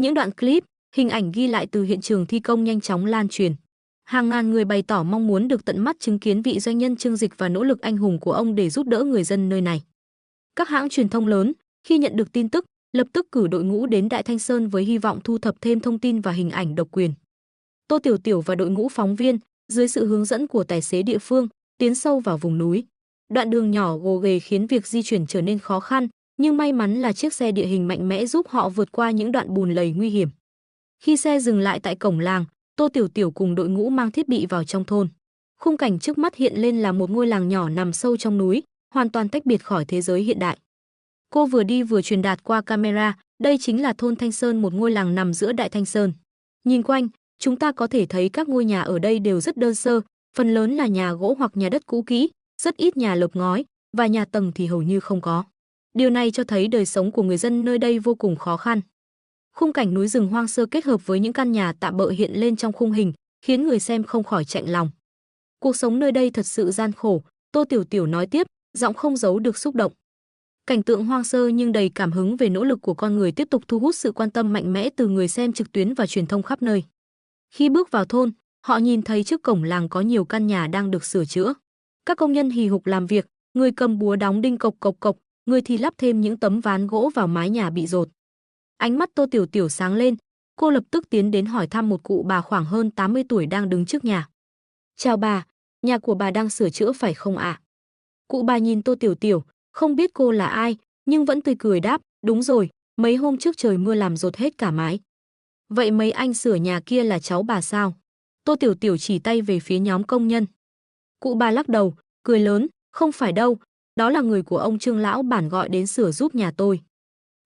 Những đoạn clip, hình ảnh ghi lại từ hiện trường thi công nhanh chóng lan truyền. Hàng ngàn người bày tỏ mong muốn được tận mắt chứng kiến vị doanh nhân Trương Dịch và nỗ lực anh hùng của ông để giúp đỡ người dân nơi này. Các hãng truyền thông lớn, khi nhận được tin tức, lập tức cử đội ngũ đến Đại Thanh Sơn với hy vọng thu thập thêm thông tin và hình ảnh độc quyền. Tô Tiểu Tiểu và đội ngũ phóng viên, dưới sự hướng dẫn của tài xế địa phương, tiến sâu vào vùng núi. Đoạn đường nhỏ gồ ghề khiến việc di chuyển trở nên khó khăn, nhưng may mắn là chiếc xe địa hình mạnh mẽ giúp họ vượt qua những đoạn bùn lầy nguy hiểm. Khi xe dừng lại tại cổng làng, Tô Tiểu Tiểu cùng đội ngũ mang thiết bị vào trong thôn. Khung cảnh trước mắt hiện lên là một ngôi làng nhỏ nằm sâu trong núi, hoàn toàn tách biệt khỏi thế giới hiện đại. Cô vừa đi vừa truyền đạt qua camera, đây chính là thôn Thanh Sơn, một ngôi làng nằm giữa Đại Thanh Sơn. Nhìn quanh, chúng ta có thể thấy các ngôi nhà ở đây đều rất đơn sơ, phần lớn là nhà gỗ hoặc nhà đất cũ kỹ, rất ít nhà lợp ngói, và nhà tầng thì hầu như không có. Điều này cho thấy đời sống của người dân nơi đây vô cùng khó khăn. Khung cảnh núi rừng hoang sơ kết hợp với những căn nhà tạm bợ hiện lên trong khung hình, khiến người xem không khỏi chạnh lòng. Cuộc sống nơi đây thật sự gian khổ, Tô Tiểu Tiểu nói tiếp, giọng không giấu được xúc động. Cảnh tượng hoang sơ nhưng đầy cảm hứng về nỗ lực của con người tiếp tục thu hút sự quan tâm mạnh mẽ từ người xem trực tuyến và truyền thông khắp nơi. Khi bước vào thôn, họ nhìn thấy trước cổng làng có nhiều căn nhà đang được sửa chữa. Các công nhân hì hục làm việc, người cầm búa đóng đinh cộc cộc cộc, người thì lắp thêm những tấm ván gỗ vào mái nhà bị dột. Ánh mắt Tô Tiểu Tiểu sáng lên, cô lập tức tiến đến hỏi thăm một cụ bà khoảng hơn 80 tuổi đang đứng trước nhà. "Chào bà, nhà của bà đang sửa chữa phải không ạ?" Cụ bà nhìn Tô Tiểu Tiểu, không biết cô là ai, nhưng vẫn tươi cười đáp, "Đúng rồi, mấy hôm trước trời mưa làm dột hết cả mái." "Vậy mấy anh sửa nhà kia là cháu bà sao?" Tô Tiểu Tiểu chỉ tay về phía nhóm công nhân. Cụ bà lắc đầu, cười lớn, "Không phải đâu, đó là người của ông Trương lão bản gọi đến sửa giúp nhà tôi."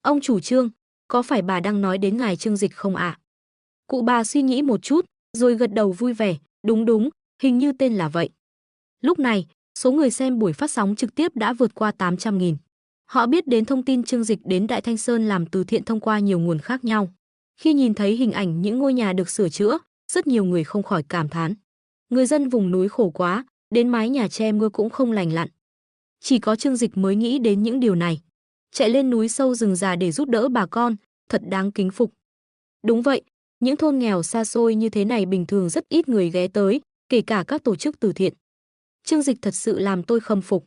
"Ông chủ Trương, có phải bà đang nói đến ngài Trương Dịch không ạ?" Cụ bà suy nghĩ một chút, rồi gật đầu vui vẻ, "Đúng đúng, hình như tên là vậy." Lúc này, số người xem buổi phát sóng trực tiếp đã vượt qua 800.000. Họ biết đến thông tin Trương Dịch đến Đại Thanh Sơn làm từ thiện thông qua nhiều nguồn khác nhau. Khi nhìn thấy hình ảnh những ngôi nhà được sửa chữa, rất nhiều người không khỏi cảm thán. Người dân vùng núi khổ quá, đến mái nhà che mưa cũng không lành lặn. Chỉ có Trương Dịch mới nghĩ đến những điều này. Chạy lên núi sâu rừng già để giúp đỡ bà con, thật đáng kính phục. Đúng vậy, những thôn nghèo xa xôi như thế này bình thường rất ít người ghé tới, kể cả các tổ chức từ thiện. Trương Dịch thật sự làm tôi khâm phục.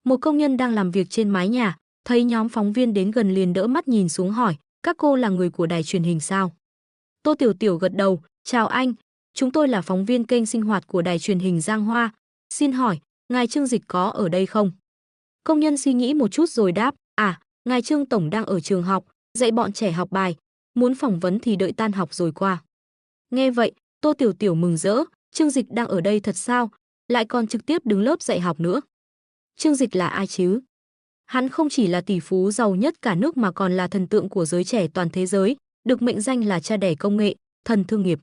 Một công nhân đang làm việc trên mái nhà, thấy nhóm phóng viên đến gần liền đỡ mắt nhìn xuống hỏi, "Các cô là người của đài truyền hình sao?" Tô Tiểu Tiểu gật đầu, "Chào anh, chúng tôi là phóng viên kênh sinh hoạt của đài truyền hình Giang Hoa. Xin hỏi, ngài Trương Dịch có ở đây không?" Công nhân suy nghĩ một chút rồi đáp, "À, ngài Trương Tổng đang ở trường học, dạy bọn trẻ học bài, muốn phỏng vấn thì đợi tan học rồi qua." Nghe vậy, Tô Tiểu Tiểu mừng rỡ, Trương Dịch đang ở đây thật sao, lại còn trực tiếp đứng lớp dạy học nữa. Trương Dịch là ai chứ? Hắn không chỉ là tỷ phú giàu nhất cả nước mà còn là thần tượng của giới trẻ toàn thế giới, được mệnh danh là cha đẻ công nghệ, thần thương nghiệp.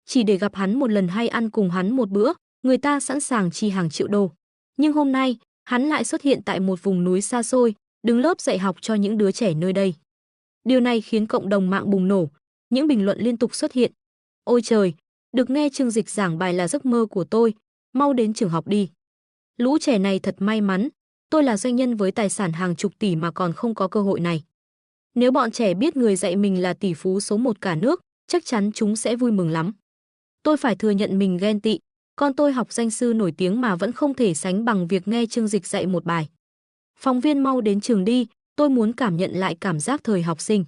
Chỉ để gặp hắn một lần hay ăn cùng hắn một bữa, người ta sẵn sàng chi hàng triệu đô. Nhưng hôm nay, hắn lại xuất hiện tại một vùng núi xa xôi, đứng lớp dạy học cho những đứa trẻ nơi đây. Điều này khiến cộng đồng mạng bùng nổ, những bình luận liên tục xuất hiện. "Ôi trời, được nghe Trương Dịch giảng bài là giấc mơ của tôi, mau đến trường học đi. Lũ trẻ này thật may mắn, tôi là doanh nhân với tài sản hàng chục tỷ mà còn không có cơ hội này. Nếu bọn trẻ biết người dạy mình là tỷ phú số 1 cả nước, chắc chắn chúng sẽ vui mừng lắm. Tôi phải thừa nhận mình ghen tị, con tôi học danh sư nổi tiếng mà vẫn không thể sánh bằng việc nghe Trương Dịch dạy một bài. Phóng viên mau đến trường đi, tôi muốn cảm nhận lại cảm giác thời học sinh.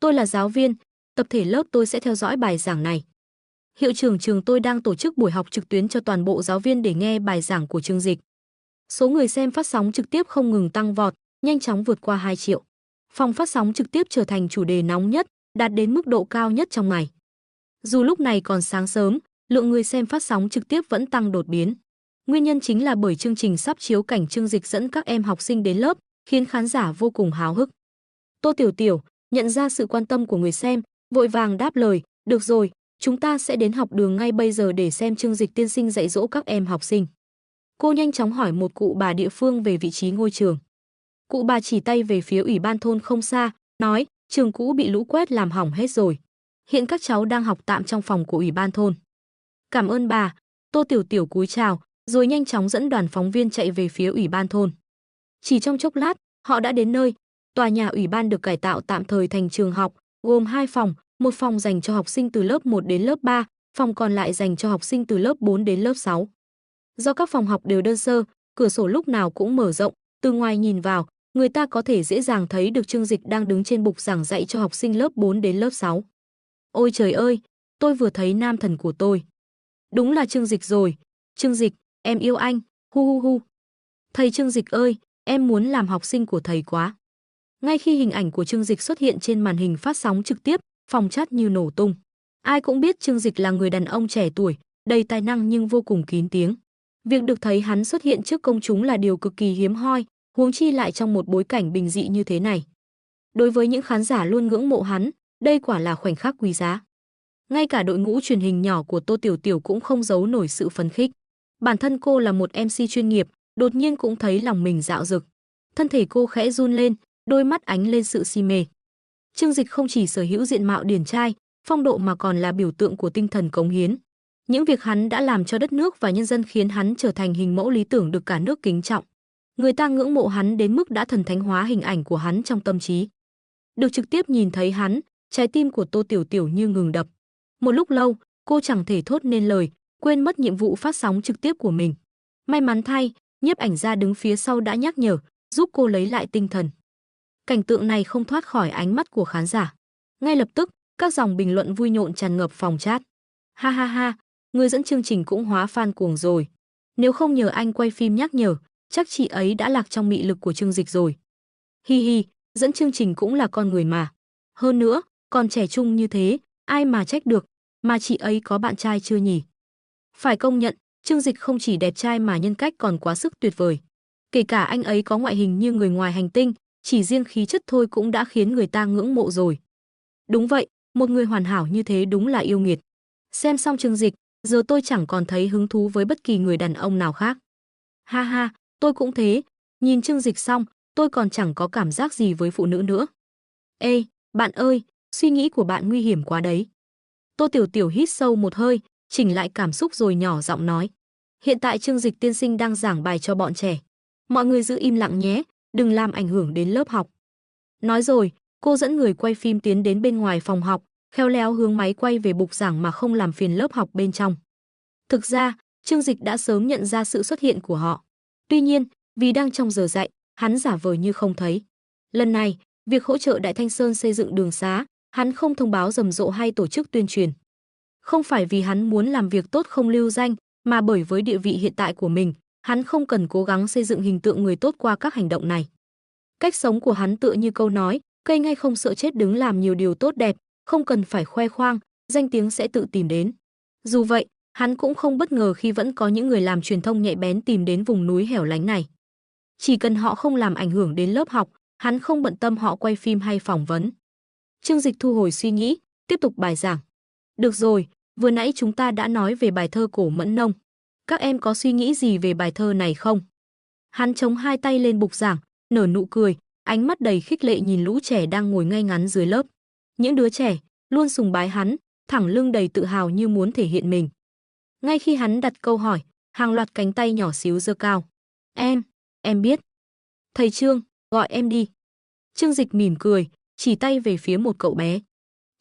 Tôi là giáo viên, tập thể lớp tôi sẽ theo dõi bài giảng này. Hiệu trưởng trường tôi đang tổ chức buổi học trực tuyến cho toàn bộ giáo viên để nghe bài giảng của Trương Dịch." Số người xem phát sóng trực tiếp không ngừng tăng vọt, nhanh chóng vượt qua 2 triệu. Phòng phát sóng trực tiếp trở thành chủ đề nóng nhất, đạt đến mức độ cao nhất trong ngày. Dù lúc này còn sáng sớm, lượng người xem phát sóng trực tiếp vẫn tăng đột biến. Nguyên nhân chính là bởi chương trình sắp chiếu cảnh Trương Dịch dẫn các em học sinh đến lớp, khiến khán giả vô cùng háo hức. Tô Tiểu Tiểu nhận ra sự quan tâm của người xem, vội vàng đáp lời, "Được rồi, chúng ta sẽ đến học đường ngay bây giờ để xem Trương Dịch tiên sinh dạy dỗ các em học sinh." Cô nhanh chóng hỏi một cụ bà địa phương về vị trí ngôi trường. Cụ bà chỉ tay về phía ủy ban thôn không xa, nói, "Trường cũ bị lũ quét làm hỏng hết rồi. Hiện các cháu đang học tạm trong phòng của ủy ban thôn." "Cảm ơn bà." Tô Tiểu Tiểu cúi chào, rồi nhanh chóng dẫn đoàn phóng viên chạy về phía ủy ban thôn. Chỉ trong chốc lát, họ đã đến nơi. Tòa nhà ủy ban được cải tạo tạm thời thành trường học, gồm 2 phòng, một phòng dành cho học sinh từ lớp 1 đến lớp 3, phòng còn lại dành cho học sinh từ lớp 4 đến lớp 6. Do các phòng học đều đơn sơ, cửa sổ lúc nào cũng mở rộng, từ ngoài nhìn vào, người ta có thể dễ dàng thấy được Trương Dịch đang đứng trên bục giảng dạy cho học sinh lớp 4 đến lớp 6. Ôi trời ơi, tôi vừa thấy nam thần của tôi. Đúng là Trương Dịch rồi. Trương Dịch, em yêu anh, hu hu hu. Thầy Trương Dịch ơi, em muốn làm học sinh của thầy quá. Ngay khi hình ảnh của Trương Dịch xuất hiện trên màn hình phát sóng trực tiếp, phòng chat như nổ tung. Ai cũng biết Trương Dịch là người đàn ông trẻ tuổi, đầy tài năng nhưng vô cùng kín tiếng. Việc được thấy hắn xuất hiện trước công chúng là điều cực kỳ hiếm hoi, huống chi lại trong một bối cảnh bình dị như thế này. Đối với những khán giả luôn ngưỡng mộ hắn, đây quả là khoảnh khắc quý giá. Ngay cả đội ngũ truyền hình nhỏ của Tô Tiểu Tiểu cũng không giấu nổi sự phấn khích. Bản thân cô là một MC chuyên nghiệp, đột nhiên cũng thấy lòng mình dạo dực. Thân thể cô khẽ run lên, đôi mắt ánh lên sự si mê. Trương Dịch không chỉ sở hữu diện mạo điển trai, phong độ mà còn là biểu tượng của tinh thần cống hiến. Những việc hắn đã làm cho đất nước và nhân dân khiến hắn trở thành hình mẫu lý tưởng được cả nước kính trọng. Người ta ngưỡng mộ hắn đến mức đã thần thánh hóa hình ảnh của hắn trong tâm trí. Được trực tiếp nhìn thấy hắn, trái tim của Tô Tiểu Tiểu như ngừng đập. Một lúc lâu, cô chẳng thể thốt nên lời, quên mất nhiệm vụ phát sóng trực tiếp của mình. May mắn thay, nhiếp ảnh gia đứng phía sau đã nhắc nhở, giúp cô lấy lại tinh thần. Cảnh tượng này không thoát khỏi ánh mắt của khán giả. Ngay lập tức, các dòng bình luận vui nhộn tràn ngập phòng chat. Ha ha ha, người dẫn chương trình cũng hóa fan cuồng rồi. Nếu không nhờ anh quay phim nhắc nhở, chắc chị ấy đã lạc trong mị lực của Trương Dịch rồi. Hi hi, dẫn chương trình cũng là con người mà. Hơn nữa, còn trẻ trung như thế, ai mà trách được, mà chị ấy có bạn trai chưa nhỉ? Phải công nhận, Trương Dịch không chỉ đẹp trai mà nhân cách còn quá sức tuyệt vời. Kể cả anh ấy có ngoại hình như người ngoài hành tinh, chỉ riêng khí chất thôi cũng đã khiến người ta ngưỡng mộ rồi. Đúng vậy, một người hoàn hảo như thế đúng là yêu nghiệt. Xem xong Trương Dịch, giờ tôi chẳng còn thấy hứng thú với bất kỳ người đàn ông nào khác. Ha ha, tôi cũng thế, nhìn Trương Dịch xong, tôi còn chẳng có cảm giác gì với phụ nữ nữa. Ê, bạn ơi, suy nghĩ của bạn nguy hiểm quá đấy. Tô Tiểu Tiểu hít sâu một hơi, chỉnh lại cảm xúc rồi nhỏ giọng nói. Hiện tại Trương Dịch tiên sinh đang giảng bài cho bọn trẻ. Mọi người giữ im lặng nhé, đừng làm ảnh hưởng đến lớp học. Nói rồi, cô dẫn người quay phim tiến đến bên ngoài phòng học, khéo léo hướng máy quay về bục giảng mà không làm phiền lớp học bên trong. Thực ra, Trương Dịch đã sớm nhận ra sự xuất hiện của họ. Tuy nhiên, vì đang trong giờ dạy, hắn giả vờ như không thấy. Lần này, việc hỗ trợ Đại Thanh Sơn xây dựng đường xá, hắn không thông báo rầm rộ hay tổ chức tuyên truyền. Không phải vì hắn muốn làm việc tốt không lưu danh, mà bởi với địa vị hiện tại của mình, hắn không cần cố gắng xây dựng hình tượng người tốt qua các hành động này. Cách sống của hắn tựa như câu nói, cây ngay không sợ chết đứng làm nhiều điều tốt đẹp, không cần phải khoe khoang, danh tiếng sẽ tự tìm đến. Dù vậy, hắn cũng không bất ngờ khi vẫn có những người làm truyền thông nhạy bén tìm đến vùng núi hẻo lánh này. Chỉ cần họ không làm ảnh hưởng đến lớp học, hắn không bận tâm họ quay phim hay phỏng vấn. Trương Dịch thu hồi suy nghĩ, tiếp tục bài giảng. Được rồi, vừa nãy chúng ta đã nói về bài thơ Cổ Mẫn Nông. Các em có suy nghĩ gì về bài thơ này không? Hắn chống hai tay lên bục giảng, nở nụ cười, ánh mắt đầy khích lệ nhìn lũ trẻ đang ngồi ngay ngắn dưới lớp. Những đứa trẻ luôn sùng bái hắn, thẳng lưng đầy tự hào như muốn thể hiện mình. Ngay khi hắn đặt câu hỏi, hàng loạt cánh tay nhỏ xíu giơ cao. Em biết. Thầy Trương, gọi em đi. Trương Dịch mỉm cười, chỉ tay về phía một cậu bé.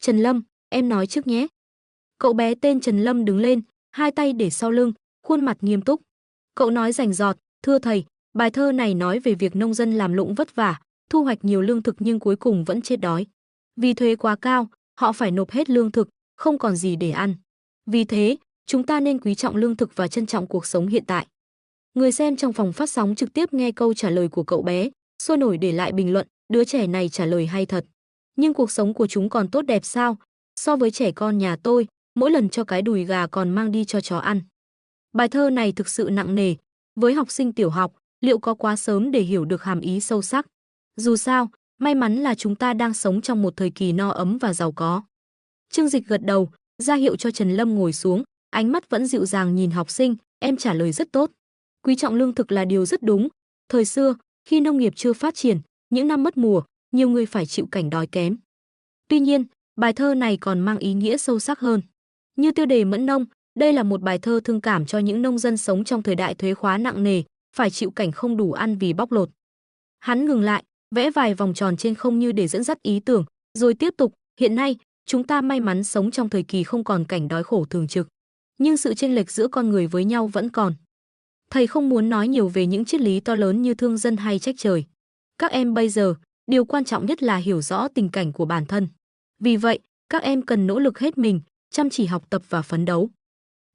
Trần Lâm, em nói trước nhé. Cậu bé tên Trần Lâm đứng lên, hai tay để sau lưng, khuôn mặt nghiêm túc. Cậu nói rành rọt, thưa thầy, bài thơ này nói về việc nông dân làm lụng vất vả, thu hoạch nhiều lương thực nhưng cuối cùng vẫn chết đói. Vì thuế quá cao, họ phải nộp hết lương thực, không còn gì để ăn. Vì thế, chúng ta nên quý trọng lương thực và trân trọng cuộc sống hiện tại. Người xem trong phòng phát sóng trực tiếp nghe câu trả lời của cậu bé, sôi nổi để lại bình luận, đứa trẻ này trả lời hay thật. Nhưng cuộc sống của chúng còn tốt đẹp sao? So với trẻ con nhà tôi, mỗi lần cho cái đùi gà còn mang đi cho chó ăn. Bài thơ này thực sự nặng nề, với học sinh tiểu học, liệu có quá sớm để hiểu được hàm ý sâu sắc? Dù sao, may mắn là chúng ta đang sống trong một thời kỳ no ấm và giàu có. Trương Dịch gật đầu, ra hiệu cho Trần Lâm ngồi xuống, ánh mắt vẫn dịu dàng nhìn học sinh, em trả lời rất tốt. Quý trọng lương thực là điều rất đúng. Thời xưa, khi nông nghiệp chưa phát triển, những năm mất mùa, nhiều người phải chịu cảnh đói kém. Tuy nhiên, bài thơ này còn mang ý nghĩa sâu sắc hơn. Như tiêu đề Mẫn Nông, đây là một bài thơ thương cảm cho những nông dân sống trong thời đại thuế khóa nặng nề, phải chịu cảnh không đủ ăn vì bóc lột. Hắn ngừng lại, vẽ vài vòng tròn trên không như để dẫn dắt ý tưởng, rồi tiếp tục, Hiện nay, chúng ta may mắn sống trong thời kỳ không còn cảnh đói khổ thường trực, nhưng sự chênh lệch giữa con người với nhau vẫn còn. Thầy không muốn nói nhiều về những triết lý to lớn như thương dân hay trách trời. Các em bây giờ, điều quan trọng nhất là hiểu rõ tình cảnh của bản thân. Vì vậy, các em cần nỗ lực hết mình, chăm chỉ học tập và phấn đấu.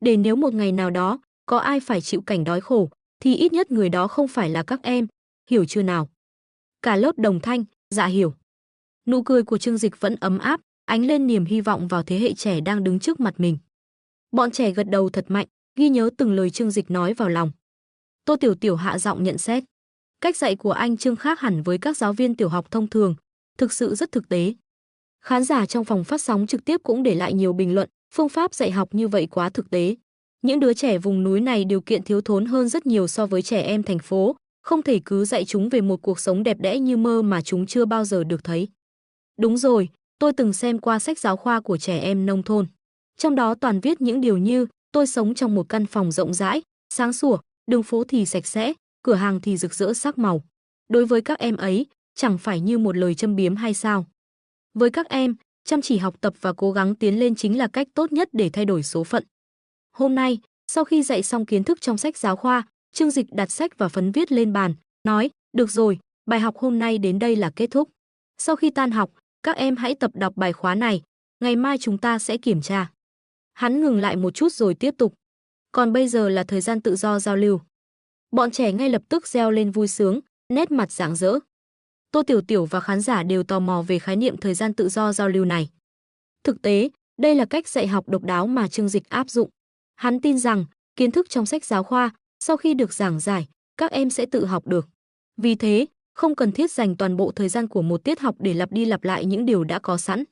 Để nếu một ngày nào đó, có ai phải chịu cảnh đói khổ, thì ít nhất người đó không phải là các em, hiểu chưa nào? Cả lớp đồng thanh, dạ hiểu. Nụ cười của Trương Dịch vẫn ấm áp, ánh lên niềm hy vọng vào thế hệ trẻ đang đứng trước mặt mình. Bọn trẻ gật đầu thật mạnh, ghi nhớ từng lời Trương Dịch nói vào lòng. Tô Tiểu Tiểu hạ giọng nhận xét. Cách dạy của anh Trương khác hẳn với các giáo viên tiểu học thông thường, thực sự rất thực tế. Khán giả trong phòng phát sóng trực tiếp cũng để lại nhiều bình luận, phương pháp dạy học như vậy quá thực tế. Những đứa trẻ vùng núi này điều kiện thiếu thốn hơn rất nhiều so với trẻ em thành phố, không thể cứ dạy chúng về một cuộc sống đẹp đẽ như mơ mà chúng chưa bao giờ được thấy. Đúng rồi, tôi từng xem qua sách giáo khoa của trẻ em nông thôn. Trong đó toàn viết những điều như tôi sống trong một căn phòng rộng rãi, sáng sủa, đường phố thì sạch sẽ, cửa hàng thì rực rỡ sắc màu. Đối với các em ấy, chẳng phải như một lời châm biếm hay sao? Với các em, chăm chỉ học tập và cố gắng tiến lên chính là cách tốt nhất để thay đổi số phận. Hôm nay, sau khi dạy xong kiến thức trong sách giáo khoa, Trương Dịch đặt sách và phấn viết lên bàn, nói, được rồi, bài học hôm nay đến đây là kết thúc. Sau khi tan học, các em hãy tập đọc bài khóa này, ngày mai chúng ta sẽ kiểm tra. Hắn ngừng lại một chút rồi tiếp tục. Còn bây giờ là thời gian tự do giao lưu. Bọn trẻ ngay lập tức reo lên vui sướng, nét mặt rạng rỡ. Tô Tiểu Tiểu và khán giả đều tò mò về khái niệm thời gian tự do giao lưu này. Thực tế, đây là cách dạy học độc đáo mà Trương Dịch áp dụng. Hắn tin rằng, kiến thức trong sách giáo khoa, sau khi được giảng giải, các em sẽ tự học được. Vì thế, không cần thiết dành toàn bộ thời gian của một tiết học để lặp đi lặp lại những điều đã có sẵn.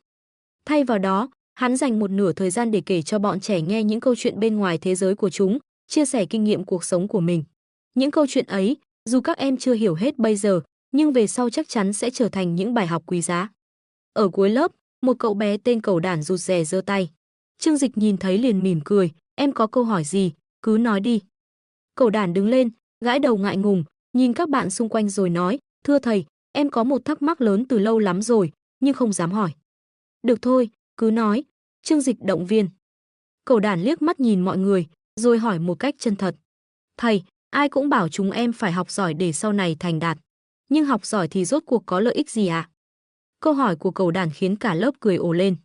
Thay vào đó, hắn dành một nửa thời gian để kể cho bọn trẻ nghe những câu chuyện bên ngoài thế giới của chúng, chia sẻ kinh nghiệm cuộc sống của mình. Những câu chuyện ấy, dù các em chưa hiểu hết bây giờ, nhưng về sau chắc chắn sẽ trở thành những bài học quý giá. Ở cuối lớp, một cậu bé tên Cẩu Đản rụt rè giơ tay. Trương Dịch nhìn thấy liền mỉm cười, em có câu hỏi gì, cứ nói đi. Cẩu Đản đứng lên, gãi đầu ngại ngùng, nhìn các bạn xung quanh rồi nói, thưa thầy, em có một thắc mắc lớn từ lâu lắm rồi, nhưng không dám hỏi. Được thôi, cứ nói, Trương Dịch động viên. Cẩu Đản liếc mắt nhìn mọi người, rồi hỏi một cách chân thật. Thầy, ai cũng bảo chúng em phải học giỏi để sau này thành đạt. Nhưng học giỏi thì rốt cuộc có lợi ích gì ạ? Câu hỏi của Cẩu Đản khiến cả lớp cười ồ lên.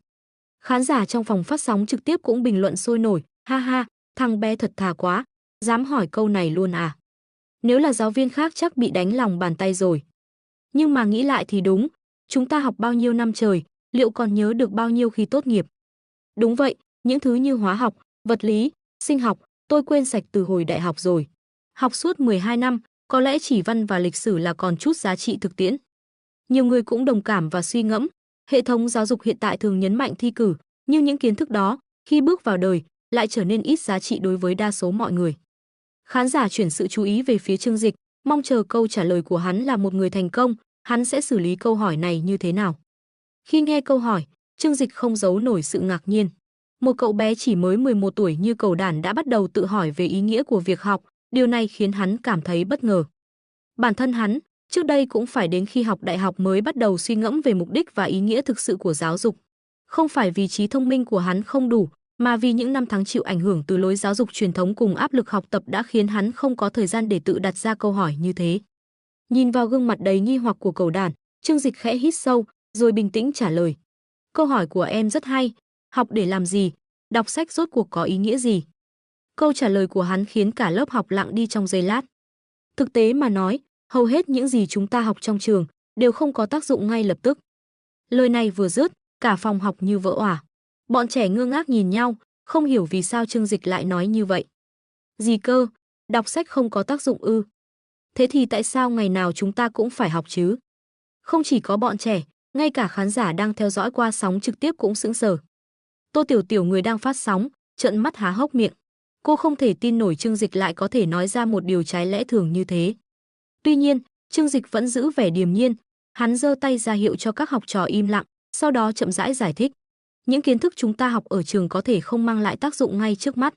Khán giả trong phòng phát sóng trực tiếp cũng bình luận sôi nổi, ha ha, thằng bé thật thà quá, dám hỏi câu này luôn à? Nếu là giáo viên khác chắc bị đánh lòng bàn tay rồi. Nhưng mà nghĩ lại thì đúng, chúng ta học bao nhiêu năm trời, liệu còn nhớ được bao nhiêu khi tốt nghiệp? Đúng vậy, những thứ như hóa học, vật lý, sinh học, tôi quên sạch từ hồi đại học rồi. Học suốt 12 năm, có lẽ chỉ văn và lịch sử là còn chút giá trị thực tiễn. Nhiều người cũng đồng cảm và suy ngẫm, hệ thống giáo dục hiện tại thường nhấn mạnh thi cử, nhưng những kiến thức đó, khi bước vào đời, lại trở nên ít giá trị đối với đa số mọi người. Khán giả chuyển sự chú ý về phía Trương Dịch, mong chờ câu trả lời của hắn là một người thành công, hắn sẽ xử lý câu hỏi này như thế nào. Khi nghe câu hỏi, Trương Dịch không giấu nổi sự ngạc nhiên. Một cậu bé chỉ mới 11 tuổi như Cẩu Đản đã bắt đầu tự hỏi về ý nghĩa của việc học, điều này khiến hắn cảm thấy bất ngờ. Bản thân hắn, trước đây cũng phải đến khi học đại học mới bắt đầu suy ngẫm về mục đích và ý nghĩa thực sự của giáo dục. Không phải vì trí thông minh của hắn không đủ, mà vì những năm tháng chịu ảnh hưởng từ lối giáo dục truyền thống cùng áp lực học tập đã khiến hắn không có thời gian để tự đặt ra câu hỏi như thế. Nhìn vào gương mặt đầy nghi hoặc của Cẩu Đản, Trương Dịch khẽ hít sâu, rồi bình tĩnh trả lời. Câu hỏi của em rất hay, học để làm gì, đọc sách rốt cuộc có ý nghĩa gì? Câu trả lời của hắn khiến cả lớp học lặng đi trong giây lát. Thực tế mà nói, hầu hết những gì chúng ta học trong trường đều không có tác dụng ngay lập tức. Lời này vừa dứt, cả phòng học như vỡ òa. Bọn trẻ ngơ ngác nhìn nhau, không hiểu vì sao Trương Dịch lại nói như vậy. Gì cơ, đọc sách không có tác dụng ư? Thế thì tại sao ngày nào chúng ta cũng phải học chứ? Không chỉ có bọn trẻ, ngay cả khán giả đang theo dõi qua sóng trực tiếp cũng sững sờ. Tô Tiểu Tiểu người đang phát sóng, trợn mắt há hốc miệng. Cô không thể tin nổi Trương Dịch lại có thể nói ra một điều trái lẽ thường như thế. Tuy nhiên, Trương Dịch vẫn giữ vẻ điềm nhiên, hắn giơ tay ra hiệu cho các học trò im lặng, sau đó chậm rãi giải thích. Những kiến thức chúng ta học ở trường có thể không mang lại tác dụng ngay trước mắt,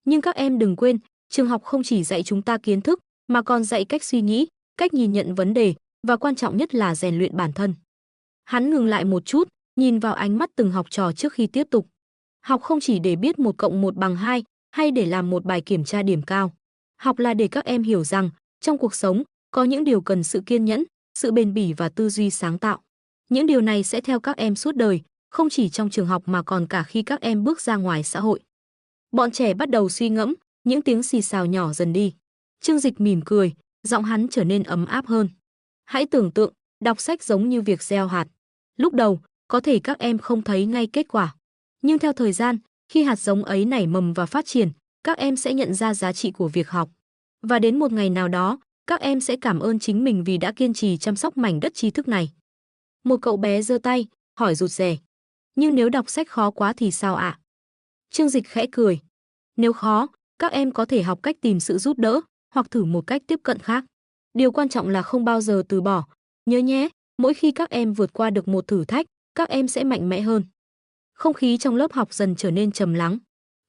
nhưng các em đừng quên, trường học không chỉ dạy chúng ta kiến thức, mà còn dạy cách suy nghĩ, cách nhìn nhận vấn đề, và quan trọng nhất là rèn luyện bản thân. Hắn ngừng lại một chút, nhìn vào ánh mắt từng học trò trước khi tiếp tục. Học không chỉ để biết 1 cộng 1 bằng 2 hay để làm một bài kiểm tra điểm cao. Học là để các em hiểu rằng trong cuộc sống có những điều cần sự kiên nhẫn, sự bền bỉ và tư duy sáng tạo. Những điều này sẽ theo các em suốt đời, không chỉ trong trường học mà còn cả khi các em bước ra ngoài xã hội. Bọn trẻ bắt đầu suy ngẫm, những tiếng xì xào nhỏ dần đi. Trương Dịch mỉm cười, giọng hắn trở nên ấm áp hơn. Hãy tưởng tượng, đọc sách giống như việc gieo hạt. Lúc đầu, có thể các em không thấy ngay kết quả. Nhưng theo thời gian, khi hạt giống ấy nảy mầm và phát triển, các em sẽ nhận ra giá trị của việc học. Và đến một ngày nào đó, các em sẽ cảm ơn chính mình vì đã kiên trì chăm sóc mảnh đất tri thức này. Một cậu bé giơ tay, hỏi rụt rè. Nhưng nếu đọc sách khó quá thì sao ạ? Trương Dịch khẽ cười. Nếu khó, các em có thể học cách tìm sự giúp đỡ, hoặc thử một cách tiếp cận khác. Điều quan trọng là không bao giờ từ bỏ. Nhớ nhé, mỗi khi các em vượt qua được một thử thách, các em sẽ mạnh mẽ hơn. Không khí trong lớp học dần trở nên trầm lắng.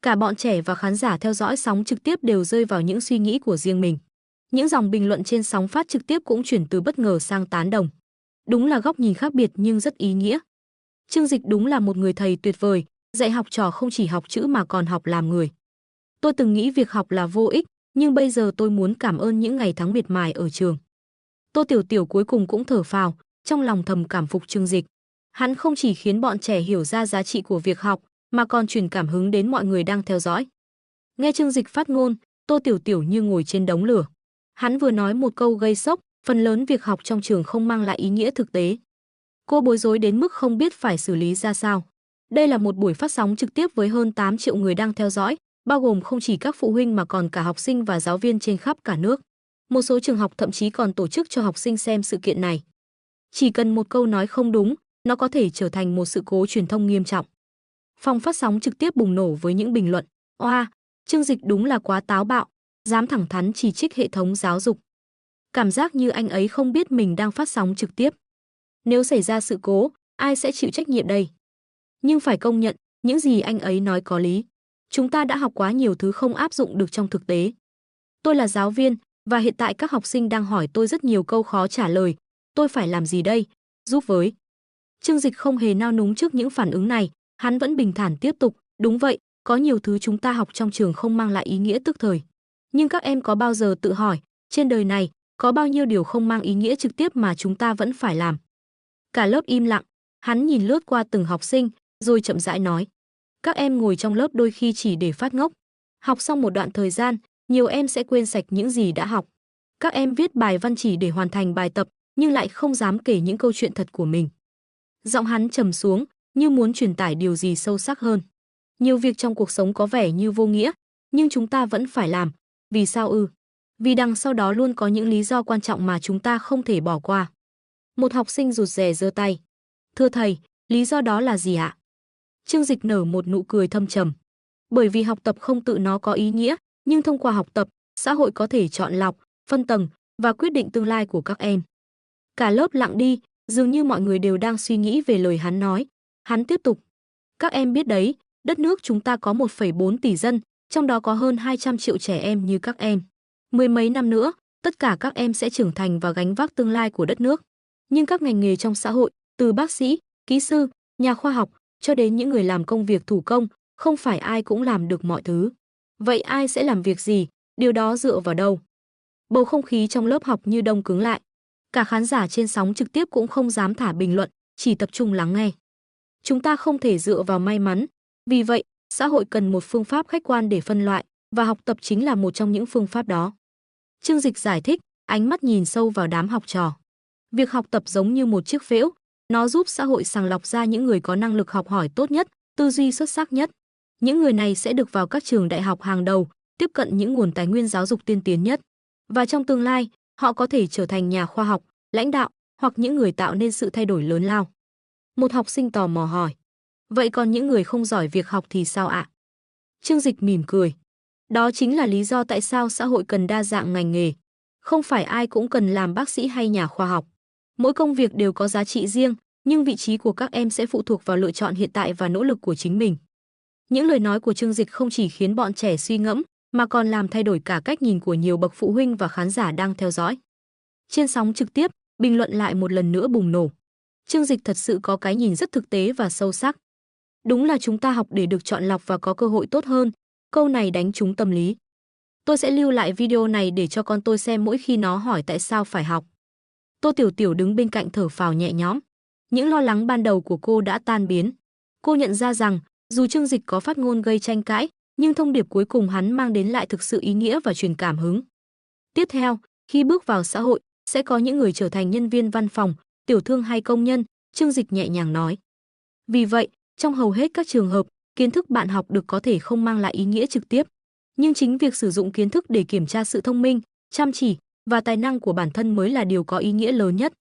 Cả bọn trẻ và khán giả theo dõi sóng trực tiếp đều rơi vào những suy nghĩ của riêng mình. Những dòng bình luận trên sóng phát trực tiếp cũng chuyển từ bất ngờ sang tán đồng. Đúng là góc nhìn khác biệt nhưng rất ý nghĩa. Trương Dịch đúng là một người thầy tuyệt vời, dạy học trò không chỉ học chữ mà còn học làm người. Tôi từng nghĩ việc học là vô ích, nhưng bây giờ tôi muốn cảm ơn những ngày tháng miệt mài ở trường. Tô Tiểu Tiểu cuối cùng cũng thở phào, trong lòng thầm cảm phục Trương Dịch. Hắn không chỉ khiến bọn trẻ hiểu ra giá trị của việc học, mà còn truyền cảm hứng đến mọi người đang theo dõi. Nghe Trương Dịch phát ngôn, Tô Tiểu Tiểu như ngồi trên đống lửa. Hắn vừa nói một câu gây sốc, phần lớn việc học trong trường không mang lại ý nghĩa thực tế. Cô bối rối đến mức không biết phải xử lý ra sao. Đây là một buổi phát sóng trực tiếp với hơn 8 triệu người đang theo dõi, bao gồm không chỉ các phụ huynh mà còn cả học sinh và giáo viên trên khắp cả nước. Một số trường học thậm chí còn tổ chức cho học sinh xem sự kiện này. Chỉ cần một câu nói không đúng, nó có thể trở thành một sự cố truyền thông nghiêm trọng. Phòng phát sóng trực tiếp bùng nổ với những bình luận. Oa, Trương Dịch đúng là quá táo bạo, dám thẳng thắn chỉ trích hệ thống giáo dục. Cảm giác như anh ấy không biết mình đang phát sóng trực tiếp. Nếu xảy ra sự cố, ai sẽ chịu trách nhiệm đây? Nhưng phải công nhận, những gì anh ấy nói có lý. Chúng ta đã học quá nhiều thứ không áp dụng được trong thực tế. Tôi là giáo viên, và hiện tại các học sinh đang hỏi tôi rất nhiều câu khó trả lời. Tôi phải làm gì đây? Giúp với. Trương Dịch không hề nao núng trước những phản ứng này, hắn vẫn bình thản tiếp tục. Đúng vậy, có nhiều thứ chúng ta học trong trường không mang lại ý nghĩa tức thời. Nhưng các em có bao giờ tự hỏi, trên đời này, có bao nhiêu điều không mang ý nghĩa trực tiếp mà chúng ta vẫn phải làm? Cả lớp im lặng, hắn nhìn lướt qua từng học sinh, rồi chậm rãi nói. Các em ngồi trong lớp đôi khi chỉ để phát ngốc. Học xong một đoạn thời gian, nhiều em sẽ quên sạch những gì đã học. Các em viết bài văn chỉ để hoàn thành bài tập, nhưng lại không dám kể những câu chuyện thật của mình. Giọng hắn trầm xuống, như muốn truyền tải điều gì sâu sắc hơn. Nhiều việc trong cuộc sống có vẻ như vô nghĩa, nhưng chúng ta vẫn phải làm. Vì sao ư? Vì đằng sau đó luôn có những lý do quan trọng mà chúng ta không thể bỏ qua. Một học sinh rụt rè giơ tay. Thưa thầy, lý do đó là gì ạ? Trương Dịch nở một nụ cười thâm trầm. Bởi vì học tập không tự nó có ý nghĩa, nhưng thông qua học tập, xã hội có thể chọn lọc, phân tầng và quyết định tương lai của các em. Cả lớp lặng đi, dường như mọi người đều đang suy nghĩ về lời hắn nói. Hắn tiếp tục. Các em biết đấy, đất nước chúng ta có 1,4 tỷ dân, trong đó có hơn 200 triệu trẻ em như các em. Mười mấy năm nữa, tất cả các em sẽ trưởng thành và gánh vác tương lai của đất nước. Nhưng các ngành nghề trong xã hội, từ bác sĩ, kỹ sư, nhà khoa học, cho đến những người làm công việc thủ công, không phải ai cũng làm được mọi thứ. Vậy ai sẽ làm việc gì? Điều đó dựa vào đâu? Bầu không khí trong lớp học như đông cứng lại. Cả khán giả trên sóng trực tiếp cũng không dám thả bình luận, chỉ tập trung lắng nghe. Chúng ta không thể dựa vào may mắn. Vì vậy, xã hội cần một phương pháp khách quan để phân loại, và học tập chính là một trong những phương pháp đó. Trương Dịch giải thích, ánh mắt nhìn sâu vào đám học trò. Việc học tập giống như một chiếc phễu, nó giúp xã hội sàng lọc ra những người có năng lực học hỏi tốt nhất, tư duy xuất sắc nhất. Những người này sẽ được vào các trường đại học hàng đầu, tiếp cận những nguồn tài nguyên giáo dục tiên tiến nhất. Và trong tương lai, họ có thể trở thành nhà khoa học, lãnh đạo, hoặc những người tạo nên sự thay đổi lớn lao. Một học sinh tò mò hỏi. Vậy còn những người không giỏi việc học thì sao ạ? Trương Dịch mỉm cười. Đó chính là lý do tại sao xã hội cần đa dạng ngành nghề. Không phải ai cũng cần làm bác sĩ hay nhà khoa học. Mỗi công việc đều có giá trị riêng, nhưng vị trí của các em sẽ phụ thuộc vào lựa chọn hiện tại và nỗ lực của chính mình. Những lời nói của Trương Dịch không chỉ khiến bọn trẻ suy ngẫm, mà còn làm thay đổi cả cách nhìn của nhiều bậc phụ huynh và khán giả đang theo dõi. Trên sóng trực tiếp, bình luận lại một lần nữa bùng nổ. Trương Dịch thật sự có cái nhìn rất thực tế và sâu sắc. Đúng là chúng ta học để được chọn lọc và có cơ hội tốt hơn. Câu này đánh trúng tâm lý. Tôi sẽ lưu lại video này để cho con tôi xem mỗi khi nó hỏi tại sao phải học. Tô Tiểu Tiểu đứng bên cạnh thở phào nhẹ nhõm. Những lo lắng ban đầu của cô đã tan biến. Cô nhận ra rằng, dù Trương Dịch có phát ngôn gây tranh cãi, nhưng thông điệp cuối cùng hắn mang đến lại thực sự ý nghĩa và truyền cảm hứng. Tiếp theo, khi bước vào xã hội, sẽ có những người trở thành nhân viên văn phòng, tiểu thương hay công nhân, Trương Dịch nhẹ nhàng nói. Vì vậy, trong hầu hết các trường hợp, kiến thức bạn học được có thể không mang lại ý nghĩa trực tiếp. Nhưng chính việc sử dụng kiến thức để kiểm tra sự thông minh, chăm chỉ và tài năng của bản thân mới là điều có ý nghĩa lớn nhất.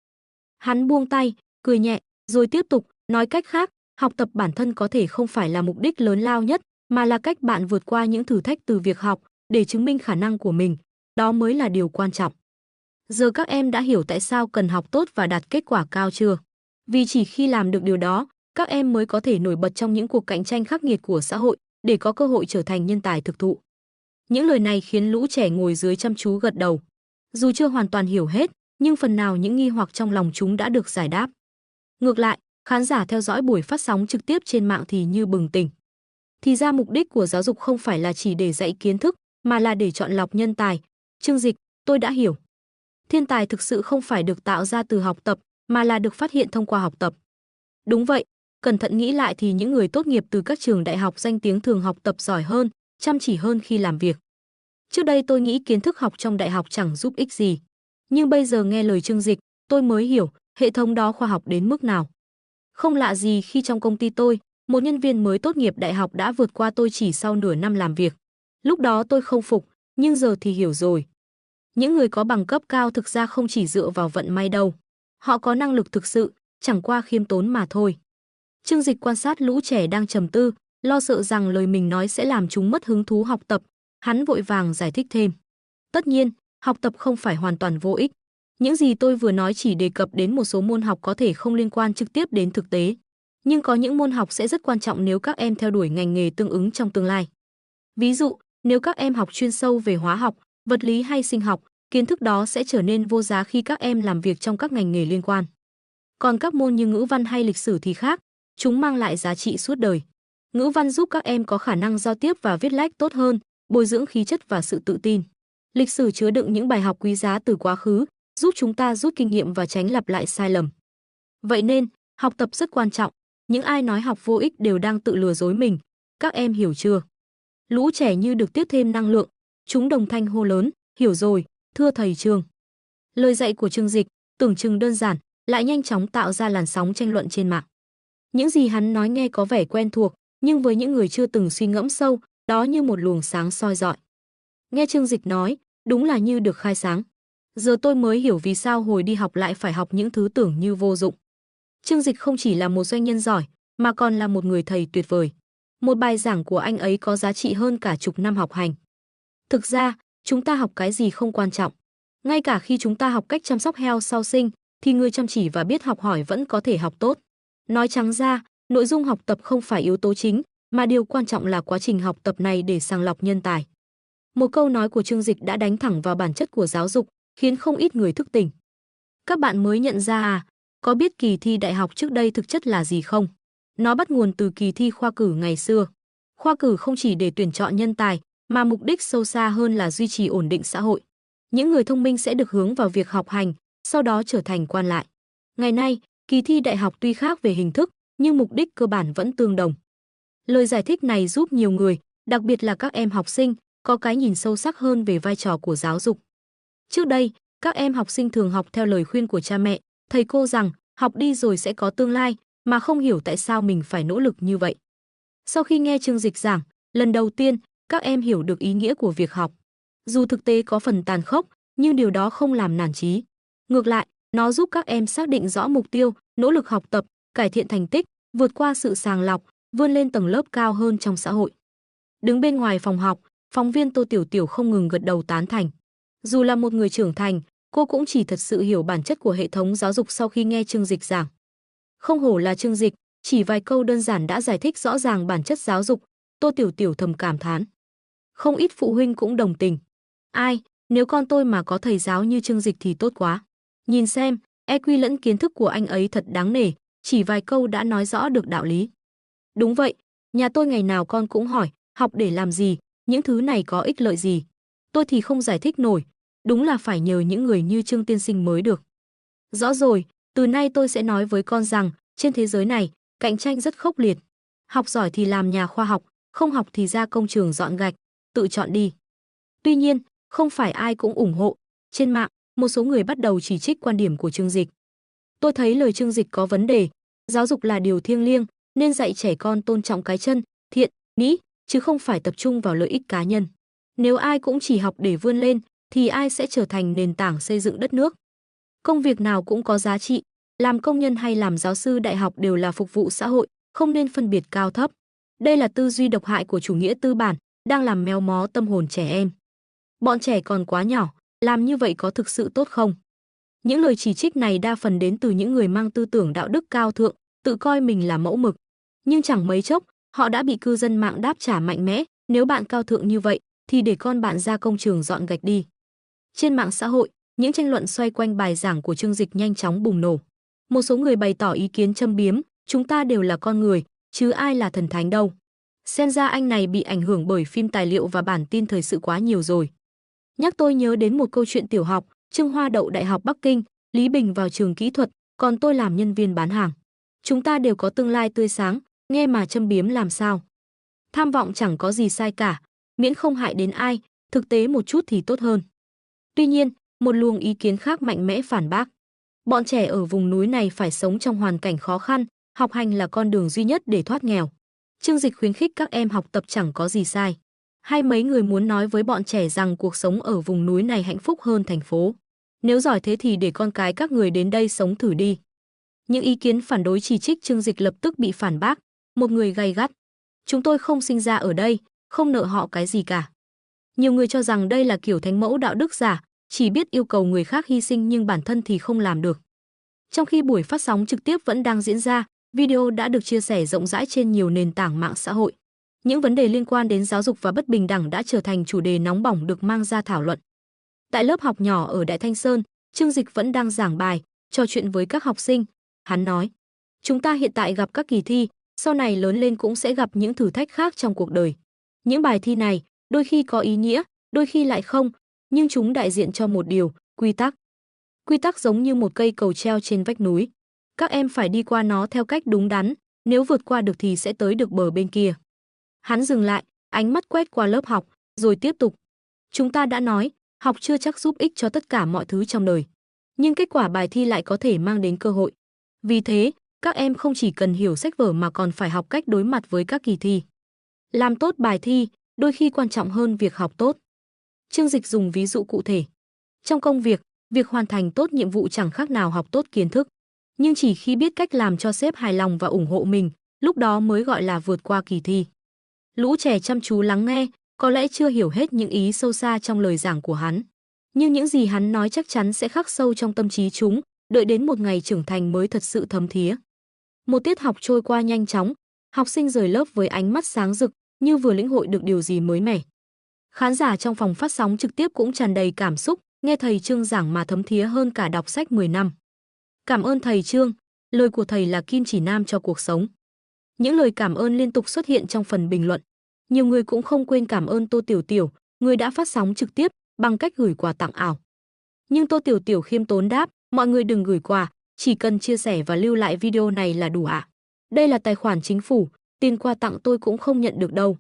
Hắn buông tay, cười nhẹ, rồi tiếp tục, nói cách khác, học tập bản thân có thể không phải là mục đích lớn lao nhất, mà là cách bạn vượt qua những thử thách từ việc học, để chứng minh khả năng của mình. Đó mới là điều quan trọng. Giờ các em đã hiểu tại sao cần học tốt và đạt kết quả cao chưa? Vì chỉ khi làm được điều đó, các em mới có thể nổi bật trong những cuộc cạnh tranh khắc nghiệt của xã hội, để có cơ hội trở thành nhân tài thực thụ. Những lời này khiến lũ trẻ ngồi dưới chăm chú gật đầu. Dù chưa hoàn toàn hiểu hết, nhưng phần nào những nghi hoặc trong lòng chúng đã được giải đáp. Ngược lại, khán giả theo dõi buổi phát sóng trực tiếp trên mạng thì như bừng tỉnh. Thì ra mục đích của giáo dục không phải là chỉ để dạy kiến thức, mà là để chọn lọc nhân tài. Trương Dịch, tôi đã hiểu. Thiên tài thực sự không phải được tạo ra từ học tập, mà là được phát hiện thông qua học tập. Đúng vậy, cẩn thận nghĩ lại thì những người tốt nghiệp từ các trường đại học danh tiếng thường học tập giỏi hơn, chăm chỉ hơn khi làm việc. Trước đây tôi nghĩ kiến thức học trong đại học chẳng giúp ích gì. Nhưng bây giờ nghe lời Trương Dịch, tôi mới hiểu hệ thống đó khoa học đến mức nào. Không lạ gì khi trong công ty tôi, một nhân viên mới tốt nghiệp đại học đã vượt qua tôi chỉ sau nửa năm làm việc. Lúc đó tôi không phục, nhưng giờ thì hiểu rồi. Những người có bằng cấp cao thực ra không chỉ dựa vào vận may đâu. Họ có năng lực thực sự, chẳng qua khiêm tốn mà thôi. Trương Dịch quan sát lũ trẻ đang trầm tư, lo sợ rằng lời mình nói sẽ làm chúng mất hứng thú học tập. Hắn vội vàng giải thích thêm. Tất nhiên, học tập không phải hoàn toàn vô ích. Những gì tôi vừa nói chỉ đề cập đến một số môn học có thể không liên quan trực tiếp đến thực tế. Nhưng có những môn học sẽ rất quan trọng nếu các em theo đuổi ngành nghề tương ứng trong tương lai. Ví dụ, nếu các em học chuyên sâu về hóa học, vật lý hay sinh học, kiến thức đó sẽ trở nên vô giá khi các em làm việc trong các ngành nghề liên quan. Còn các môn như ngữ văn hay lịch sử thì khác, chúng mang lại giá trị suốt đời. Ngữ văn giúp các em có khả năng giao tiếp và viết lách tốt hơn, bồi dưỡng khí chất và sự tự tin. Lịch sử chứa đựng những bài học quý giá từ quá khứ, giúp chúng ta rút kinh nghiệm và tránh lặp lại sai lầm. Vậy nên, học tập rất quan trọng. Những ai nói học vô ích đều đang tự lừa dối mình. Các em hiểu chưa? Lũ trẻ như được tiếp thêm năng lượng. Chúng đồng thanh hô lớn, hiểu rồi, thưa thầy Trương. Lời dạy của Trương Dịch, tưởng chừng đơn giản, lại nhanh chóng tạo ra làn sóng tranh luận trên mạng. Những gì hắn nói nghe có vẻ quen thuộc, nhưng với những người chưa từng suy ngẫm sâu, đó như một luồng sáng soi rọi. Nghe Trương Dịch nói, đúng là như được khai sáng. Giờ tôi mới hiểu vì sao hồi đi học lại phải học những thứ tưởng như vô dụng. Trương Dịch không chỉ là một doanh nhân giỏi, mà còn là một người thầy tuyệt vời. Một bài giảng của anh ấy có giá trị hơn cả chục năm học hành. Thực ra, chúng ta học cái gì không quan trọng. Ngay cả khi chúng ta học cách chăm sóc heo sau sinh, thì người chăm chỉ và biết học hỏi vẫn có thể học tốt. Nói trắng ra, nội dung học tập không phải yếu tố chính, mà điều quan trọng là quá trình học tập này để sàng lọc nhân tài. Một câu nói của Trương Dịch đã đánh thẳng vào bản chất của giáo dục, khiến không ít người thức tỉnh. Các bạn mới nhận ra à, có biết kỳ thi đại học trước đây thực chất là gì không? Nó bắt nguồn từ kỳ thi khoa cử ngày xưa. Khoa cử không chỉ để tuyển chọn nhân tài, mà mục đích sâu xa hơn là duy trì ổn định xã hội. Những người thông minh sẽ được hướng vào việc học hành, sau đó trở thành quan lại. Ngày nay, kỳ thi đại học tuy khác về hình thức, nhưng mục đích cơ bản vẫn tương đồng. Lời giải thích này giúp nhiều người, đặc biệt là các em học sinh, có cái nhìn sâu sắc hơn về vai trò của giáo dục. Trước đây, các em học sinh thường học theo lời khuyên của cha mẹ, thầy cô rằng học đi rồi sẽ có tương lai, mà không hiểu tại sao mình phải nỗ lực như vậy. Sau khi nghe Trương Dịch giảng, lần đầu tiên, các em hiểu được ý nghĩa của việc học. Dù thực tế có phần tàn khốc, nhưng điều đó không làm nản chí. Ngược lại, nó giúp các em xác định rõ mục tiêu, nỗ lực học tập, cải thiện thành tích, vượt qua sự sàng lọc, vươn lên tầng lớp cao hơn trong xã hội. Đứng bên ngoài phòng học, phóng viên Tô Tiểu Tiểu không ngừng gật đầu tán thành. Dù là một người trưởng thành, cô cũng chỉ thật sự hiểu bản chất của hệ thống giáo dục sau khi nghe Trương Dịch giảng. Không hổ là Trương Dịch, chỉ vài câu đơn giản đã giải thích rõ ràng bản chất giáo dục, Tô Tiểu Tiểu thầm cảm thán. Không ít phụ huynh cũng đồng tình. Ai, nếu con tôi mà có thầy giáo như Trương Dịch thì tốt quá. Nhìn xem, EQ lẫn kiến thức của anh ấy thật đáng nể, chỉ vài câu đã nói rõ được đạo lý. Đúng vậy, nhà tôi ngày nào con cũng hỏi, học để làm gì, những thứ này có ích lợi gì. Tôi thì không giải thích nổi, đúng là phải nhờ những người như Trương tiên sinh mới được. Rõ rồi, từ nay tôi sẽ nói với con rằng, trên thế giới này, cạnh tranh rất khốc liệt. Học giỏi thì làm nhà khoa học, không học thì ra công trường dọn gạch, tự chọn đi. Tuy nhiên, không phải ai cũng ủng hộ. Trên mạng, một số người bắt đầu chỉ trích quan điểm của Trương Dịch. Tôi thấy lời Trương Dịch có vấn đề, giáo dục là điều thiêng liêng, nên dạy trẻ con tôn trọng cái chân, thiện, mỹ, chứ không phải tập trung vào lợi ích cá nhân. Nếu ai cũng chỉ học để vươn lên, thì ai sẽ trở thành nền tảng xây dựng đất nước. Công việc nào cũng có giá trị, làm công nhân hay làm giáo sư đại học đều là phục vụ xã hội, không nên phân biệt cao thấp. Đây là tư duy độc hại của chủ nghĩa tư bản, đang làm méo mó tâm hồn trẻ em. Bọn trẻ còn quá nhỏ, làm như vậy có thực sự tốt không? Những lời chỉ trích này đa phần đến từ những người mang tư tưởng đạo đức cao thượng, tự coi mình là mẫu mực. Nhưng chẳng mấy chốc, họ đã bị cư dân mạng đáp trả mạnh mẽ, nếu bạn cao thượng như vậy, thì để con bạn ra công trường dọn gạch đi. Trên mạng xã hội, những tranh luận xoay quanh bài giảng của Trương Dịch nhanh chóng bùng nổ. Một số người bày tỏ ý kiến châm biếm, chúng ta đều là con người, chứ ai là thần thánh đâu. Xem ra anh này bị ảnh hưởng bởi phim tài liệu và bản tin thời sự quá nhiều rồi. Nhắc tôi nhớ đến một câu chuyện tiểu học, Trương Hoa đậu Đại học Bắc Kinh, Lý Bình vào trường kỹ thuật, còn tôi làm nhân viên bán hàng. Chúng ta đều có tương lai tươi sáng, nghe mà châm biếm làm sao. Tham vọng chẳng có gì sai cả, miễn không hại đến ai, thực tế một chút thì tốt hơn. Tuy nhiên, một luồng ý kiến khác mạnh mẽ phản bác. Bọn trẻ ở vùng núi này phải sống trong hoàn cảnh khó khăn, học hành là con đường duy nhất để thoát nghèo. Trương Dịch khuyến khích các em học tập chẳng có gì sai. Hay mấy người muốn nói với bọn trẻ rằng cuộc sống ở vùng núi này hạnh phúc hơn thành phố. Nếu giỏi thế thì để con cái các người đến đây sống thử đi. Những ý kiến phản đối chỉ trích Trương Dịch lập tức bị phản bác. Một người gay gắt. Chúng tôi không sinh ra ở đây, không nợ họ cái gì cả. Nhiều người cho rằng đây là kiểu thánh mẫu đạo đức giả, chỉ biết yêu cầu người khác hy sinh nhưng bản thân thì không làm được. Trong khi buổi phát sóng trực tiếp vẫn đang diễn ra, video đã được chia sẻ rộng rãi trên nhiều nền tảng mạng xã hội. Những vấn đề liên quan đến giáo dục và bất bình đẳng đã trở thành chủ đề nóng bỏng được mang ra thảo luận. Tại lớp học nhỏ ở Đại Thanh Sơn, Trương Dịch vẫn đang giảng bài, trò chuyện với các học sinh. Hắn nói, chúng ta hiện tại gặp các kỳ thi, sau này lớn lên cũng sẽ gặp những thử thách khác trong cuộc đời. Những bài thi này, đôi khi có ý nghĩa, đôi khi lại không, nhưng chúng đại diện cho một điều, quy tắc. Quy tắc giống như một cây cầu treo trên vách núi. Các em phải đi qua nó theo cách đúng đắn, nếu vượt qua được thì sẽ tới được bờ bên kia. Hắn dừng lại, ánh mắt quét qua lớp học, rồi tiếp tục. Chúng ta đã nói, học chưa chắc giúp ích cho tất cả mọi thứ trong đời. Nhưng kết quả bài thi lại có thể mang đến cơ hội. Vì thế, các em không chỉ cần hiểu sách vở mà còn phải học cách đối mặt với các kỳ thi. Làm tốt bài thi, đôi khi quan trọng hơn việc học tốt. Trương Dịch dùng ví dụ cụ thể. Trong công việc, việc hoàn thành tốt nhiệm vụ chẳng khác nào học tốt kiến thức. Nhưng chỉ khi biết cách làm cho sếp hài lòng và ủng hộ mình, lúc đó mới gọi là vượt qua kỳ thi. Lũ trẻ chăm chú lắng nghe, có lẽ chưa hiểu hết những ý sâu xa trong lời giảng của hắn. Nhưng những gì hắn nói chắc chắn sẽ khắc sâu trong tâm trí chúng, đợi đến một ngày trưởng thành mới thật sự thấm thía. Một tiết học trôi qua nhanh chóng, học sinh rời lớp với ánh mắt sáng rực, như vừa lĩnh hội được điều gì mới mẻ. Khán giả trong phòng phát sóng trực tiếp cũng tràn đầy cảm xúc, nghe thầy Trương giảng mà thấm thía hơn cả đọc sách 10 năm. Cảm ơn thầy Trương, lời của thầy là kim chỉ nam cho cuộc sống. Những lời cảm ơn liên tục xuất hiện trong phần bình luận. Nhiều người cũng không quên cảm ơn Tô Tiểu Tiểu, người đã phát sóng trực tiếp bằng cách gửi quà tặng ảo. Nhưng Tô Tiểu Tiểu khiêm tốn đáp, mọi người đừng gửi quà, chỉ cần chia sẻ và lưu lại video này là đủ ạ. Đây là tài khoản chính phủ, tiền quà tặng tôi cũng không nhận được đâu.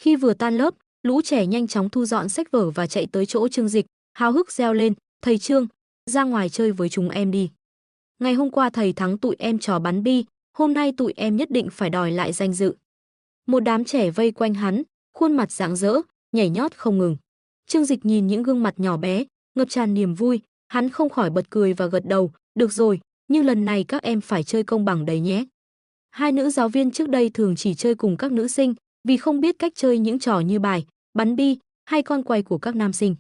Khi vừa tan lớp, lũ trẻ nhanh chóng thu dọn sách vở và chạy tới chỗ Trương Dịch, háo hức reo lên, thầy Trương, ra ngoài chơi với chúng em đi. Ngày hôm qua thầy thắng tụi em trò bắn bi, hôm nay tụi em nhất định phải đòi lại danh dự. Một đám trẻ vây quanh hắn, khuôn mặt rạng rỡ, nhảy nhót không ngừng. Trương Dịch nhìn những gương mặt nhỏ bé, ngập tràn niềm vui, hắn không khỏi bật cười và gật đầu, được rồi, nhưng lần này các em phải chơi công bằng đấy nhé. Hai nữ giáo viên trước đây thường chỉ chơi cùng các nữ sinh, vì không biết cách chơi những trò như bài, bắn bi hay con quay của các nam sinh.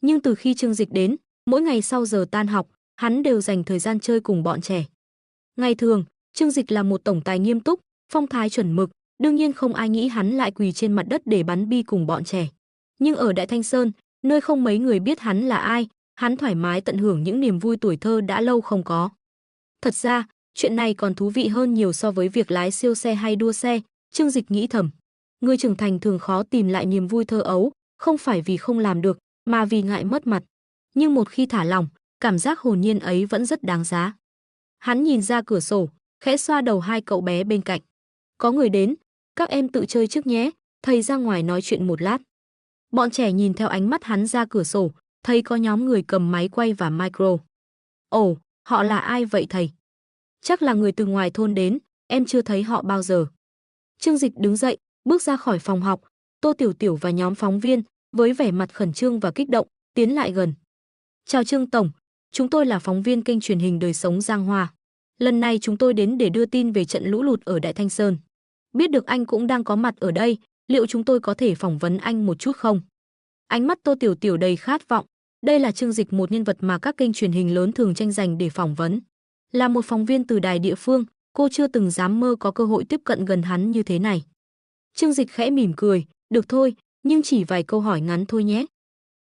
Nhưng từ khi Trương Dịch đến, mỗi ngày sau giờ tan học, hắn đều dành thời gian chơi cùng bọn trẻ. Ngày thường, Trương Dịch là một tổng tài nghiêm túc, phong thái chuẩn mực, đương nhiên không ai nghĩ hắn lại quỳ trên mặt đất để bắn bi cùng bọn trẻ. Nhưng ở Đại Thanh Sơn, nơi không mấy người biết hắn là ai, Hắn thoải mái tận hưởng những niềm vui tuổi thơ đã lâu không có. Thật ra, chuyện này còn thú vị hơn nhiều so với việc lái siêu xe hay đua xe, Trương Dịch nghĩ thầm. Người trưởng thành thường khó tìm lại niềm vui thơ ấu, không phải vì không làm được, mà vì ngại mất mặt. Nhưng một khi thả lỏng, cảm giác hồn nhiên ấy vẫn rất đáng giá. Hắn nhìn ra cửa sổ, khẽ xoa đầu hai cậu bé bên cạnh. Có người đến, các em tự chơi trước nhé, thầy ra ngoài nói chuyện một lát. Bọn trẻ nhìn theo ánh mắt hắn ra cửa sổ, thấy có nhóm người cầm máy quay và micro. Ồ, họ là ai vậy thầy? Chắc là người từ ngoài thôn đến, em chưa thấy họ bao giờ. Trương Dịch đứng dậy, bước ra khỏi phòng học, Tô Tiểu Tiểu và nhóm phóng viên, với vẻ mặt khẩn trương và kích động, tiến lại gần. Chào Trương Tổng, chúng tôi là phóng viên kênh truyền hình Đời Sống Giang Hoa. Lần này chúng tôi đến để đưa tin về trận lũ lụt ở Đại Thanh Sơn. Biết được anh cũng đang có mặt ở đây, liệu chúng tôi có thể phỏng vấn anh một chút không? Ánh mắt Tô Tiểu Tiểu đầy khát vọng. Đây là Trương Dịch, một nhân vật mà các kênh truyền hình lớn thường tranh giành để phỏng vấn. Là một phóng viên từ đài địa phương, cô chưa từng dám mơ có cơ hội tiếp cận gần hắn như thế này. Trương Dịch khẽ mỉm cười, được thôi, nhưng chỉ vài câu hỏi ngắn thôi nhé.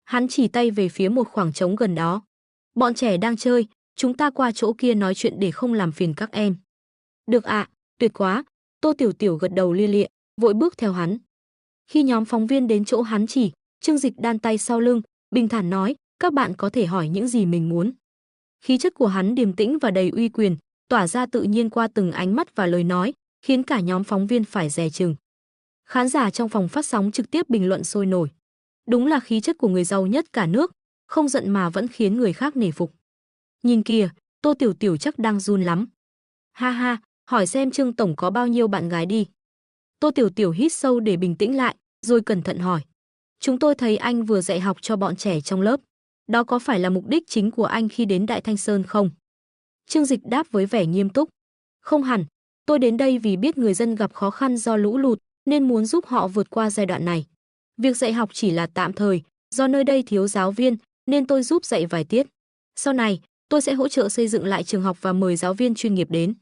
Hắn chỉ tay về phía một khoảng trống gần đó. Bọn trẻ đang chơi, chúng ta qua chỗ kia nói chuyện để không làm phiền các em. Được ạ, tuyệt quá. Tô Tiểu Tiểu gật đầu lia lịa, vội bước theo hắn. Khi nhóm phóng viên đến chỗ hắn chỉ, Trương Dịch đan tay sau lưng, bình thản nói, các bạn có thể hỏi những gì mình muốn. Khí chất của hắn điềm tĩnh và đầy uy quyền, tỏa ra tự nhiên qua từng ánh mắt và lời nói, khiến cả nhóm phóng viên phải dè chừng. Khán giả trong phòng phát sóng trực tiếp bình luận sôi nổi. Đúng là khí chất của người giàu nhất cả nước, không giận mà vẫn khiến người khác nể phục. Nhìn kìa, Tô Tiểu Tiểu chắc đang run lắm. Ha ha, hỏi xem Trương Tổng có bao nhiêu bạn gái đi. Tô Tiểu Tiểu hít sâu để bình tĩnh lại, rồi cẩn thận hỏi. Chúng tôi thấy anh vừa dạy học cho bọn trẻ trong lớp. Đó có phải là mục đích chính của anh khi đến Đại Thanh Sơn không? Trương Dịch đáp với vẻ nghiêm túc. Không hẳn, tôi đến đây vì biết người dân gặp khó khăn do lũ lụt, nên muốn giúp họ vượt qua giai đoạn này. Việc dạy học chỉ là tạm thời, do nơi đây thiếu giáo viên, nên tôi giúp dạy vài tiết. Sau này, tôi sẽ hỗ trợ xây dựng lại trường học và mời giáo viên chuyên nghiệp đến.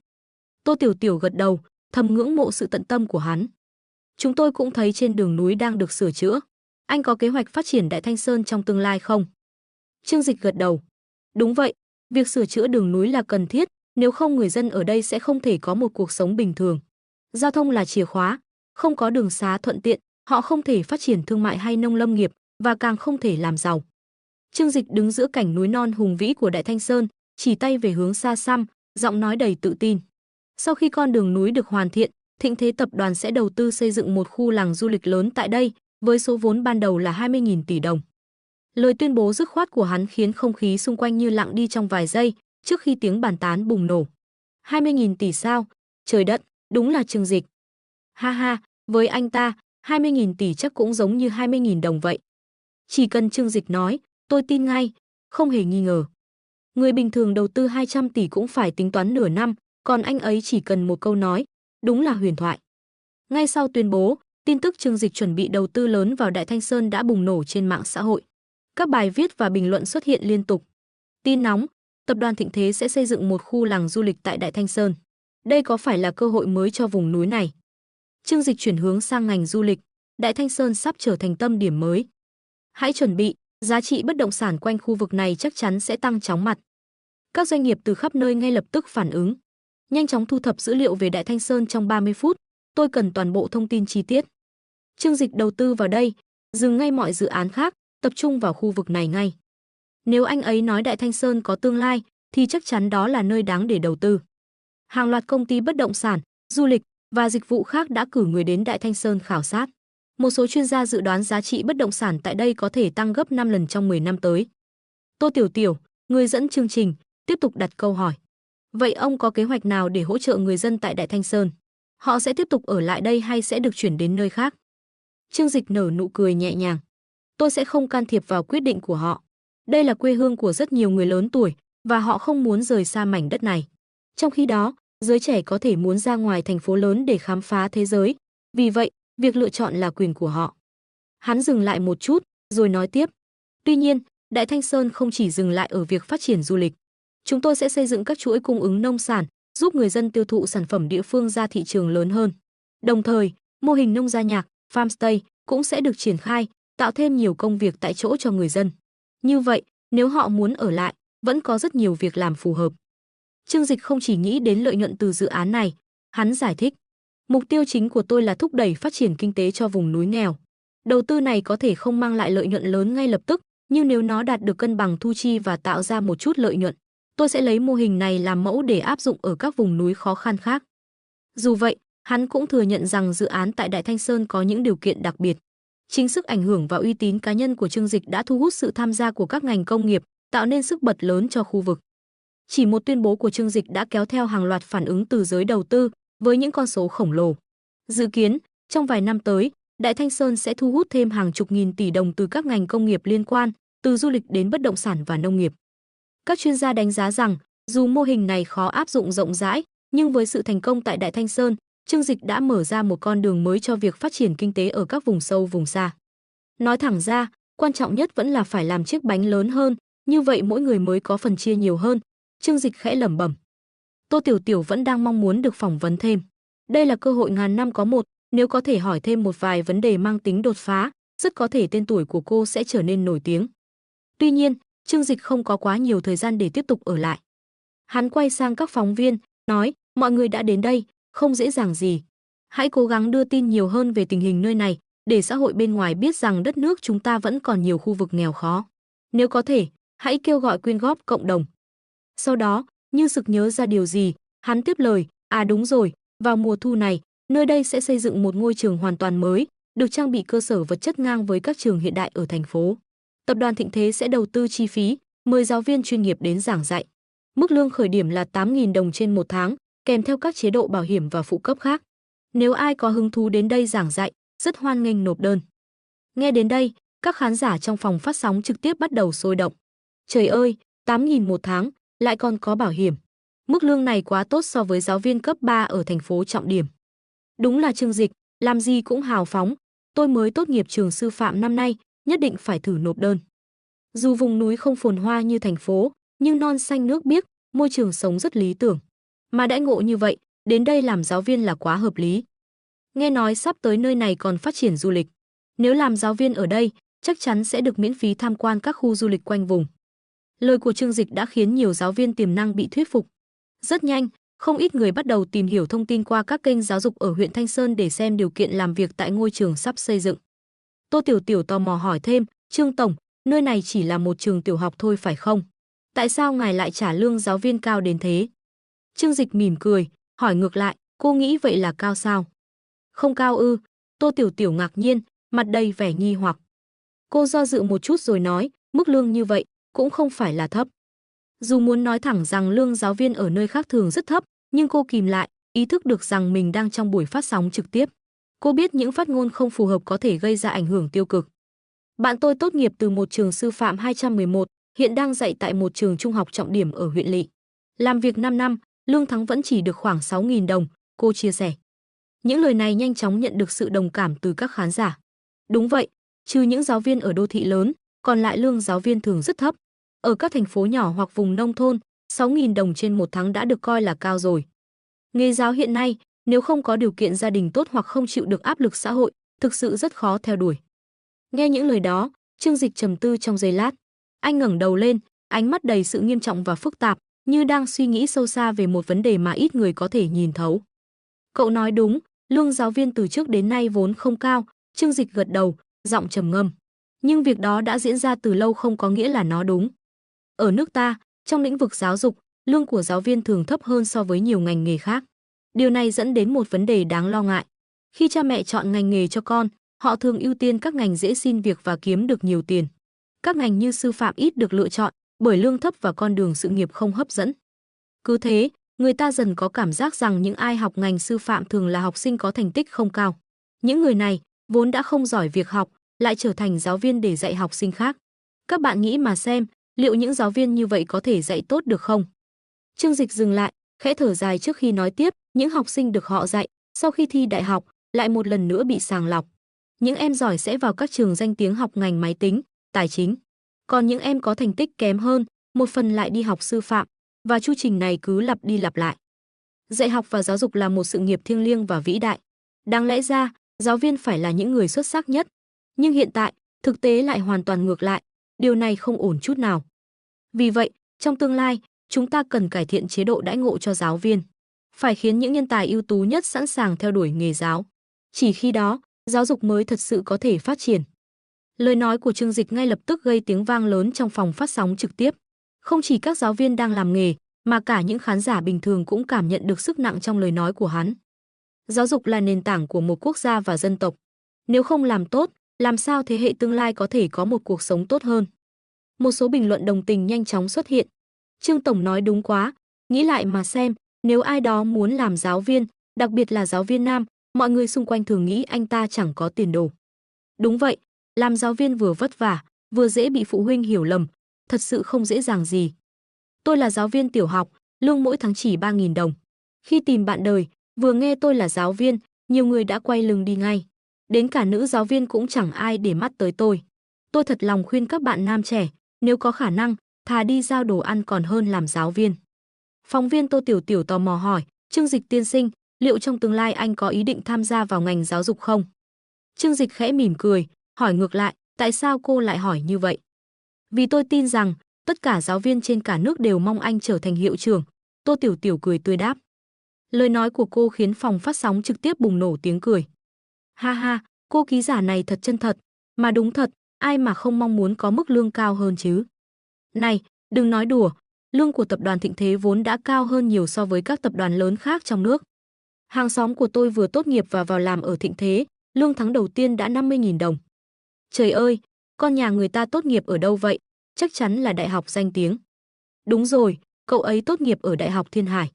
Tô Tiểu Tiểu gật đầu, thầm ngưỡng mộ sự tận tâm của hắn. Chúng tôi cũng thấy trên đường núi đang được sửa chữa. Anh có kế hoạch phát triển Đại Thanh Sơn trong tương lai không? Trương Dịch gật đầu. Đúng vậy, việc sửa chữa đường núi là cần thiết, nếu không người dân ở đây sẽ không thể có một cuộc sống bình thường. Giao thông là chìa khóa, không có đường xá thuận tiện, họ không thể phát triển thương mại hay nông lâm nghiệp, và càng không thể làm giàu. Trương Dịch đứng giữa cảnh núi non hùng vĩ của Đại Thanh Sơn, chỉ tay về hướng xa xăm, giọng nói đầy tự tin. Sau khi con đường núi được hoàn thiện, Thịnh Thế Tập đoàn sẽ đầu tư xây dựng một khu làng du lịch lớn tại đây, với số vốn ban đầu là 20.000 tỷ đồng. Lời tuyên bố dứt khoát của hắn khiến không khí xung quanh như lặng đi trong vài giây, trước khi tiếng bàn tán bùng nổ. 20.000 tỷ sao? Trời đất, đúng là Trương Dịch. Ha ha, với anh ta, 20.000 tỷ chắc cũng giống như 20.000 đồng vậy. Chỉ cần Trương Dịch nói, tôi tin ngay, không hề nghi ngờ. Người bình thường đầu tư 200 tỷ cũng phải tính toán nửa năm, còn anh ấy chỉ cần một câu nói, đúng là huyền thoại. Ngay sau tuyên bố, tin tức Trương Dịch chuẩn bị đầu tư lớn vào Đại Thanh Sơn đã bùng nổ trên mạng xã hội. Các bài viết và bình luận xuất hiện liên tục. Tin nóng, tập đoàn Thịnh Thế sẽ xây dựng một khu làng du lịch tại Đại Thanh Sơn. Đây có phải là cơ hội mới cho vùng núi này? Trương Dịch chuyển hướng sang ngành du lịch, Đại Thanh Sơn sắp trở thành tâm điểm mới. Hãy chuẩn bị, giá trị bất động sản quanh khu vực này chắc chắn sẽ tăng chóng mặt. Các doanh nghiệp từ khắp nơi ngay lập tức phản ứng. Nhanh chóng thu thập dữ liệu về Đại Thanh Sơn trong 30 phút, tôi cần toàn bộ thông tin chi tiết. Trương Dịch đầu tư vào đây, dừng ngay mọi dự án khác, tập trung vào khu vực này ngay. Nếu anh ấy nói Đại Thanh Sơn có tương lai, thì chắc chắn đó là nơi đáng để đầu tư. Hàng loạt công ty bất động sản, du lịch và dịch vụ khác đã cử người đến Đại Thanh Sơn khảo sát. Một số chuyên gia dự đoán giá trị bất động sản tại đây có thể tăng gấp 5 lần trong 10 năm tới. Tô Tiểu Tiểu, người dẫn chương trình, tiếp tục đặt câu hỏi. Vậy ông có kế hoạch nào để hỗ trợ người dân tại Đại Thanh Sơn? Họ sẽ tiếp tục ở lại đây hay sẽ được chuyển đến nơi khác? Trương Dịch nở nụ cười nhẹ nhàng. Tôi sẽ không can thiệp vào quyết định của họ. Đây là quê hương của rất nhiều người lớn tuổi, và họ không muốn rời xa mảnh đất này. Trong khi đó, giới trẻ có thể muốn ra ngoài thành phố lớn để khám phá thế giới. Vì vậy, việc lựa chọn là quyền của họ. Hắn dừng lại một chút, rồi nói tiếp. Tuy nhiên, Đại Thanh Sơn không chỉ dừng lại ở việc phát triển du lịch. Chúng tôi sẽ xây dựng các chuỗi cung ứng nông sản, giúp người dân tiêu thụ sản phẩm địa phương ra thị trường lớn hơn. Đồng thời, mô hình nông gia nhạc, farmstay cũng sẽ được triển khai, tạo thêm nhiều công việc tại chỗ cho người dân. Như vậy, Nếu họ muốn ở lại, vẫn có rất nhiều việc làm phù hợp. Trương Dịch không chỉ nghĩ đến lợi nhuận từ dự án này, hắn giải thích. Mục tiêu chính của tôi là thúc đẩy phát triển kinh tế cho vùng núi nghèo. Đầu tư này có thể không mang lại lợi nhuận lớn ngay lập tức, nhưng nếu nó đạt được cân bằng thu chi và tạo ra một chút lợi nhuận, tôi sẽ lấy mô hình này làm mẫu để áp dụng ở các vùng núi khó khăn khác. Dù vậy, hắn cũng thừa nhận rằng dự án tại Đại Thanh Sơn có những điều kiện đặc biệt. Chính sức ảnh hưởng và uy tín cá nhân của Trương Dịch đã thu hút sự tham gia của các ngành công nghiệp, tạo nên sức bật lớn cho khu vực. Chỉ một tuyên bố của Trương Dịch đã kéo theo hàng loạt phản ứng từ giới đầu tư với những con số khổng lồ. Dự kiến, trong vài năm tới, Đại Thanh Sơn sẽ thu hút thêm hàng chục nghìn tỷ đồng từ các ngành công nghiệp liên quan, từ du lịch đến bất động sản và nông nghiệp. Các chuyên gia đánh giá rằng, dù mô hình này khó áp dụng rộng rãi, nhưng với sự thành công tại Đại Thanh Sơn, Trương Dịch đã mở ra một con đường mới cho việc phát triển kinh tế ở các vùng sâu vùng xa. Nói thẳng ra, quan trọng nhất vẫn là phải làm chiếc bánh lớn hơn, như vậy mỗi người mới có phần chia nhiều hơn. Trương Dịch khẽ lẩm bẩm. Tô Tiểu Tiểu vẫn đang mong muốn được phỏng vấn thêm. Đây là cơ hội ngàn năm có một, nếu có thể hỏi thêm một vài vấn đề mang tính đột phá, rất có thể tên tuổi của cô sẽ trở nên nổi tiếng. Tuy nhiên, Trương Dịch không có quá nhiều thời gian để tiếp tục ở lại. Hắn quay sang các phóng viên, nói, mọi người đã đến đây, không dễ dàng gì. Hãy cố gắng đưa tin nhiều hơn về tình hình nơi này, để xã hội bên ngoài biết rằng đất nước chúng ta vẫn còn nhiều khu vực nghèo khó. Nếu có thể, hãy kêu gọi quyên góp cộng đồng. Sau đó, như sực nhớ ra điều gì, hắn tiếp lời, à đúng rồi, vào mùa thu này, nơi đây sẽ xây dựng một ngôi trường hoàn toàn mới, được trang bị cơ sở vật chất ngang với các trường hiện đại ở thành phố. Tập đoàn Thịnh Thế sẽ đầu tư chi phí, mời giáo viên chuyên nghiệp đến giảng dạy. Mức lương khởi điểm là 8.000 đồng trên một tháng, kèm theo các chế độ bảo hiểm và phụ cấp khác. Nếu ai có hứng thú đến đây giảng dạy, rất hoan nghênh nộp đơn. Nghe đến đây, các khán giả trong phòng phát sóng trực tiếp bắt đầu sôi động. Trời ơi, 8.000 một tháng, lại còn có bảo hiểm. Mức lương này quá tốt so với giáo viên cấp 3 ở thành phố trọng điểm. Đúng là Trương Dịch, làm gì cũng hào phóng. Tôi mới tốt nghiệp trường sư phạm năm nay, nhất định phải thử nộp đơn. Dù vùng núi không phồn hoa như thành phố, nhưng non xanh nước biếc, môi trường sống rất lý tưởng. Mà đãi ngộ như vậy, đến đây làm giáo viên là quá hợp lý. Nghe nói sắp tới nơi này còn phát triển du lịch. Nếu làm giáo viên ở đây, chắc chắn sẽ được miễn phí tham quan các khu du lịch quanh vùng. Lời của Trương Dịch đã khiến nhiều giáo viên tiềm năng bị thuyết phục. Rất nhanh, không ít người bắt đầu tìm hiểu thông tin qua các kênh giáo dục ở huyện Thanh Sơn để xem điều kiện làm việc tại ngôi trường sắp xây dựng. Tô Tiểu Tiểu tò mò hỏi thêm, Trương Tổng, nơi này chỉ là một trường tiểu học thôi phải không? Tại sao ngài lại trả lương giáo viên cao đến thế? Trương Dịch mỉm cười, hỏi ngược lại, cô nghĩ vậy là cao sao? Không cao ư? Tô Tiểu Tiểu ngạc nhiên, mặt đầy vẻ nghi hoặc. Cô do dự một chút rồi nói, mức lương như vậy cũng không phải là thấp. Dù muốn nói thẳng rằng lương giáo viên ở nơi khác thường rất thấp, nhưng cô kìm lại, ý thức được rằng mình đang trong buổi phát sóng trực tiếp. Cô biết những phát ngôn không phù hợp có thể gây ra ảnh hưởng tiêu cực. Bạn tôi tốt nghiệp từ một trường sư phạm 211, hiện đang dạy tại một trường trung học trọng điểm ở huyện lỵ. Làm việc 5 năm, lương tháng vẫn chỉ được khoảng 6.000 đồng, cô chia sẻ. Những lời này nhanh chóng nhận được sự đồng cảm từ các khán giả. Đúng vậy, trừ những giáo viên ở đô thị lớn, còn lại lương giáo viên thường rất thấp. Ở các thành phố nhỏ hoặc vùng nông thôn, 6.000 đồng trên một tháng đã được coi là cao rồi. Nghề giáo hiện nay, nếu không có điều kiện gia đình tốt hoặc không chịu được áp lực xã hội, thực sự rất khó theo đuổi. Nghe những lời đó, Trương Dịch trầm tư trong giây lát. Anh ngẩng đầu lên, ánh mắt đầy sự nghiêm trọng và phức tạp, như đang suy nghĩ sâu xa về một vấn đề mà ít người có thể nhìn thấu. Cậu nói đúng, lương giáo viên từ trước đến nay vốn không cao, Trương Dịch gật đầu, giọng trầm ngâm. Nhưng việc đó đã diễn ra từ lâu không có nghĩa là nó đúng. Ở nước ta, trong lĩnh vực giáo dục, lương của giáo viên thường thấp hơn so với nhiều ngành nghề khác. Điều này dẫn đến một vấn đề đáng lo ngại. Khi cha mẹ chọn ngành nghề cho con, họ thường ưu tiên các ngành dễ xin việc và kiếm được nhiều tiền. Các ngành như sư phạm ít được lựa chọn bởi lương thấp và con đường sự nghiệp không hấp dẫn. Cứ thế, người ta dần có cảm giác rằng những ai học ngành sư phạm thường là học sinh có thành tích không cao. Những người này vốn đã không giỏi việc học, lại trở thành giáo viên để dạy học sinh khác. Các bạn nghĩ mà xem, liệu những giáo viên như vậy có thể dạy tốt được không? Trương Dịch dừng lại, khẽ thở dài trước khi nói tiếp, những học sinh được họ dạy, sau khi thi đại học, lại một lần nữa bị sàng lọc. Những em giỏi sẽ vào các trường danh tiếng học ngành máy tính, tài chính. Còn những em có thành tích kém hơn, một phần lại đi học sư phạm, và chu trình này cứ lặp đi lặp lại. Dạy học và giáo dục là một sự nghiệp thiêng liêng và vĩ đại. Đáng lẽ ra, giáo viên phải là những người xuất sắc nhất. Nhưng hiện tại, thực tế lại hoàn toàn ngược lại. Điều này không ổn chút nào. Vì vậy, trong tương lai, chúng ta cần cải thiện chế độ đãi ngộ cho giáo viên. Phải khiến những nhân tài ưu tú nhất sẵn sàng theo đuổi nghề giáo. Chỉ khi đó, giáo dục mới thật sự có thể phát triển. Lời nói của Trương Dịch ngay lập tức gây tiếng vang lớn trong phòng phát sóng trực tiếp. Không chỉ các giáo viên đang làm nghề, mà cả những khán giả bình thường cũng cảm nhận được sức nặng trong lời nói của hắn. Giáo dục là nền tảng của một quốc gia và dân tộc. Nếu không làm tốt, làm sao thế hệ tương lai có thể có một cuộc sống tốt hơn? Một số bình luận đồng tình nhanh chóng xuất hiện. Trương Tổng nói đúng quá, nghĩ lại mà xem, nếu ai đó muốn làm giáo viên, đặc biệt là giáo viên nam, mọi người xung quanh thường nghĩ anh ta chẳng có tiền đồ. Đúng vậy, làm giáo viên vừa vất vả, vừa dễ bị phụ huynh hiểu lầm, thật sự không dễ dàng gì. Tôi là giáo viên tiểu học, lương mỗi tháng chỉ 3.000 đồng. Khi tìm bạn đời, vừa nghe tôi là giáo viên, nhiều người đã quay lưng đi ngay. Đến cả nữ giáo viên cũng chẳng ai để mắt tới tôi. Tôi thật lòng khuyên các bạn nam trẻ, nếu có khả năng, thà đi giao đồ ăn còn hơn làm giáo viên. Phóng viên Tô Tiểu Tiểu tò mò hỏi, Trương Dịch tiên sinh, liệu trong tương lai anh có ý định tham gia vào ngành giáo dục không? Trương Dịch khẽ mỉm cười, hỏi ngược lại, tại sao cô lại hỏi như vậy? Vì tôi tin rằng, tất cả giáo viên trên cả nước đều mong anh trở thành hiệu trưởng. Tô Tiểu Tiểu cười tươi đáp. Lời nói của cô khiến phòng phát sóng trực tiếp bùng nổ tiếng cười. Ha ha, cô ký giả này thật chân thật, mà đúng thật, ai mà không mong muốn có mức lương cao hơn chứ. Này, đừng nói đùa, lương của tập đoàn Thịnh Thế vốn đã cao hơn nhiều so với các tập đoàn lớn khác trong nước. Hàng xóm của tôi vừa tốt nghiệp và vào làm ở Thịnh Thế, lương tháng đầu tiên đã 50.000 đồng. Trời ơi, con nhà người ta tốt nghiệp ở đâu vậy? Chắc chắn là đại học danh tiếng. Đúng rồi, cậu ấy tốt nghiệp ở Đại học Thiên Hải.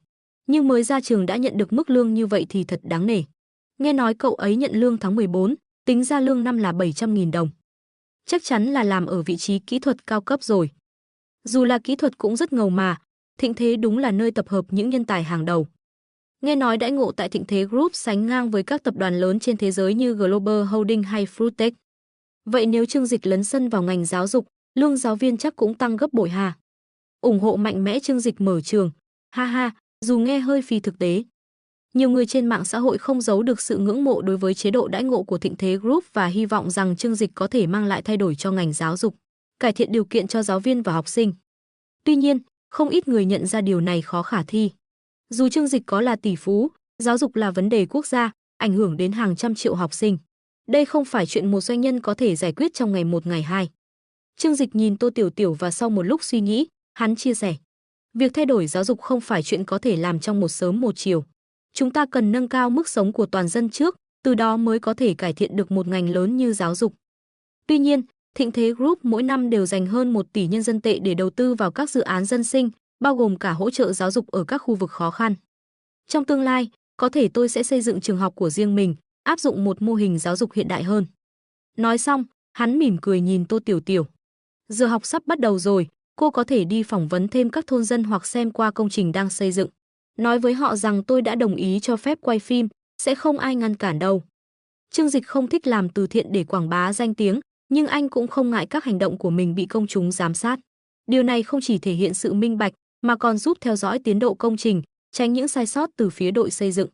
Nhưng mới ra trường đã nhận được mức lương như vậy thì thật đáng nể. Nghe nói cậu ấy nhận lương tháng 14, tính ra lương năm là 700.000 đồng. Chắc chắn là làm ở vị trí kỹ thuật cao cấp rồi. Dù là kỹ thuật cũng rất ngầu mà, Thịnh Thế đúng là nơi tập hợp những nhân tài hàng đầu. Nghe nói đãi ngộ tại Thịnh Thế Group sánh ngang với các tập đoàn lớn trên thế giới như Global Holding hay Fruitech. Vậy nếu Trương Dịch lấn sân vào ngành giáo dục, lương giáo viên chắc cũng tăng gấp bội hà. Ủng hộ mạnh mẽ Trương Dịch mở trường. Ha ha, dù nghe hơi phi thực tế. Nhiều người trên mạng xã hội không giấu được sự ngưỡng mộ đối với chế độ đãi ngộ của Thịnh Thế Group và hy vọng rằng Trương Dịch có thể mang lại thay đổi cho ngành giáo dục, cải thiện điều kiện cho giáo viên và học sinh. Tuy nhiên, không ít người nhận ra điều này khó khả thi. Dù Trương Dịch có là tỷ phú, giáo dục là vấn đề quốc gia, ảnh hưởng đến hàng trăm triệu học sinh. Đây không phải chuyện một doanh nhân có thể giải quyết trong ngày một ngày hai. Trương Dịch nhìn Tô Tiểu Tiểu và sau một lúc suy nghĩ, hắn chia sẻ. Việc thay đổi giáo dục không phải chuyện có thể làm trong một sớm một chiều. Chúng ta cần nâng cao mức sống của toàn dân trước, từ đó mới có thể cải thiện được một ngành lớn như giáo dục. Tuy nhiên, Thịnh Thế Group mỗi năm đều dành hơn 1 tỷ nhân dân tệ để đầu tư vào các dự án dân sinh, bao gồm cả hỗ trợ giáo dục ở các khu vực khó khăn. Trong tương lai, có thể tôi sẽ xây dựng trường học của riêng mình, áp dụng một mô hình giáo dục hiện đại hơn. Nói xong, hắn mỉm cười nhìn Tô Tiểu Tiểu. Giờ học sắp bắt đầu rồi, cô có thể đi phỏng vấn thêm các thôn dân hoặc xem qua công trình đang xây dựng. Nói với họ rằng tôi đã đồng ý cho phép quay phim, sẽ không ai ngăn cản đâu. Trương Dịch không thích làm từ thiện để quảng bá danh tiếng, nhưng anh cũng không ngại các hành động của mình bị công chúng giám sát. Điều này không chỉ thể hiện sự minh bạch, mà còn giúp theo dõi tiến độ công trình, tránh những sai sót từ phía đội xây dựng.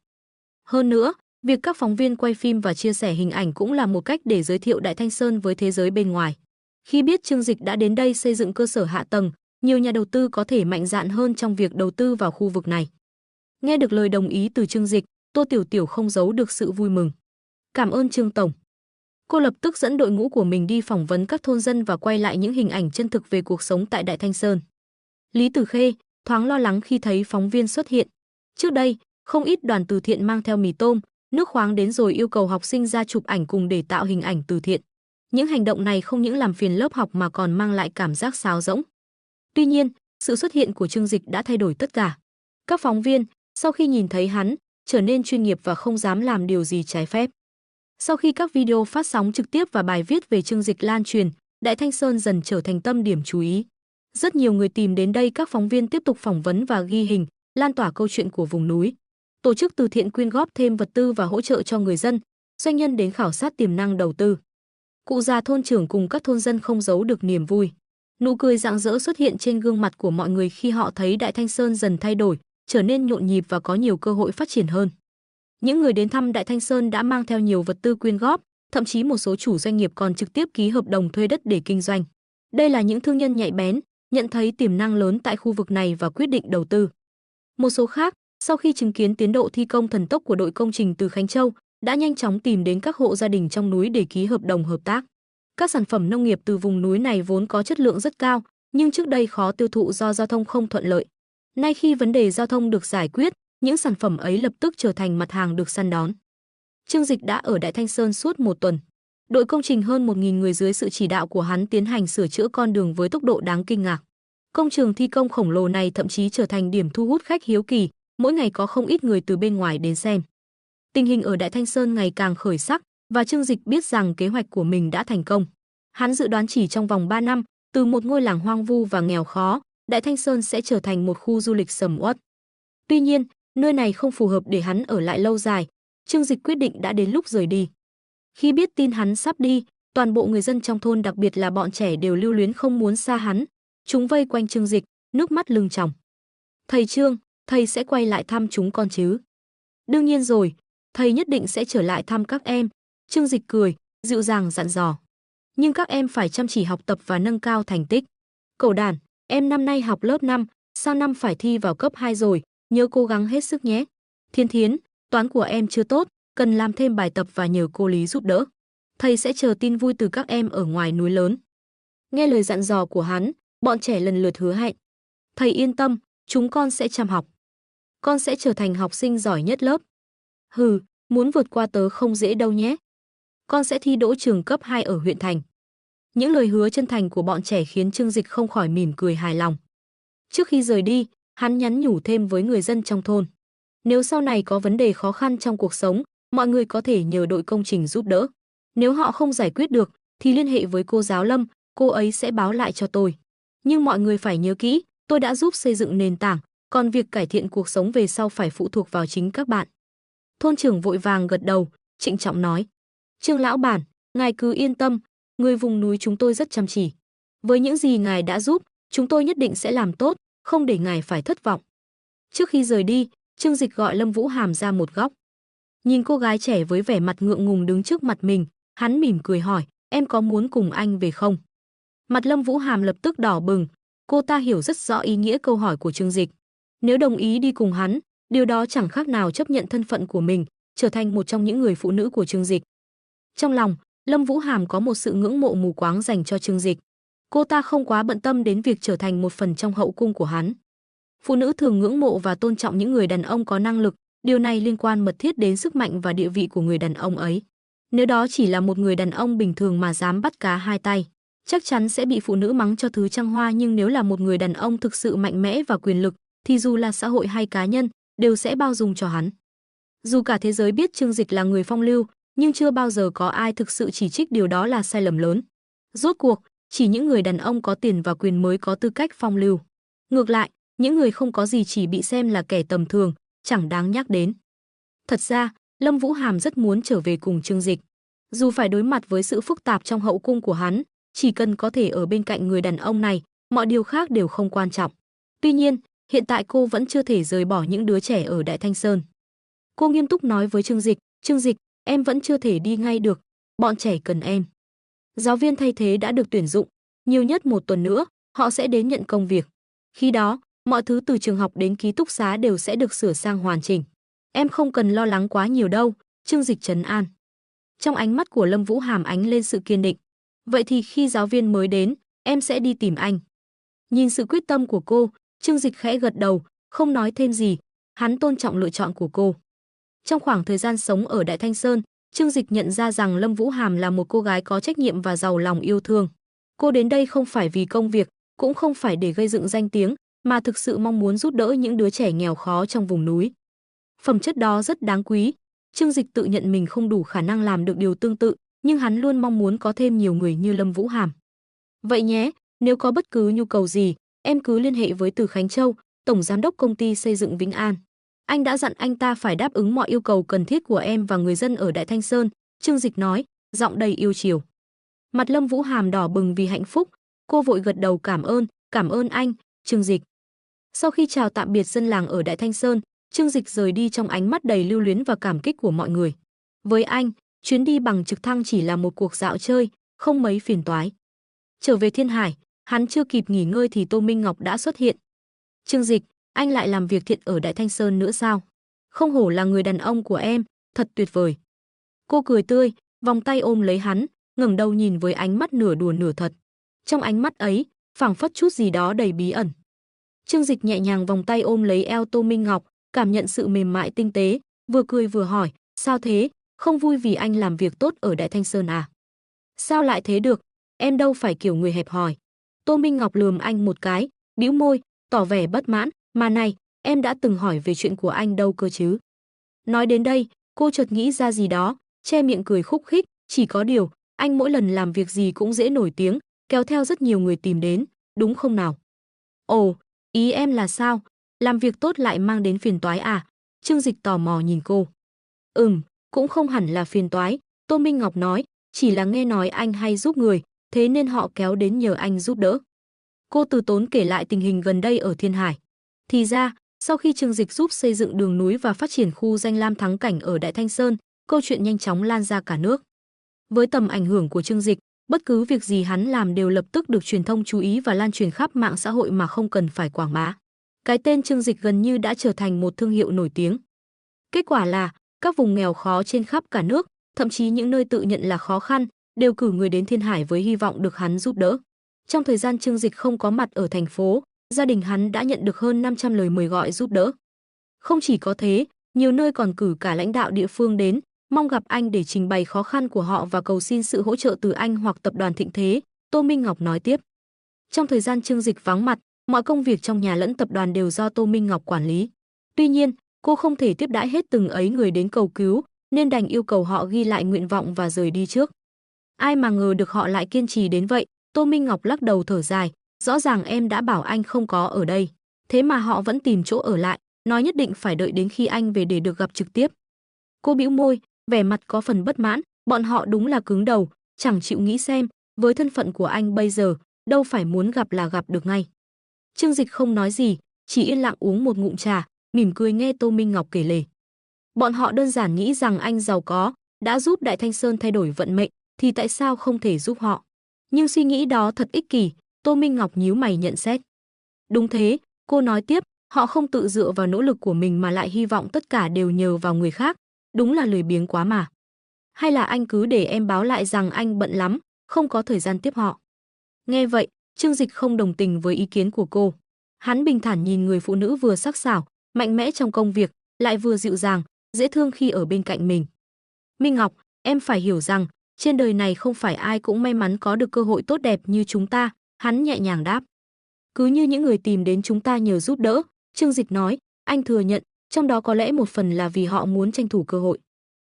Hơn nữa, việc các phóng viên quay phim và chia sẻ hình ảnh cũng là một cách để giới thiệu Đại Thanh Sơn với thế giới bên ngoài. Khi biết Trương Dịch đã đến đây xây dựng cơ sở hạ tầng, nhiều nhà đầu tư có thể mạnh dạn hơn trong việc đầu tư vào khu vực này. Nghe được lời đồng ý từ Trương Dịch, Tô Tiểu Tiểu không giấu được sự vui mừng. Cảm ơn Trương Tổng. Cô lập tức dẫn đội ngũ của mình đi phỏng vấn các thôn dân và quay lại những hình ảnh chân thực về cuộc sống tại Đại Thanh Sơn. Lý Tử Khê thoáng lo lắng khi thấy phóng viên xuất hiện. Trước đây, không ít đoàn từ thiện mang theo mì tôm, nước khoáng đến rồi yêu cầu học sinh ra chụp ảnh cùng để tạo hình ảnh từ thiện. Những hành động này không những làm phiền lớp học mà còn mang lại cảm giác sáo rỗng. Tuy nhiên, sự xuất hiện của Trương Dịch đã thay đổi tất cả. Các phóng viên, sau khi nhìn thấy hắn, trở nên chuyên nghiệp và không dám làm điều gì trái phép. Sau khi các video phát sóng trực tiếp và bài viết về Trương Dịch lan truyền, Đại Thanh Sơn dần trở thành tâm điểm chú ý. Rất nhiều người tìm đến đây, các phóng viên tiếp tục phỏng vấn và ghi hình, lan tỏa câu chuyện của vùng núi. Tổ chức từ thiện quyên góp thêm vật tư và hỗ trợ cho người dân, doanh nhân đến khảo sát tiềm năng đầu tư. Cụ già thôn trưởng cùng các thôn dân không giấu được niềm vui. Nụ cười rạng rỡ xuất hiện trên gương mặt của mọi người khi họ thấy Đại Thanh Sơn dần thay đổi, trở nên nhộn nhịp và có nhiều cơ hội phát triển hơn. Những người đến thăm Đại Thanh Sơn đã mang theo nhiều vật tư quyên góp, thậm chí một số chủ doanh nghiệp còn trực tiếp ký hợp đồng thuê đất để kinh doanh. Đây là những thương nhân nhạy bén, nhận thấy tiềm năng lớn tại khu vực này và quyết định đầu tư. Một số khác, sau khi chứng kiến tiến độ thi công thần tốc của đội công trình từ Khánh Châu, đã nhanh chóng tìm đến các hộ gia đình trong núi để ký hợp đồng hợp tác. Các sản phẩm nông nghiệp từ vùng núi này vốn có chất lượng rất cao, nhưng trước đây khó tiêu thụ do giao thông không thuận lợi. Nay khi vấn đề giao thông được giải quyết, những sản phẩm ấy lập tức trở thành mặt hàng được săn đón. Trương Dịch đã ở Đại Thanh Sơn suốt một tuần. Đội công trình hơn 1.000 người dưới sự chỉ đạo của hắn tiến hành sửa chữa con đường với tốc độ đáng kinh ngạc. Công trường thi công khổng lồ này thậm chí trở thành điểm thu hút khách hiếu kỳ, mỗi ngày có không ít người từ bên ngoài đến xem. Tình hình ở Đại Thanh Sơn ngày càng khởi sắc và Trương Dịch biết rằng kế hoạch của mình đã thành công. Hắn dự đoán chỉ trong vòng 3 năm, từ một ngôi làng hoang vu và nghèo khó, Đại Thanh Sơn sẽ trở thành một khu du lịch sầm uất. Tuy nhiên, nơi này không phù hợp để hắn ở lại lâu dài, Trương Dịch quyết định đã đến lúc rời đi. Khi biết tin hắn sắp đi, toàn bộ người dân trong thôn đặc biệt là bọn trẻ đều lưu luyến không muốn xa hắn. Chúng vây quanh Trương Dịch, nước mắt lưng tròng. "Thầy Trương, thầy sẽ quay lại thăm chúng con chứ?" "Đương nhiên rồi, thầy nhất định sẽ trở lại thăm các em." Trương Dịch cười, dịu dàng dặn dò. "Nhưng các em phải chăm chỉ học tập và nâng cao thành tích. Cẩu đàn, em năm nay học lớp 5, sang năm phải thi vào cấp 2 rồi, nhớ cố gắng hết sức nhé. Thiên Thiến, toán của em chưa tốt, cần làm thêm bài tập và nhờ cô Lý giúp đỡ. Thầy sẽ chờ tin vui từ các em ở ngoài núi lớn." Nghe lời dặn dò của hắn, bọn trẻ lần lượt hứa hẹn. "Thầy yên tâm, chúng con sẽ chăm học. Con sẽ trở thành học sinh giỏi nhất lớp." "Hừ, muốn vượt qua tớ không dễ đâu nhé. Con sẽ thi đỗ trường cấp 2 ở huyện thành." Những lời hứa chân thành của bọn trẻ khiến Trương Dịch không khỏi mỉm cười hài lòng. Trước khi rời đi, hắn nhắn nhủ thêm với người dân trong thôn. Nếu sau này có vấn đề khó khăn trong cuộc sống, mọi người có thể nhờ đội công trình giúp đỡ. Nếu họ không giải quyết được, thì liên hệ với cô giáo Lâm, cô ấy sẽ báo lại cho tôi. Nhưng mọi người phải nhớ kỹ, tôi đã giúp xây dựng nền tảng, còn việc cải thiện cuộc sống về sau phải phụ thuộc vào chính các bạn. Thôn trưởng vội vàng gật đầu, trịnh trọng nói. "Trương lão bản, ngài cứ yên tâm, người vùng núi chúng tôi rất chăm chỉ. Với những gì ngài đã giúp, chúng tôi nhất định sẽ làm tốt, không để ngài phải thất vọng." Trước khi rời đi, Trương Dịch gọi Lâm Vũ Hàm ra một góc. Nhìn cô gái trẻ với vẻ mặt ngượng ngùng đứng trước mặt mình, hắn mỉm cười hỏi, "Em có muốn cùng anh về không?" Mặt Lâm Vũ Hàm lập tức đỏ bừng, cô ta hiểu rất rõ ý nghĩa câu hỏi của Trương Dịch. Nếu đồng ý đi cùng hắn, điều đó chẳng khác nào chấp nhận thân phận của mình, trở thành một trong những người phụ nữ của Trương Dịch. Trong lòng, Lâm Vũ Hàm có một sự ngưỡng mộ mù quáng dành cho Trương Dịch. Cô ta không quá bận tâm đến việc trở thành một phần trong hậu cung của hắn. Phụ nữ thường ngưỡng mộ và tôn trọng những người đàn ông có năng lực, điều này liên quan mật thiết đến sức mạnh và địa vị của người đàn ông ấy. Nếu đó chỉ là một người đàn ông bình thường mà dám bắt cá hai tay, chắc chắn sẽ bị phụ nữ mắng cho thứ trăng hoa, nhưng nếu là một người đàn ông thực sự mạnh mẽ và quyền lực, thì dù là xã hội hay cá nhân, đều sẽ bao dung cho hắn. Dù cả thế giới biết Trương Dịch là người phong lưu, nhưng chưa bao giờ có ai thực sự chỉ trích điều đó là sai lầm lớn. Rốt cuộc, chỉ những người đàn ông có tiền và quyền mới có tư cách phong lưu. Ngược lại, những người không có gì chỉ bị xem là kẻ tầm thường, chẳng đáng nhắc đến. Thật ra, Lâm Vũ Hàm rất muốn trở về cùng Trương Dịch. Dù phải đối mặt với sự phức tạp trong hậu cung của hắn, chỉ cần có thể ở bên cạnh người đàn ông này, mọi điều khác đều không quan trọng. Tuy nhiên, hiện tại cô vẫn chưa thể rời bỏ những đứa trẻ ở Đại Thanh Sơn. Cô nghiêm túc nói với Trương Dịch, "Trương Dịch, em vẫn chưa thể đi ngay được, bọn trẻ cần em." Giáo viên thay thế đã được tuyển dụng, nhiều nhất một tuần nữa, họ sẽ đến nhận công việc. Khi đó, mọi thứ từ trường học đến ký túc xá đều sẽ được sửa sang hoàn chỉnh. "Em không cần lo lắng quá nhiều đâu," Trương Dịch trấn an. Trong ánh mắt của Lâm Vũ Hàm ánh lên sự kiên định. "Vậy thì khi giáo viên mới đến, em sẽ đi tìm anh." Nhìn sự quyết tâm của cô, Trương Dịch khẽ gật đầu, không nói thêm gì, hắn tôn trọng lựa chọn của cô. Trong khoảng thời gian sống ở Đại Thanh Sơn, Trương Dịch nhận ra rằng Lâm Vũ Hàm là một cô gái có trách nhiệm và giàu lòng yêu thương. Cô đến đây không phải vì công việc, cũng không phải để gây dựng danh tiếng, mà thực sự mong muốn giúp đỡ những đứa trẻ nghèo khó trong vùng núi. Phẩm chất đó rất đáng quý. Trương Dịch tự nhận mình không đủ khả năng làm được điều tương tự, nhưng hắn luôn mong muốn có thêm nhiều người như Lâm Vũ Hàm. "Vậy nhé, nếu có bất cứ nhu cầu gì, em cứ liên hệ với Từ Khánh Châu, tổng giám đốc công ty xây dựng Vĩnh An. Anh đã dặn anh ta phải đáp ứng mọi yêu cầu cần thiết của em và người dân ở Đại Thanh Sơn", Trương Dịch nói, giọng đầy yêu chiều. Mặt Lâm Vũ Hàm đỏ bừng vì hạnh phúc, cô vội gật đầu cảm ơn anh, Trương Dịch. Sau khi chào tạm biệt dân làng ở Đại Thanh Sơn, Trương Dịch rời đi trong ánh mắt đầy lưu luyến và cảm kích của mọi người. Với anh, chuyến đi bằng trực thăng chỉ là một cuộc dạo chơi, không mấy phiền toái. Trở về Thiên Hải, Hắn chưa kịp nghỉ ngơi thì Tô Minh Ngọc đã xuất hiện. Trương Dịch, anh lại làm việc thiện ở Đại Thanh Sơn nữa sao? Không hổ là người đàn ông của em, thật tuyệt vời. Cô cười tươi, vòng tay ôm lấy hắn, ngẩng đầu nhìn với ánh mắt nửa đùa nửa thật. Trong ánh mắt ấy, phảng phất chút gì đó đầy bí ẩn. Trương Dịch nhẹ nhàng vòng tay ôm lấy eo Tô Minh Ngọc, cảm nhận sự mềm mại tinh tế, vừa cười vừa hỏi, sao thế, không vui vì anh làm việc tốt ở Đại Thanh Sơn à? Sao lại thế được, em đâu phải kiểu người hẹp hòi. Tô Minh Ngọc lườm anh một cái, bĩu môi, tỏ vẻ bất mãn, mà này, em đã từng hỏi về chuyện của anh đâu cơ chứ. Nói đến đây, cô chợt nghĩ ra gì đó, che miệng cười khúc khích, chỉ có điều, anh mỗi lần làm việc gì cũng dễ nổi tiếng, kéo theo rất nhiều người tìm đến, đúng không nào? Ồ, ý em là sao? Làm việc tốt lại mang đến phiền toái à? Trương Dịch tò mò nhìn cô. Cũng không hẳn là phiền toái, Tô Minh Ngọc nói, chỉ là nghe nói anh hay giúp người, thế nên họ kéo đến nhờ anh giúp đỡ. Cô từ tốn kể lại tình hình gần đây ở Thiên Hải. Thì ra, sau khi Trương Dịch giúp xây dựng đường núi và phát triển khu danh lam thắng cảnh ở Đại Thanh Sơn, câu chuyện nhanh chóng lan ra cả nước. Với tầm ảnh hưởng của Trương Dịch, bất cứ việc gì hắn làm đều lập tức được truyền thông chú ý và lan truyền khắp mạng xã hội mà không cần phải quảng bá. Cái tên Trương Dịch gần như đã trở thành một thương hiệu nổi tiếng. Kết quả là, các vùng nghèo khó trên khắp cả nước, thậm chí những nơi tự nhận là khó khăn, đều cử người đến Thiên Hải với hy vọng được hắn giúp đỡ. Trong thời gian Trương Dịch không có mặt ở thành phố, gia đình hắn đã nhận được hơn 500 lời mời gọi giúp đỡ. Không chỉ có thế, nhiều nơi còn cử cả lãnh đạo địa phương đến, mong gặp anh để trình bày khó khăn của họ và cầu xin sự hỗ trợ từ anh hoặc tập đoàn Thịnh Thế, Tô Minh Ngọc nói tiếp. Trong thời gian Trương Dịch vắng mặt, mọi công việc trong nhà lẫn tập đoàn đều do Tô Minh Ngọc quản lý. Tuy nhiên, cô không thể tiếp đãi hết từng ấy người đến cầu cứu, nên đành yêu cầu họ ghi lại nguyện vọng và rời đi trước. Ai mà ngờ được họ lại kiên trì đến vậy, Tô Minh Ngọc lắc đầu thở dài, rõ ràng em đã bảo anh không có ở đây, thế mà họ vẫn tìm chỗ ở lại, nói nhất định phải đợi đến khi anh về để được gặp trực tiếp. Cô bĩu môi, vẻ mặt có phần bất mãn, bọn họ đúng là cứng đầu, chẳng chịu nghĩ xem, với thân phận của anh bây giờ, đâu phải muốn gặp là gặp được ngay. Trương Dịch không nói gì, chỉ yên lặng uống một ngụm trà, mỉm cười nghe Tô Minh Ngọc kể lể. Bọn họ đơn giản nghĩ rằng anh giàu có, đã giúp Đại Thanh Sơn thay đổi vận mệnh, thì tại sao không thể giúp họ? Nhưng suy nghĩ đó thật ích kỷ, Tô Minh Ngọc nhíu mày nhận xét. Đúng thế, cô nói tiếp, họ không tự dựa vào nỗ lực của mình mà lại hy vọng tất cả đều nhờ vào người khác, đúng là lười biếng quá mà. Hay là anh cứ để em báo lại rằng anh bận lắm, không có thời gian tiếp họ. Nghe vậy, Trương Dịch không đồng tình với ý kiến của cô. Hắn bình thản nhìn người phụ nữ vừa sắc sảo, mạnh mẽ trong công việc, lại vừa dịu dàng, dễ thương khi ở bên cạnh mình. Minh Ngọc, em phải hiểu rằng, trên đời này không phải ai cũng may mắn có được cơ hội tốt đẹp như chúng ta, hắn nhẹ nhàng đáp. Cứ như những người tìm đến chúng ta nhờ giúp đỡ, Trương Dịch nói, anh thừa nhận, trong đó có lẽ một phần là vì họ muốn tranh thủ cơ hội.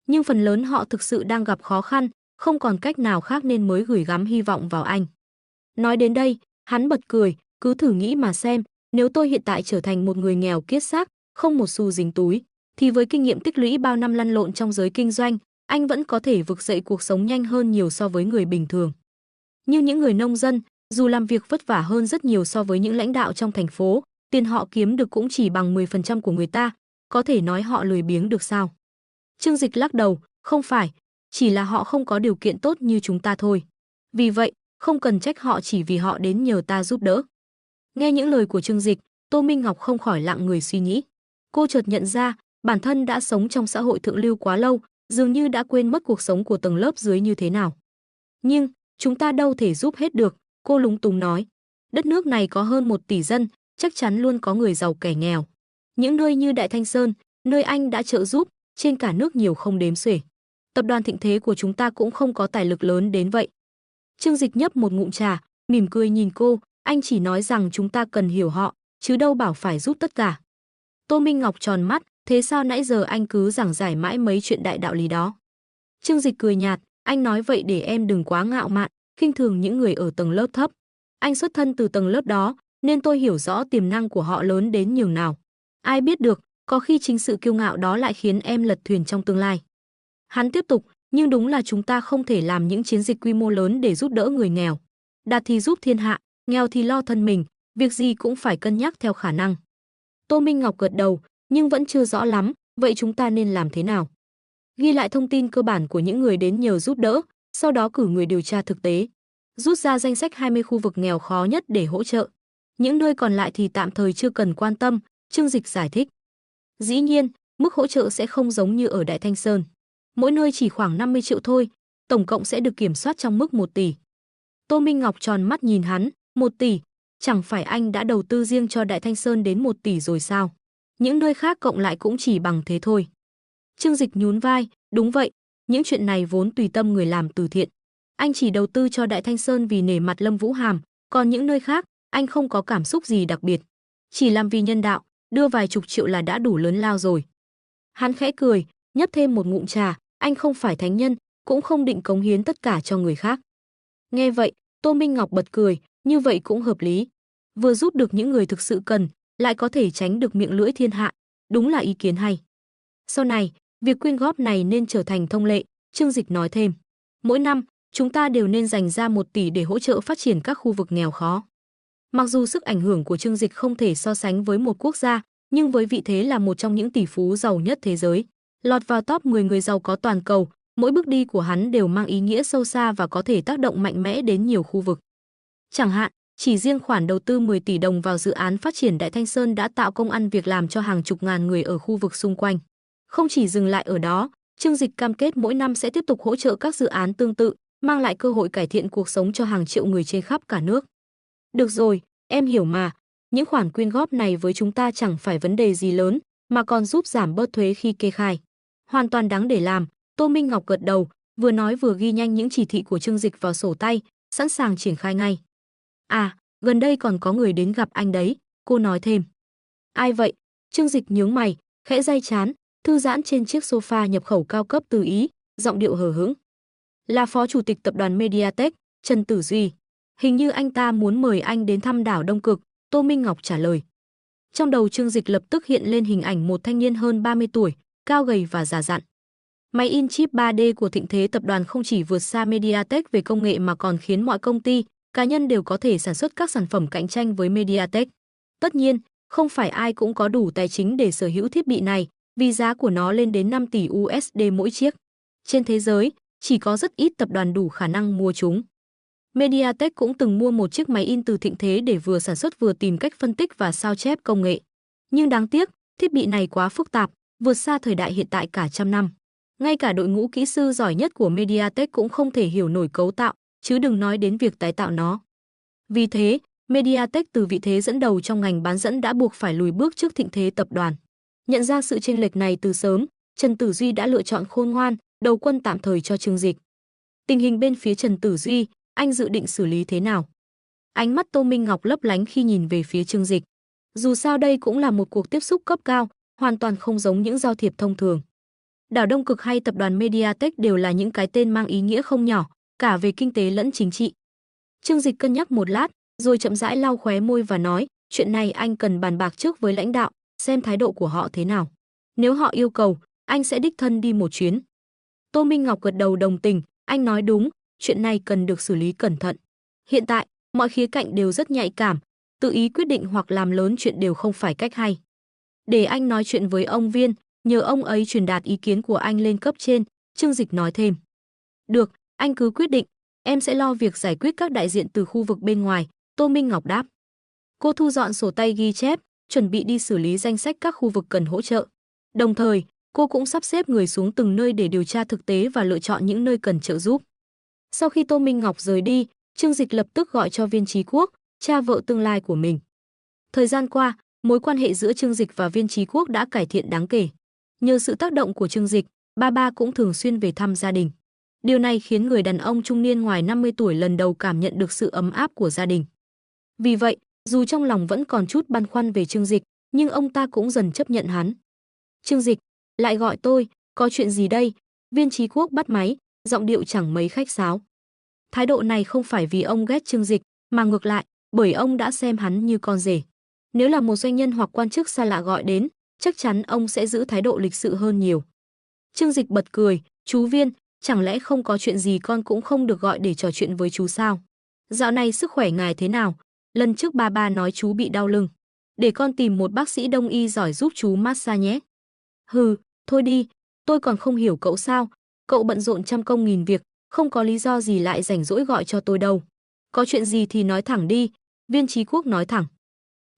Nhưng phần lớn họ thực sự đang gặp khó khăn, không còn cách nào khác nên mới gửi gắm hy vọng vào anh. Nói đến đây, hắn bật cười, cứ thử nghĩ mà xem, nếu tôi hiện tại trở thành một người nghèo kiết xác, không một xu dính túi, thì với kinh nghiệm tích lũy bao năm lăn lộn trong giới kinh doanh, anh vẫn có thể vực dậy cuộc sống nhanh hơn nhiều so với người bình thường. Như những người nông dân, dù làm việc vất vả hơn rất nhiều so với những lãnh đạo trong thành phố, tiền họ kiếm được cũng chỉ bằng 10% của người ta, có thể nói họ lười biếng được sao? Trương Dịch lắc đầu, không phải, chỉ là họ không có điều kiện tốt như chúng ta thôi. Vì vậy, không cần trách họ chỉ vì họ đến nhờ ta giúp đỡ. Nghe những lời của Trương Dịch, Tô Minh Ngọc không khỏi lặng người suy nghĩ. Cô chợt nhận ra, bản thân đã sống trong xã hội thượng lưu quá lâu, dường như đã quên mất cuộc sống của tầng lớp dưới như thế nào. Nhưng, chúng ta đâu thể giúp hết được, cô lúng túng nói. Đất nước này có hơn 1 tỷ dân, chắc chắn luôn có người giàu kẻ nghèo. Những nơi như Đại Thanh Sơn, nơi anh đã trợ giúp, trên cả nước nhiều không đếm xuể. Tập đoàn Thịnh Thế của chúng ta cũng không có tài lực lớn đến vậy. Trương Dịch nhấp một ngụm trà, mỉm cười nhìn cô, anh chỉ nói rằng chúng ta cần hiểu họ, chứ đâu bảo phải giúp tất cả. Tô Minh Ngọc tròn mắt, thế sao nãy giờ anh cứ giảng giải mãi mấy chuyện đại đạo lý đó? Trương Dịch cười nhạt, anh nói vậy để em đừng quá ngạo mạn, khinh thường những người ở tầng lớp thấp. Anh xuất thân từ tầng lớp đó, nên tôi hiểu rõ tiềm năng của họ lớn đến nhường nào. Ai biết được, có khi chính sự kiêu ngạo đó lại khiến em lật thuyền trong tương lai. Hắn tiếp tục, nhưng đúng là chúng ta không thể làm những chiến dịch quy mô lớn để giúp đỡ người nghèo. Đạt thì giúp thiên hạ, nghèo thì lo thân mình, việc gì cũng phải cân nhắc theo khả năng. Tô Minh Ngọc gật đầu, nhưng vẫn chưa rõ lắm, vậy chúng ta nên làm thế nào? Ghi lại thông tin cơ bản của những người đến nhờ giúp đỡ, sau đó cử người điều tra thực tế. rút ra danh sách 20 khu vực nghèo khó nhất để hỗ trợ. Những nơi còn lại thì tạm thời chưa cần quan tâm, Trương Dịch giải thích. Dĩ nhiên, mức hỗ trợ sẽ không giống như ở Đại Thanh Sơn. Mỗi nơi chỉ khoảng 50 triệu thôi, tổng cộng sẽ được kiểm soát trong mức 1 tỷ. Tô Minh Ngọc tròn mắt nhìn hắn, 1 tỷ, chẳng phải anh đã đầu tư riêng cho Đại Thanh Sơn đến 1 tỷ rồi sao? Những nơi khác cộng lại cũng chỉ bằng thế thôi. Trương Dịch nhún vai, đúng vậy, những chuyện này vốn tùy tâm người làm từ thiện. Anh chỉ đầu tư cho Đại Thanh Sơn vì nể mặt Lâm Vũ Hàm, còn những nơi khác, anh không có cảm xúc gì đặc biệt. Chỉ làm vì nhân đạo, đưa vài chục triệu là đã đủ lớn lao rồi. Hắn khẽ cười, nhấp thêm một ngụm trà, anh không phải thánh nhân, cũng không định cống hiến tất cả cho người khác. Nghe vậy, Tô Minh Ngọc bật cười, như vậy cũng hợp lý. Vừa giúp được những người thực sự cần, lại có thể tránh được miệng lưỡi thiên hạ, đúng là ý kiến hay. Sau này, việc quyên góp này nên trở thành thông lệ, Trương Dịch nói thêm. Mỗi năm, chúng ta đều nên dành ra 1 tỷ để hỗ trợ phát triển các khu vực nghèo khó. Mặc dù sức ảnh hưởng của Trương Dịch không thể so sánh với một quốc gia, nhưng với vị thế là một trong những tỷ phú giàu nhất thế giới, lọt vào top 10 người giàu có toàn cầu, mỗi bước đi của hắn đều mang ý nghĩa sâu xa và có thể tác động mạnh mẽ đến nhiều khu vực. Chẳng hạn, chỉ riêng khoản đầu tư 10 tỷ đồng vào dự án phát triển Đại Thanh Sơn đã tạo công ăn việc làm cho hàng chục ngàn người ở khu vực xung quanh. Không chỉ dừng lại ở đó, Trương Dịch cam kết mỗi năm sẽ tiếp tục hỗ trợ các dự án tương tự, mang lại cơ hội cải thiện cuộc sống cho hàng triệu người trên khắp cả nước. Được rồi, em hiểu mà, những khoản quyên góp này với chúng ta chẳng phải vấn đề gì lớn, mà còn giúp giảm bớt thuế khi kê khai. Hoàn toàn đáng để làm, Tô Minh Ngọc gật đầu, vừa nói vừa ghi nhanh những chỉ thị của Trương Dịch vào sổ tay, sẵn sàng triển khai ngay. À, gần đây còn có người đến gặp anh đấy, cô nói thêm. Ai vậy? Trương Dịch nhướng mày, khẽ day trán, thư giãn trên chiếc sofa nhập khẩu cao cấp từ Ý, giọng điệu hờ hững. Là phó chủ tịch tập đoàn Mediatek, Trần Tử Duy. Hình như anh ta muốn mời anh đến thăm đảo Đông Cực, Tô Minh Ngọc trả lời. Trong đầu Trương Dịch lập tức hiện lên hình ảnh một thanh niên hơn 30 tuổi, cao gầy và già dặn. Máy in chip 3D của Thịnh Thế tập đoàn không chỉ vượt xa Mediatek về công nghệ mà còn khiến mọi công ty, cá nhân đều có thể sản xuất các sản phẩm cạnh tranh với Mediatek. Tất nhiên, không phải ai cũng có đủ tài chính để sở hữu thiết bị này, vì giá của nó lên đến 5 tỷ USD mỗi chiếc. Trên thế giới, chỉ có rất ít tập đoàn đủ khả năng mua chúng. Mediatek cũng từng mua một chiếc máy in từ Thịnh Thế để vừa sản xuất vừa tìm cách phân tích và sao chép công nghệ. Nhưng đáng tiếc, thiết bị này quá phức tạp, vượt xa thời đại hiện tại cả trăm năm. Ngay cả đội ngũ kỹ sư giỏi nhất của Mediatek cũng không thể hiểu nổi cấu tạo, chứ đừng nói đến việc tái tạo nó. Vì thế, Mediatek từ vị thế dẫn đầu trong ngành bán dẫn đã buộc phải lùi bước trước Thịnh Thế tập đoàn. Nhận ra sự chênh lệch này từ sớm, Trần Tử Duy đã lựa chọn khôn ngoan, đầu quân tạm thời cho Trương Dịch. Tình hình bên phía Trần Tử Duy, anh dự định xử lý thế nào? Ánh mắt Tô Minh Ngọc lấp lánh khi nhìn về phía Trương Dịch. Dù sao đây cũng là một cuộc tiếp xúc cấp cao, hoàn toàn không giống những giao thiệp thông thường. Đảo Đông Cực hay tập đoàn Mediatek đều là những cái tên mang ý nghĩa không nhỏ, cả về kinh tế lẫn chính trị. Trương Dịch cân nhắc một lát, rồi chậm rãi lau khóe môi và nói, chuyện này anh cần bàn bạc trước với lãnh đạo, xem thái độ của họ thế nào. Nếu họ yêu cầu, anh sẽ đích thân đi một chuyến. Tô Minh Ngọc gật đầu đồng tình, anh nói đúng, chuyện này cần được xử lý cẩn thận. Hiện tại, mọi khía cạnh đều rất nhạy cảm, tự ý quyết định hoặc làm lớn chuyện đều không phải cách hay. Để anh nói chuyện với ông Viên, nhờ ông ấy truyền đạt ý kiến của anh lên cấp trên, Trương Dịch nói thêm. Được, anh cứ quyết định, em sẽ lo việc giải quyết các đại diện từ khu vực bên ngoài, Tô Minh Ngọc đáp. Cô thu dọn sổ tay ghi chép, chuẩn bị đi xử lý danh sách các khu vực cần hỗ trợ. Đồng thời, cô cũng sắp xếp người xuống từng nơi để điều tra thực tế và lựa chọn những nơi cần trợ giúp. Sau khi Tô Minh Ngọc rời đi, Trương Dịch lập tức gọi cho Viên Chí Quốc, cha vợ tương lai của mình. Thời gian qua, mối quan hệ giữa Trương Dịch và Viên Chí Quốc đã cải thiện đáng kể. Nhờ sự tác động của Trương Dịch, ba cũng thường xuyên về thăm gia đình. Điều này khiến người đàn ông trung niên ngoài 50 tuổi lần đầu cảm nhận được sự ấm áp của gia đình. Vì vậy, dù trong lòng vẫn còn chút băn khoăn về Trương Dịch, nhưng ông ta cũng dần chấp nhận hắn. Trương Dịch, lại gọi tôi, có chuyện gì đây? Viên Chí Quốc bắt máy, giọng điệu chẳng mấy khách sáo. Thái độ này không phải vì ông ghét Trương Dịch, mà ngược lại, bởi ông đã xem hắn như con rể. Nếu là một doanh nhân hoặc quan chức xa lạ gọi đến, chắc chắn ông sẽ giữ thái độ lịch sự hơn nhiều. Trương Dịch bật cười, chú Viên, chẳng lẽ không có chuyện gì con cũng không được gọi để trò chuyện với chú sao? Dạo này sức khỏe ngài thế nào? Lần trước ba nói chú bị đau lưng. Để con tìm một bác sĩ đông y giỏi giúp chú massage nhé. Hừ, thôi đi, tôi còn không hiểu cậu sao? Cậu bận rộn trăm công nghìn việc, không có lý do gì lại rảnh rỗi gọi cho tôi đâu. Có chuyện gì thì nói thẳng đi, Viên Chí Quốc nói thẳng.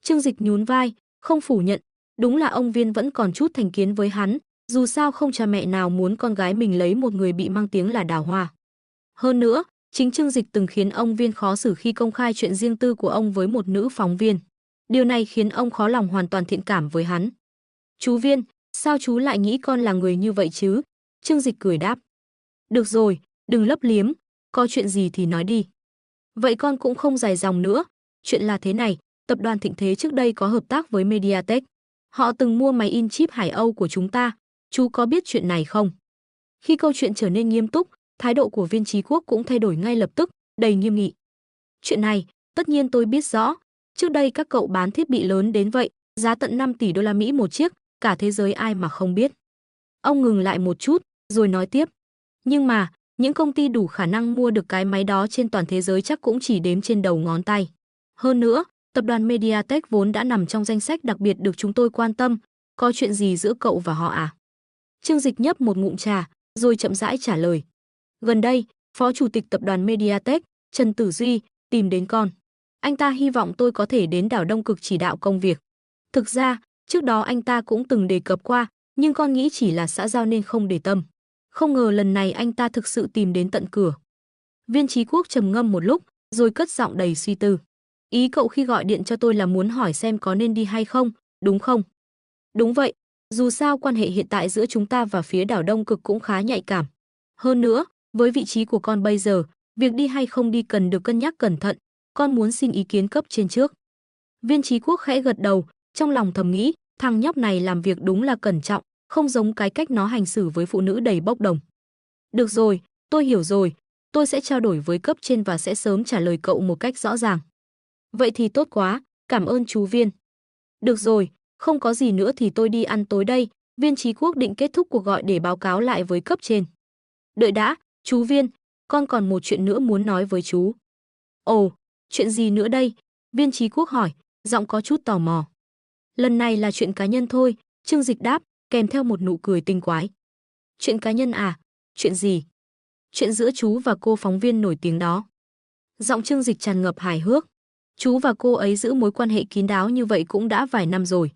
Trương Dịch nhún vai, không phủ nhận, đúng là ông Viên vẫn còn chút thành kiến với hắn, dù sao không cha mẹ nào muốn con gái mình lấy một người bị mang tiếng là Đào Hoa. Hơn nữa, chính Trương Dịch từng khiến ông Viên khó xử khi công khai chuyện riêng tư của ông với một nữ phóng viên. Điều này khiến ông khó lòng hoàn toàn thiện cảm với hắn. Chú Viên, sao chú lại nghĩ con là người như vậy chứ? Trương Dịch cười đáp. Được rồi, đừng lấp liếm, có chuyện gì thì nói đi. Vậy con cũng không dài dòng nữa, chuyện là thế này, tập đoàn Thịnh Thế trước đây có hợp tác với Mediatek. Họ từng mua máy in chip Hải Âu của chúng ta, chú có biết chuyện này không? Khi câu chuyện trở nên nghiêm túc, thái độ của Viên Chí Quốc cũng thay đổi ngay lập tức, đầy nghiêm nghị. Chuyện này, tất nhiên tôi biết rõ, trước đây các cậu bán thiết bị lớn đến vậy, giá tận 5 tỷ đô la Mỹ một chiếc, cả thế giới ai mà không biết. Ông ngừng lại một chút, rồi nói tiếp. Nhưng mà, những công ty đủ khả năng mua được cái máy đó trên toàn thế giới chắc cũng chỉ đếm trên đầu ngón tay. Hơn nữa, tập đoàn Mediatek vốn đã nằm trong danh sách đặc biệt được chúng tôi quan tâm, có chuyện gì giữa cậu và họ à? Trương Dịch nhấp một ngụm trà, rồi chậm rãi trả lời. Gần đây, Phó Chủ tịch tập đoàn Mediatek, Trần Tử Duy, tìm đến con. Anh ta hy vọng tôi có thể đến đảo Đông Cực chỉ đạo công việc. Thực ra, trước đó anh ta cũng từng đề cập qua, nhưng con nghĩ chỉ là xã giao nên không để tâm. Không ngờ lần này anh ta thực sự tìm đến tận cửa. Viên Chí Quốc trầm ngâm một lúc, rồi cất giọng đầy suy tư. Ý cậu khi gọi điện cho tôi là muốn hỏi xem có nên đi hay không, đúng không? Đúng vậy, dù sao quan hệ hiện tại giữa chúng ta và phía đảo Đông Cực cũng khá nhạy cảm. Hơn nữa, với vị trí của con bây giờ, việc đi hay không đi cần được cân nhắc cẩn thận, con muốn xin ý kiến cấp trên trước. Viên Chí Quốc khẽ gật đầu, trong lòng thầm nghĩ, thằng nhóc này làm việc đúng là cẩn trọng, không giống cái cách nó hành xử với phụ nữ đầy bốc đồng. Được rồi, tôi hiểu rồi, tôi sẽ trao đổi với cấp trên và sẽ sớm trả lời cậu một cách rõ ràng. Vậy thì tốt quá, cảm ơn chú Viên. Được rồi, không có gì nữa thì tôi đi ăn tối đây, Viên Chí Quốc định kết thúc cuộc gọi để báo cáo lại với cấp trên. Đợi đã, chú Viên, con còn một chuyện nữa muốn nói với chú. Ồ, chuyện gì nữa đây? Viên Chí Quốc hỏi, giọng có chút tò mò. Lần này là chuyện cá nhân thôi, Trương Dịch đáp, kèm theo một nụ cười tinh quái. Chuyện cá nhân à? Chuyện gì? Chuyện giữa chú và cô phóng viên nổi tiếng đó. Giọng Trương Dịch tràn ngập hài hước. Chú và cô ấy giữ mối quan hệ kín đáo như vậy cũng đã vài năm rồi.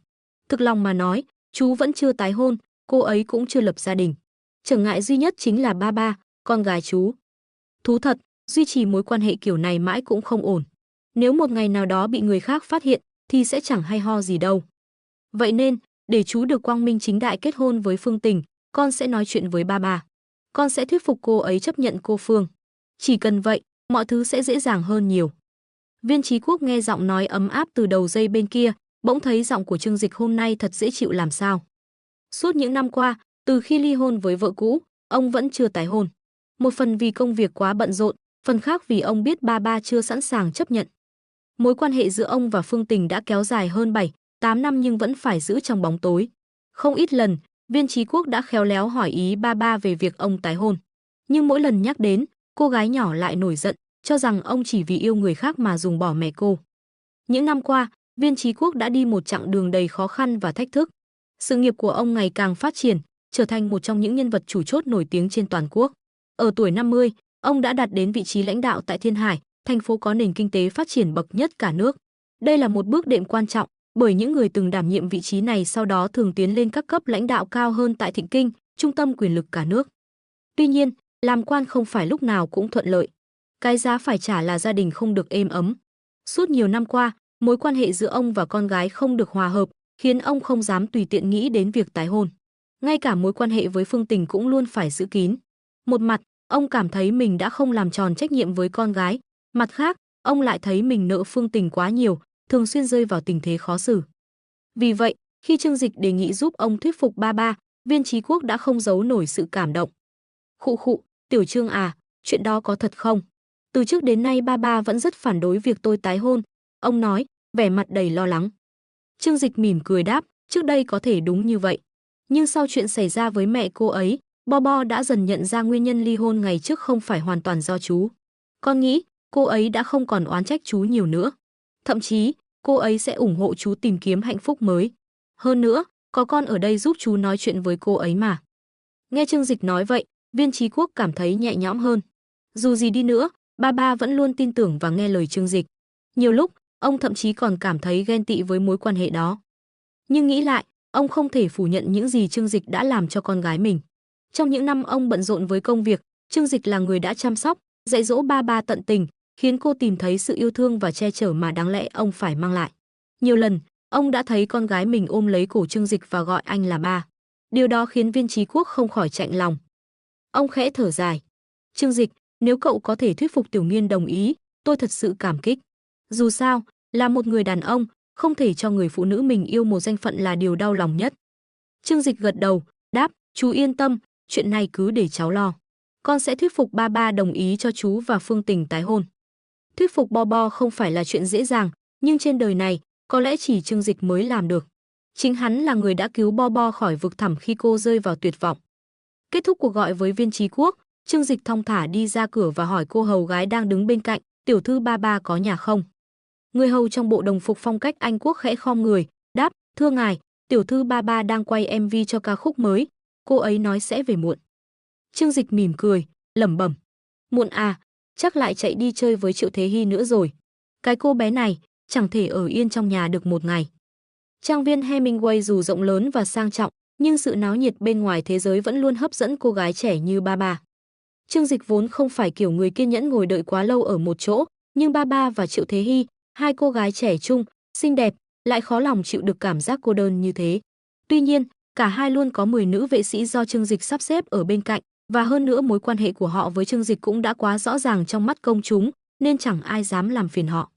Thực lòng mà nói, chú vẫn chưa tái hôn, cô ấy cũng chưa lập gia đình. Trở ngại duy nhất chính là ba, con gái chú. Thú thật, duy trì mối quan hệ kiểu này mãi cũng không ổn. Nếu một ngày nào đó bị người khác phát hiện, thì sẽ chẳng hay ho gì đâu. Vậy nên, để chú được quang minh chính đại kết hôn với Phương Tình, con sẽ nói chuyện với ba. Con sẽ thuyết phục cô ấy chấp nhận cô Phương. Chỉ cần vậy, mọi thứ sẽ dễ dàng hơn nhiều. Viên Chí Quốc nghe giọng nói ấm áp từ đầu dây bên kia, bỗng thấy giọng của Trương Dịch hôm nay thật dễ chịu làm sao. Suốt những năm qua, từ khi ly hôn với vợ cũ, ông vẫn chưa tái hôn. Một phần vì công việc quá bận rộn, phần khác vì ông biết ba chưa sẵn sàng chấp nhận. Mối quan hệ giữa ông và Phương Tình đã kéo dài hơn 7-8 năm nhưng vẫn phải giữ trong bóng tối. Không ít lần, Viên Chí Quốc đã khéo léo hỏi ý ba về việc ông tái hôn. Nhưng mỗi lần nhắc đến, cô gái nhỏ lại nổi giận, cho rằng ông chỉ vì yêu người khác mà dùng bỏ mẹ cô. Những năm qua, Viên Chí Quốc đã đi một chặng đường đầy khó khăn và thách thức. Sự nghiệp của ông ngày càng phát triển, trở thành một trong những nhân vật chủ chốt nổi tiếng trên toàn quốc. Ở tuổi 50, ông đã đạt đến vị trí lãnh đạo tại Thiên Hải, thành phố có nền kinh tế phát triển bậc nhất cả nước. Đây là một bước đệm quan trọng, bởi những người từng đảm nhiệm vị trí này sau đó thường tiến lên các cấp lãnh đạo cao hơn tại Thịnh Kinh, trung tâm quyền lực cả nước. Tuy nhiên, làm quan không phải lúc nào cũng thuận lợi. Cái giá phải trả là gia đình không được êm ấm. Suốt nhiều năm qua, mối quan hệ giữa ông và con gái không được hòa hợp, khiến ông không dám tùy tiện nghĩ đến việc tái hôn. Ngay cả mối quan hệ với Phương Tình cũng luôn phải giữ kín. Một mặt, ông cảm thấy mình đã không làm tròn trách nhiệm với con gái, mặt khác, ông lại thấy mình nợ Phương Tình quá nhiều, thường xuyên rơi vào tình thế khó xử. Vì vậy, khi Trương Dịch đề nghị giúp ông thuyết phục ba, Viên Chí Quốc đã không giấu nổi sự cảm động. Khụ, Tiểu Trương à, chuyện đó có thật không? Từ trước đến nay ba vẫn rất phản đối việc tôi tái hôn, ông nói, vẻ mặt đầy lo lắng. Trương Dịch mỉm cười đáp, trước đây có thể đúng như vậy. Nhưng sau chuyện xảy ra với mẹ cô ấy, Bo đã dần nhận ra nguyên nhân ly hôn ngày trước không phải hoàn toàn do chú. Con nghĩ, cô ấy đã không còn oán trách chú nhiều nữa. Thậm chí, cô ấy sẽ ủng hộ chú tìm kiếm hạnh phúc mới. Hơn nữa, có con ở đây giúp chú nói chuyện với cô ấy mà. Nghe Trương Dịch nói vậy, Viên Chí Quốc cảm thấy nhẹ nhõm hơn. Dù gì đi nữa, Ba ba vẫn luôn tin tưởng và nghe lời Trương Dịch. Nhiều lúc, ông thậm chí còn cảm thấy ghen tị với mối quan hệ đó. Nhưng nghĩ lại, ông không thể phủ nhận những gì Trương Dịch đã làm cho con gái mình. Trong những năm ông bận rộn với công việc, Trương Dịch là người đã chăm sóc, dạy dỗ ba ba tận tình, khiến cô tìm thấy sự yêu thương và che chở mà đáng lẽ ông phải mang lại. Nhiều lần, ông đã thấy con gái mình ôm lấy cổ Trương Dịch và gọi anh là ba. Điều đó khiến Viên Chí Quốc không khỏi chạnh lòng. Ông khẽ thở dài. Trương Dịch, nếu cậu có thể thuyết phục Tiểu Nghiên đồng ý, tôi thật sự cảm kích. Dù sao, là một người đàn ông, không thể cho người phụ nữ mình yêu một danh phận là điều đau lòng nhất. Trương Dịch gật đầu, đáp, chú yên tâm, chuyện này cứ để cháu lo. Con sẽ thuyết phục ba ba đồng ý cho chú và Phương Tình tái hôn. Thuyết phục Bo Bo không phải là chuyện dễ dàng, nhưng trên đời này, có lẽ chỉ Trương Dịch mới làm được. Chính hắn là người đã cứu Bo Bo khỏi vực thẳm khi cô rơi vào tuyệt vọng. Kết thúc cuộc gọi với Viên Chí Quốc, Trương Dịch thong thả đi ra cửa và hỏi cô hầu gái đang đứng bên cạnh, tiểu thư ba ba có nhà không? Người hầu trong bộ đồng phục phong cách Anh Quốc khẽ khom người, đáp, thưa ngài, tiểu thư ba ba đang quay MV cho ca khúc mới, cô ấy nói sẽ về muộn. Trương Dịch mỉm cười, lẩm bẩm, muộn à, chắc lại chạy đi chơi với Triệu Thế Hy nữa rồi. Cái cô bé này, chẳng thể ở yên trong nhà được một ngày. Trang viên Hemingway dù rộng lớn và sang trọng, nhưng sự náo nhiệt bên ngoài thế giới vẫn luôn hấp dẫn cô gái trẻ như ba ba. Trương Dịch vốn không phải kiểu người kiên nhẫn ngồi đợi quá lâu ở một chỗ, nhưng ba ba và Triệu Thế Hy, hai cô gái trẻ trung, xinh đẹp, lại khó lòng chịu được cảm giác cô đơn như thế. Tuy nhiên, cả hai luôn có 10 nữ vệ sĩ do Trương Dịch sắp xếp ở bên cạnh, và hơn nữa mối quan hệ của họ với Trương Dịch cũng đã quá rõ ràng trong mắt công chúng, nên chẳng ai dám làm phiền họ.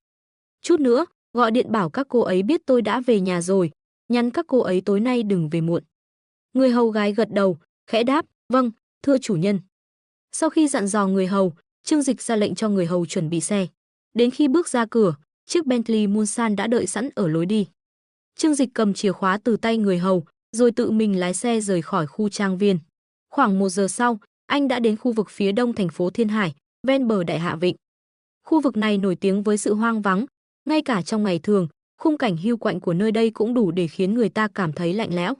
Chút nữa, gọi điện bảo các cô ấy biết tôi đã về nhà rồi, nhắn các cô ấy tối nay đừng về muộn. Người hầu gái gật đầu, khẽ đáp, vâng, thưa chủ nhân. Sau khi dặn dò người hầu, Trương Dịch ra lệnh cho người hầu chuẩn bị xe. Đến khi bước ra cửa, chiếc Bentley Mulsanne đã đợi sẵn ở lối đi. Trương Dịch cầm chìa khóa từ tay người hầu, rồi tự mình lái xe rời khỏi khu trang viên. Khoảng 1 giờ sau, anh đã đến khu vực phía đông thành phố Thiên Hải, ven bờ Đại Hạ Vịnh. Khu vực này nổi tiếng với sự hoang vắng, ngay cả trong ngày thường, khung cảnh hiu quạnh của nơi đây cũng đủ để khiến người ta cảm thấy lạnh lẽo.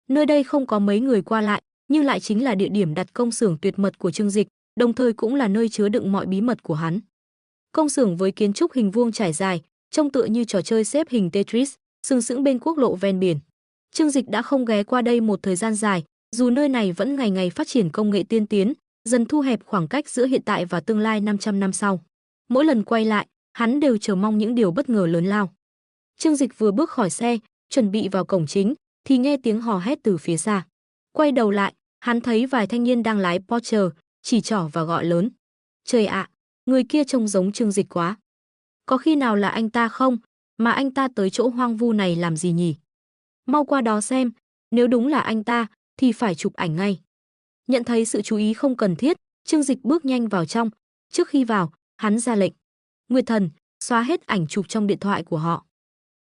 Nơi đây không có mấy người qua lại, nhưng lại chính là địa điểm đặt công xưởng tuyệt mật của Trương Dịch, đồng thời cũng là nơi chứa đựng mọi bí mật của hắn. Công xưởng với kiến trúc hình vuông trải dài, trông tựa như trò chơi xếp hình Tetris, sừng sững bên quốc lộ ven biển. Trương Dịch đã không ghé qua đây một thời gian dài, dù nơi này vẫn ngày ngày phát triển công nghệ tiên tiến, dần thu hẹp khoảng cách giữa hiện tại và tương lai 500 năm sau. Mỗi lần quay lại, hắn đều chờ mong những điều bất ngờ lớn lao. Trương Dịch vừa bước khỏi xe, chuẩn bị vào cổng chính, thì nghe tiếng hò hét từ phía xa. Quay đầu lại, hắn thấy vài thanh niên đang lái Porsche, chỉ trỏ và gọi lớn. Trời ạ, người kia trông giống Trương Dịch quá. Có khi nào là anh ta không, mà anh ta tới chỗ hoang vu này làm gì nhỉ? Mau qua đó xem, nếu đúng là anh ta, thì phải chụp ảnh ngay. Nhận thấy sự chú ý không cần thiết, Trương Dịch bước nhanh vào trong. Trước khi vào, hắn ra lệnh. Nguyệt Thần, xóa hết ảnh chụp trong điện thoại của họ.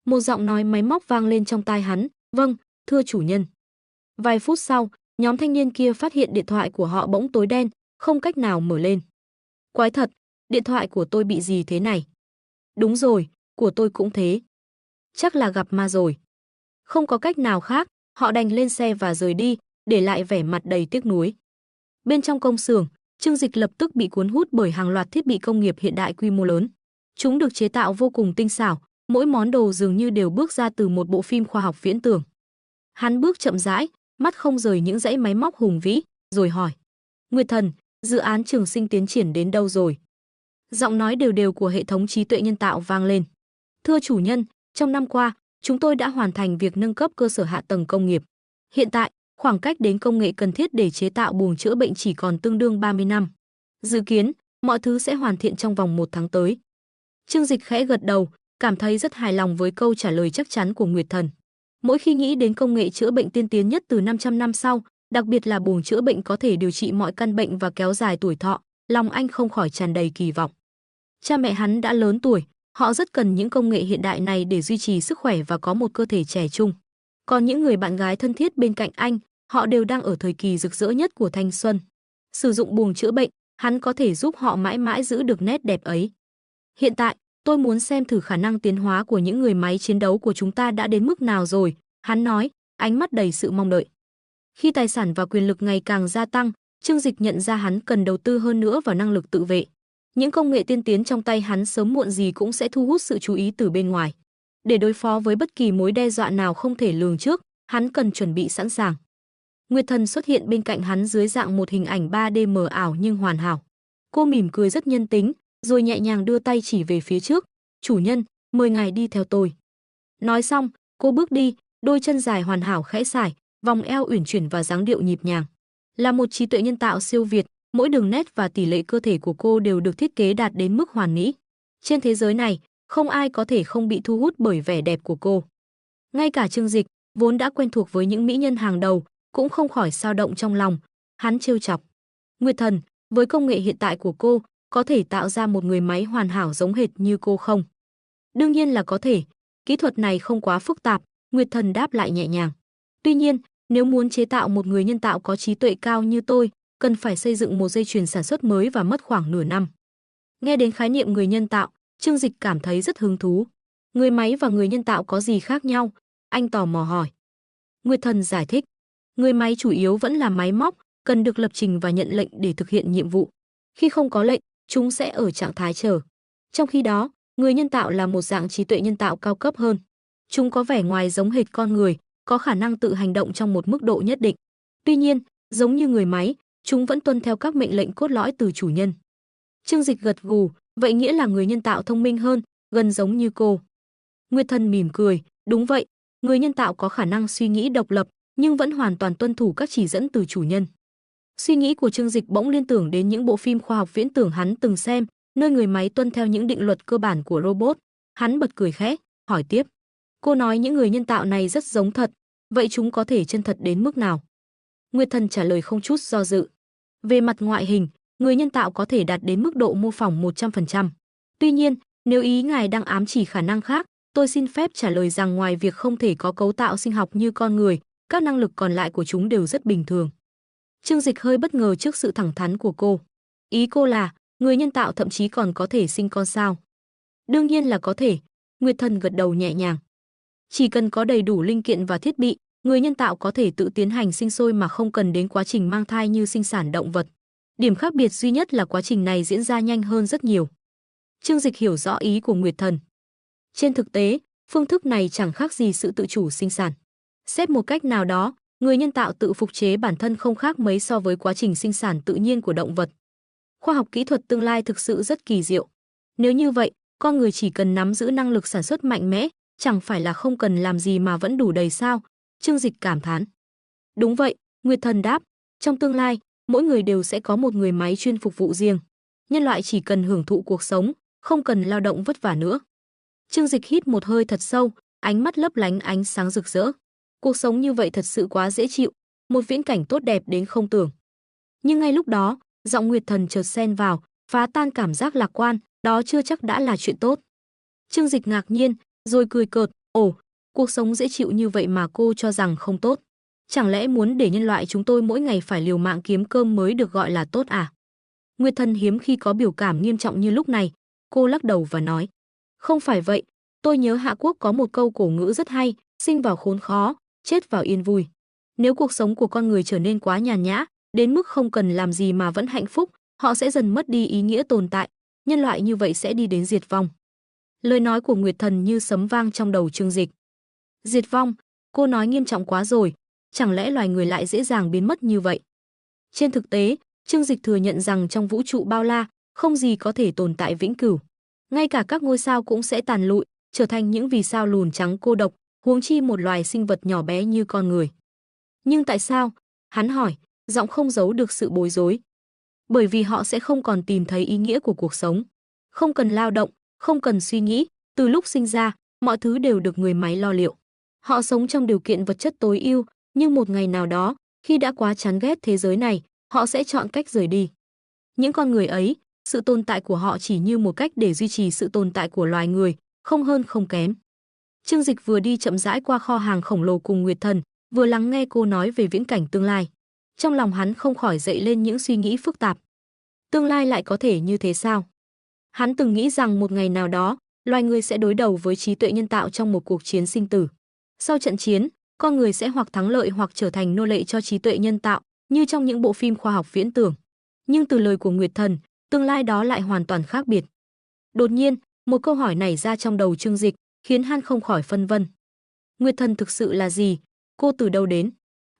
Một giọng nói máy móc vang lên trong tai hắn. Vâng, thưa chủ nhân. Vài phút sau, nhóm thanh niên kia phát hiện điện thoại của họ bỗng tối đen, không cách nào mở lên. Quái thật, điện thoại của tôi bị gì thế này? Đúng rồi, của tôi cũng thế. Chắc là gặp ma rồi. Không có cách nào khác, họ đành lên xe và rời đi, để lại vẻ mặt đầy tiếc nuối. Bên trong công xưởng, Trương Dịch lập tức bị cuốn hút bởi hàng loạt thiết bị công nghiệp hiện đại quy mô lớn. Chúng được chế tạo vô cùng tinh xảo, mỗi món đồ dường như đều bước ra từ một bộ phim khoa học viễn tưởng. Hắn bước chậm rãi, mắt không rời những dãy máy móc hùng vĩ, rồi hỏi. Nguyệt Thần, dự án Trường Sinh tiến triển đến đâu rồi? Giọng nói đều đều của hệ thống trí tuệ nhân tạo vang lên. Thưa chủ nhân, trong năm qua, chúng tôi đã hoàn thành việc nâng cấp cơ sở hạ tầng công nghiệp. Hiện tại, khoảng cách đến công nghệ cần thiết để chế tạo buồng chữa bệnh chỉ còn tương đương 30 năm. Dự kiến, mọi thứ sẽ hoàn thiện trong vòng 1 tháng tới. Trương Dịch khẽ gật đầu, cảm thấy rất hài lòng với câu trả lời chắc chắn của Nguyệt Thần. Mỗi khi nghĩ đến công nghệ chữa bệnh tiên tiến nhất từ 500 năm sau, đặc biệt là buồng chữa bệnh có thể điều trị mọi căn bệnh và kéo dài tuổi thọ, lòng anh không khỏi tràn đầy kỳ vọng. Cha mẹ hắn đã lớn tuổi, họ rất cần những công nghệ hiện đại này để duy trì sức khỏe và có một cơ thể trẻ trung. Còn những người bạn gái thân thiết bên cạnh anh, họ đều đang ở thời kỳ rực rỡ nhất của thanh xuân. Sử dụng buồng chữa bệnh, hắn có thể giúp họ mãi mãi giữ được nét đẹp ấy. Hiện tại, tôi muốn xem thử khả năng tiến hóa của những người máy chiến đấu của chúng ta đã đến mức nào rồi, hắn nói, ánh mắt đầy sự mong đợi. Khi tài sản và quyền lực ngày càng gia tăng, Trương Dịch nhận ra hắn cần đầu tư hơn nữa vào năng lực tự vệ. Những công nghệ tiên tiến trong tay hắn sớm muộn gì cũng sẽ thu hút sự chú ý từ bên ngoài. Để đối phó với bất kỳ mối đe dọa nào không thể lường trước, hắn cần chuẩn bị sẵn sàng. Nguyệt Thần xuất hiện bên cạnh hắn dưới dạng một hình ảnh 3D mờ ảo nhưng hoàn hảo. Cô mỉm cười rất nhân tính, rồi nhẹ nhàng đưa tay chỉ về phía trước. "Chủ nhân, mời ngài đi theo tôi." Nói xong, cô bước đi, đôi chân dài hoàn hảo khẽ sải, vòng eo uyển chuyển và dáng điệu nhịp nhàng. Là một trí tuệ nhân tạo siêu việt, mỗi đường nét và tỷ lệ cơ thể của cô đều được thiết kế đạt đến mức hoàn mỹ. Trên thế giới này, không ai có thể không bị thu hút bởi vẻ đẹp của cô. Ngay cả Trương Dịch, vốn đã quen thuộc với những mỹ nhân hàng đầu, cũng không khỏi dao động trong lòng. Hắn trêu chọc: "Nguyệt Thần, với công nghệ hiện tại của cô, có thể tạo ra một người máy hoàn hảo giống hệt như cô không?" "Đương nhiên là có thể, kỹ thuật này không quá phức tạp." Nguyệt Thần đáp lại nhẹ nhàng. "Tuy nhiên, nếu muốn chế tạo một người nhân tạo có trí tuệ cao như tôi, cần phải xây dựng một dây chuyền sản xuất mới và mất khoảng nửa năm." Nghe đến khái niệm người nhân tạo, Trương Dịch cảm thấy rất hứng thú. Người máy và người nhân tạo có gì khác nhau? Anh tò mò hỏi. Nguyệt Thần giải thích. Người máy chủ yếu vẫn là máy móc, cần được lập trình và nhận lệnh để thực hiện nhiệm vụ. Khi không có lệnh, chúng sẽ ở trạng thái chờ. Trong khi đó, người nhân tạo là một dạng trí tuệ nhân tạo cao cấp hơn. Chúng có vẻ ngoài giống hệt con người, có khả năng tự hành động trong một mức độ nhất định. Tuy nhiên, giống như người máy, chúng vẫn tuân theo các mệnh lệnh cốt lõi từ chủ nhân. Trương Dịch gật gù, vậy nghĩa là người nhân tạo thông minh hơn, gần giống như cô. Nguyệt Thần mỉm cười, đúng vậy, người nhân tạo có khả năng suy nghĩ độc lập, nhưng vẫn hoàn toàn tuân thủ các chỉ dẫn từ chủ nhân. Suy nghĩ của Trương Dịch bỗng liên tưởng đến những bộ phim khoa học viễn tưởng hắn từng xem, nơi người máy tuân theo những định luật cơ bản của robot. Hắn bật cười khẽ, hỏi tiếp. Cô nói những người nhân tạo này rất giống thật, vậy chúng có thể chân thật đến mức nào? Nguyệt Thần trả lời không chút do dự. Về mặt ngoại hình, người nhân tạo có thể đạt đến mức độ mô phỏng 100%. Tuy nhiên, nếu ý ngài đang ám chỉ khả năng khác, tôi xin phép trả lời rằng ngoài việc không thể có cấu tạo sinh học như con người, các năng lực còn lại của chúng đều rất bình thường. Trương Dịch hơi bất ngờ trước sự thẳng thắn của cô. Ý cô là, người nhân tạo thậm chí còn có thể sinh con sao? Đương nhiên là có thể, Nguyệt Thần gật đầu nhẹ nhàng. Chỉ cần có đầy đủ linh kiện và thiết bị, người nhân tạo có thể tự tiến hành sinh sôi mà không cần đến quá trình mang thai như sinh sản động vật. Điểm khác biệt duy nhất là quá trình này diễn ra nhanh hơn rất nhiều. Trương Dịch hiểu rõ ý của Nguyệt Thần. Trên thực tế, phương thức này chẳng khác gì sự tự chủ sinh sản. Xét một cách nào đó, người nhân tạo tự phục chế bản thân không khác mấy so với quá trình sinh sản tự nhiên của động vật. Khoa học kỹ thuật tương lai thực sự rất kỳ diệu. Nếu như vậy, con người chỉ cần nắm giữ năng lực sản xuất mạnh mẽ, chẳng phải là không cần làm gì mà vẫn đủ đầy sao? Trương Dịch cảm thán. Đúng vậy, Nguyệt Thần đáp. Trong tương lai, mỗi người đều sẽ có một người máy chuyên phục vụ riêng. Nhân loại chỉ cần hưởng thụ cuộc sống, không cần lao động vất vả nữa. Trương Dịch hít một hơi thật sâu, ánh mắt lấp lánh ánh sáng rực rỡ. Cuộc sống như vậy thật sự quá dễ chịu, một viễn cảnh tốt đẹp đến không tưởng. Nhưng ngay lúc đó, giọng Nguyệt Thần chợt xen vào, phá tan cảm giác lạc quan, đó chưa chắc đã là chuyện tốt. Trương Dịch ngạc nhiên, rồi cười cợt, ồ, cuộc sống dễ chịu như vậy mà cô cho rằng không tốt. Chẳng lẽ muốn để nhân loại chúng tôi mỗi ngày phải liều mạng kiếm cơm mới được gọi là tốt à? Nguyệt Thần hiếm khi có biểu cảm nghiêm trọng như lúc này, cô lắc đầu và nói. Không phải vậy, tôi nhớ Hạ Quốc có một câu cổ ngữ rất hay, sinh vào khốn khó, chết vào yên vui. Nếu cuộc sống của con người trở nên quá nhàn nhã, đến mức không cần làm gì mà vẫn hạnh phúc, họ sẽ dần mất đi ý nghĩa tồn tại, nhân loại như vậy sẽ đi đến diệt vong. Lời nói của Nguyệt Thần như sấm vang trong đầu Trương Dịch. Diệt vong, cô nói nghiêm trọng quá rồi, chẳng lẽ loài người lại dễ dàng biến mất như vậy? Trên thực tế, Trương Dịch thừa nhận rằng trong vũ trụ bao la, không gì có thể tồn tại vĩnh cửu. Ngay cả các ngôi sao cũng sẽ tàn lụi, trở thành những vì sao lùn trắng cô độc, huống chi một loài sinh vật nhỏ bé như con người. Nhưng tại sao? Hắn hỏi, giọng không giấu được sự bối rối. Bởi vì họ sẽ không còn tìm thấy ý nghĩa của cuộc sống. Không cần lao động, không cần suy nghĩ, từ lúc sinh ra, mọi thứ đều được người máy lo liệu. Họ sống trong điều kiện vật chất tối ưu, nhưng một ngày nào đó, khi đã quá chán ghét thế giới này, họ sẽ chọn cách rời đi. Những con người ấy, sự tồn tại của họ chỉ như một cách để duy trì sự tồn tại của loài người, không hơn không kém. Trương Dịch vừa đi chậm rãi qua kho hàng khổng lồ cùng Nguyệt Thần, vừa lắng nghe cô nói về viễn cảnh tương lai. Trong lòng hắn không khỏi dậy lên những suy nghĩ phức tạp. Tương lai lại có thể như thế sao? Hắn từng nghĩ rằng một ngày nào đó, loài người sẽ đối đầu với trí tuệ nhân tạo trong một cuộc chiến sinh tử. Sau trận chiến, con người sẽ hoặc thắng lợi hoặc trở thành nô lệ cho trí tuệ nhân tạo, như trong những bộ phim khoa học viễn tưởng. Nhưng từ lời của Nguyệt Thần, tương lai đó lại hoàn toàn khác biệt. Đột nhiên, một câu hỏi nảy ra trong đầu Trương Dịch, khiến hắn không khỏi phân vân. Nguyệt thần thực sự là gì? Cô từ đâu đến?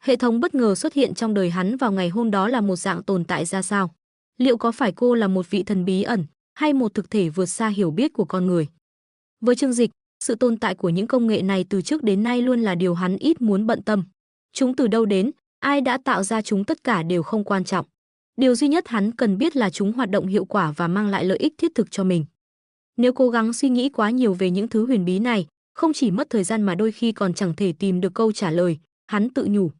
Hệ thống bất ngờ xuất hiện trong đời hắn vào ngày hôm đó là một dạng tồn tại ra sao? Liệu có phải cô là một vị thần bí ẩn, hay một thực thể vượt xa hiểu biết của con người? Với Trương Dịch, sự tồn tại của những công nghệ này từ trước đến nay luôn là điều hắn ít muốn bận tâm. Chúng từ đâu đến, ai đã tạo ra chúng tất cả đều không quan trọng. Điều duy nhất hắn cần biết là chúng hoạt động hiệu quả và mang lại lợi ích thiết thực cho mình. Nếu cố gắng suy nghĩ quá nhiều về những thứ huyền bí này, không chỉ mất thời gian mà đôi khi còn chẳng thể tìm được câu trả lời, hắn tự nhủ.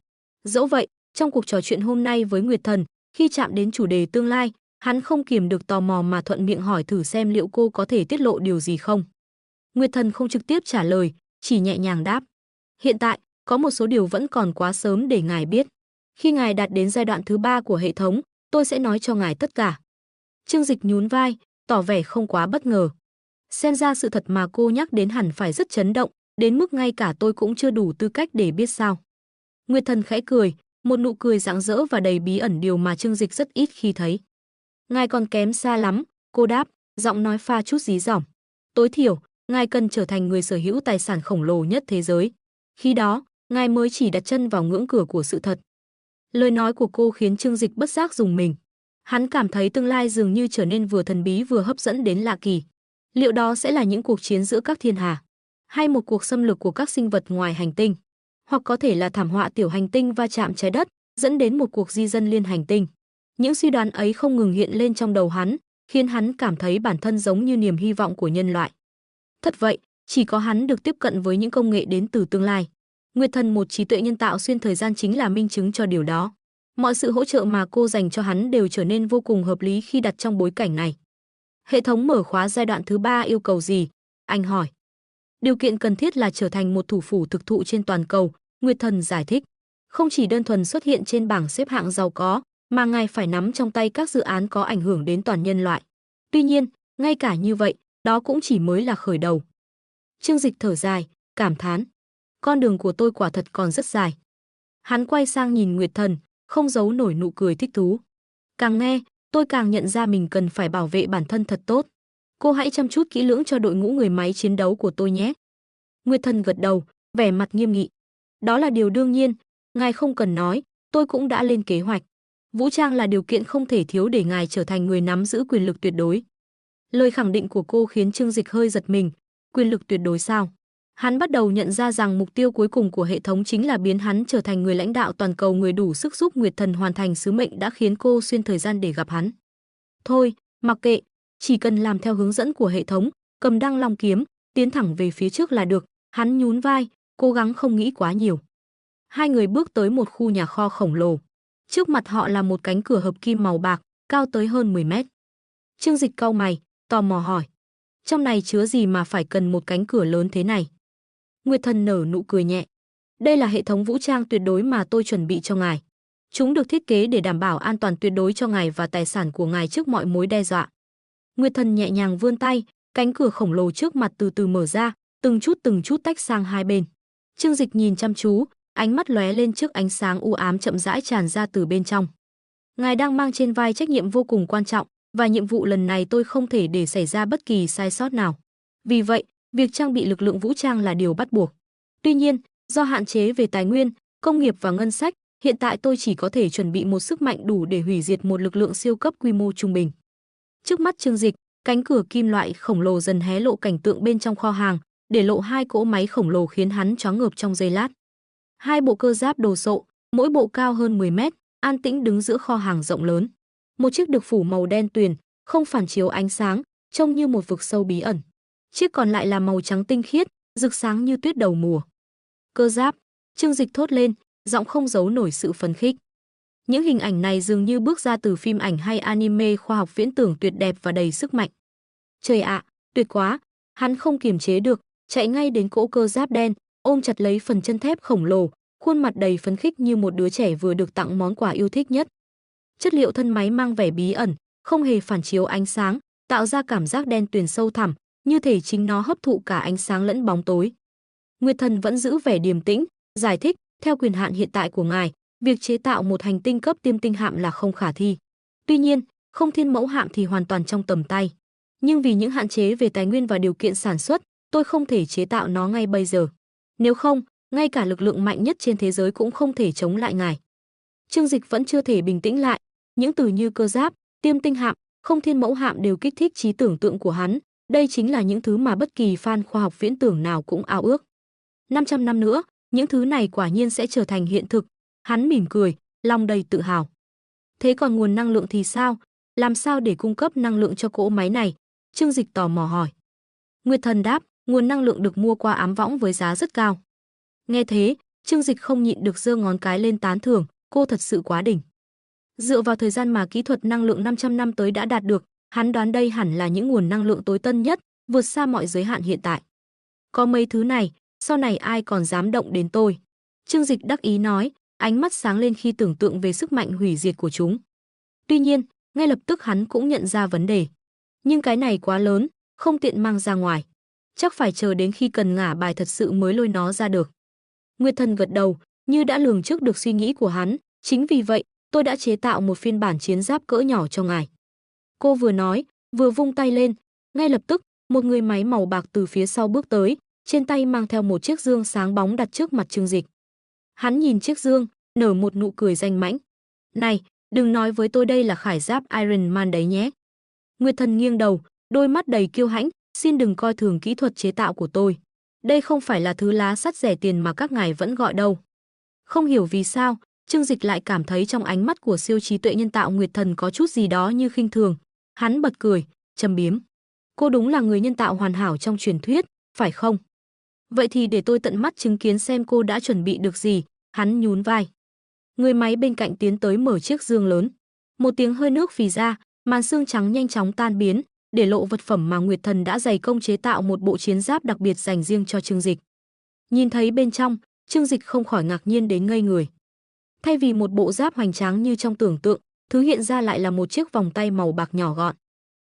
Dẫu vậy, trong cuộc trò chuyện hôm nay với Nguyệt Thần, khi chạm đến chủ đề tương lai, hắn không kiềm được tò mò mà thuận miệng hỏi thử xem liệu cô có thể tiết lộ điều gì không. Nguyệt Thần không trực tiếp trả lời, chỉ nhẹ nhàng đáp. Hiện tại, có một số điều vẫn còn quá sớm để ngài biết. Khi ngài đạt đến giai đoạn thứ 3 của hệ thống, tôi sẽ nói cho ngài tất cả. Trương Dịch nhún vai, tỏ vẻ không quá bất ngờ. Xem ra sự thật mà cô nhắc đến hẳn phải rất chấn động, đến mức ngay cả tôi cũng chưa đủ tư cách để biết sao. Nguyệt Thần khẽ cười, một nụ cười rạng rỡ và đầy bí ẩn, điều mà Trương Dịch rất ít khi thấy. Ngài còn kém xa lắm, cô đáp, giọng nói pha chút dí dỏm. Tối thiểu, ngài cần trở thành người sở hữu tài sản khổng lồ nhất thế giới. Khi đó, ngài mới chỉ đặt chân vào ngưỡng cửa của sự thật. Lời nói của cô khiến Trương Dịch bất giác rùng mình. Hắn cảm thấy tương lai dường như trở nên vừa thần bí vừa hấp dẫn đến lạ kỳ. Liệu đó sẽ là những cuộc chiến giữa các thiên hà, hay một cuộc xâm lược của các sinh vật ngoài hành tinh, hoặc có thể là thảm họa tiểu hành tinh va chạm trái đất, dẫn đến một cuộc di dân liên hành tinh. Những suy đoán ấy không ngừng hiện lên trong đầu hắn, khiến hắn cảm thấy bản thân giống như niềm hy vọng của nhân loại. Thật vậy, chỉ có hắn được tiếp cận với những công nghệ đến từ tương lai. Nguyệt Thần, một trí tuệ nhân tạo xuyên thời gian, chính là minh chứng cho điều đó. Mọi sự hỗ trợ mà cô dành cho hắn đều trở nên vô cùng hợp lý khi đặt trong bối cảnh này. Hệ thống mở khóa giai đoạn thứ 3 yêu cầu gì? Anh hỏi. Điều kiện cần thiết là trở thành một thủ phủ thực thụ trên toàn cầu, Nguyệt Thần giải thích. Không chỉ đơn thuần xuất hiện trên bảng xếp hạng giàu có, mà ngài phải nắm trong tay các dự án có ảnh hưởng đến toàn nhân loại. Tuy nhiên, ngay cả như vậy, đó cũng chỉ mới là khởi đầu. Trương Dịch thở dài, cảm thán. Con đường của tôi quả thật còn rất dài. Hắn quay sang nhìn Nguyệt Thần, không giấu nổi nụ cười thích thú. Càng nghe, tôi càng nhận ra mình cần phải bảo vệ bản thân thật tốt. Cô hãy chăm chút kỹ lưỡng cho đội ngũ người máy chiến đấu của tôi nhé. Nguyệt Thần gật đầu, vẻ mặt nghiêm nghị. Đó là điều đương nhiên, ngài không cần nói, tôi cũng đã lên kế hoạch. Vũ trang là điều kiện không thể thiếu để ngài trở thành người nắm giữ quyền lực tuyệt đối. Lời khẳng định của cô khiến Trương Dịch hơi giật mình. Quyền lực tuyệt đối sao? Hắn bắt đầu nhận ra rằng mục tiêu cuối cùng của hệ thống chính là biến hắn trở thành người lãnh đạo toàn cầu, người đủ sức giúp Nguyệt Thần hoàn thành sứ mệnh đã khiến cô xuyên thời gian để gặp hắn. Thôi, mặc kệ, chỉ cần làm theo hướng dẫn của hệ thống, cầm Đăng Long kiếm, tiến thẳng về phía trước là được. Hắn nhún vai, cố gắng không nghĩ quá nhiều. Hai người bước tới một khu nhà kho khổng lồ. Trước mặt họ là một cánh cửa hợp kim màu bạc, cao tới hơn 10 mét. Trương Dịch cau mày, tò mò hỏi. Trong này chứa gì mà phải cần một cánh cửa lớn thế này? Nguyệt Thần nở nụ cười nhẹ. Đây là hệ thống vũ trang tuyệt đối mà tôi chuẩn bị cho ngài. Chúng được thiết kế để đảm bảo an toàn tuyệt đối cho ngài và tài sản của ngài trước mọi mối đe dọa. Nguyệt Thần nhẹ nhàng vươn tay, cánh cửa khổng lồ trước mặt từ từ mở ra, từng chút tách sang hai bên. Trương Dịch nhìn chăm chú, ánh mắt lóe lên trước ánh sáng u ám chậm rãi tràn ra từ bên trong. Ngài đang mang trên vai trách nhiệm vô cùng quan trọng, và nhiệm vụ lần này tôi không thể để xảy ra bất kỳ sai sót nào. Vì vậy, việc trang bị lực lượng vũ trang là điều bắt buộc. Tuy nhiên, do hạn chế về tài nguyên, công nghiệp và ngân sách, hiện tại tôi chỉ có thể chuẩn bị một sức mạnh đủ để hủy diệt một lực lượng siêu cấp quy mô trung bình. Trước mắt Trương Dịch, cánh cửa kim loại khổng lồ dần hé lộ cảnh tượng bên trong kho hàng, để lộ hai cỗ máy khổng lồ khiến hắn choáng ngợp trong giây lát. Hai bộ cơ giáp đồ sộ, mỗi bộ cao hơn 10 mét, an tĩnh đứng giữa kho hàng rộng lớn. Một chiếc được phủ màu đen tuyền, không phản chiếu ánh sáng, trông như một vực sâu bí ẩn. Chiếc còn lại là màu trắng tinh khiết, rực sáng như tuyết đầu mùa. Cơ giáp, Trương Dịch thốt lên, giọng không giấu nổi sự phấn khích. Những hình ảnh này dường như bước ra từ phim ảnh hay anime khoa học viễn tưởng tuyệt đẹp và đầy sức mạnh. Trời ạ, tuyệt quá! Hắn không kiềm chế được, chạy ngay đến cỗ cơ giáp đen, ôm chặt lấy phần chân thép khổng lồ, khuôn mặt đầy phấn khích như một đứa trẻ vừa được tặng món quà yêu thích nhất. Chất liệu thân máy mang vẻ bí ẩn, không hề phản chiếu ánh sáng, tạo ra cảm giác đen tuyền sâu thẳm, như thể chính nó hấp thụ cả ánh sáng lẫn bóng tối. Nguyệt Thần vẫn giữ vẻ điềm tĩnh, giải thích, theo quyền hạn hiện tại của ngài, việc chế tạo một hành tinh cấp tiêm tinh hạm là không khả thi. Tuy nhiên, Không thiên mẫu hạm thì hoàn toàn trong tầm tay. Nhưng vì những hạn chế về tài nguyên và điều kiện sản xuất, tôi không thể chế tạo nó ngay bây giờ. Nếu không, ngay cả lực lượng mạnh nhất trên thế giới cũng không thể chống lại ngài. Trương Dịch vẫn chưa thể bình tĩnh lại, những từ như cơ giáp, tiêm tinh hạm, không thiên mẫu hạm đều kích thích trí tưởng tượng của hắn, đây chính là những thứ mà bất kỳ fan khoa học viễn tưởng nào cũng ao ước. 500 năm nữa, những thứ này quả nhiên sẽ trở thành hiện thực, hắn mỉm cười, lòng đầy tự hào. Thế còn nguồn năng lượng thì sao? Làm sao để cung cấp năng lượng cho cỗ máy này? Trương Dịch tò mò hỏi. Nguyệt Thần đáp, nguồn năng lượng được mua qua ám võng với giá rất cao. Nghe thế, Trương Dịch không nhịn được giơ ngón cái lên tán thưởng, cô thật sự quá đỉnh. Dựa vào thời gian mà kỹ thuật năng lượng 500 năm tới đã đạt được, hắn đoán đây hẳn là những nguồn năng lượng tối tân nhất, vượt xa mọi giới hạn hiện tại. Có mấy thứ này, sau này ai còn dám động đến tôi? Trương Dịch đắc ý nói, ánh mắt sáng lên khi tưởng tượng về sức mạnh hủy diệt của chúng. Tuy nhiên, ngay lập tức hắn cũng nhận ra vấn đề. Nhưng cái này quá lớn, không tiện mang ra ngoài. Chắc phải chờ đến khi cần ngả bài thật sự mới lôi nó ra được. Nguyệt Thần gật đầu, như đã lường trước được suy nghĩ của hắn, chính vì vậy, tôi đã chế tạo một phiên bản chiến giáp cỡ nhỏ cho ngài. Cô vừa nói, vừa vung tay lên, ngay lập tức, một người máy màu bạc từ phía sau bước tới, trên tay mang theo một chiếc dương sáng bóng đặt trước mặt Trương Dịch. Hắn nhìn chiếc dương, nở một nụ cười danh mãnh. Này, đừng nói với tôi đây là khải giáp Iron Man đấy nhé. Nguyệt Thần nghiêng đầu, đôi mắt đầy kiêu hãnh, xin đừng coi thường kỹ thuật chế tạo của tôi. Đây không phải là thứ lá sắt rẻ tiền mà các ngài vẫn gọi đâu. Không hiểu vì sao, Trương Dịch lại cảm thấy trong ánh mắt của siêu trí tuệ nhân tạo Nguyệt Thần có chút gì đó như khinh thường. Hắn bật cười, châm biếm. Cô đúng là người nhân tạo hoàn hảo trong truyền thuyết, phải không? Vậy thì để tôi tận mắt chứng kiến xem cô đã chuẩn bị được gì, hắn nhún vai. Người máy bên cạnh tiến tới mở chiếc dương lớn. Một tiếng hơi nước phì ra, màn xương trắng nhanh chóng tan biến, để lộ vật phẩm mà Nguyệt Thần đã dày công chế tạo, một bộ chiến giáp đặc biệt dành riêng cho Trương Dịch. Nhìn thấy bên trong, Trương Dịch không khỏi ngạc nhiên đến ngây người. Thay vì một bộ giáp hoành tráng như trong tưởng tượng, thứ hiện ra lại là một chiếc vòng tay màu bạc nhỏ gọn.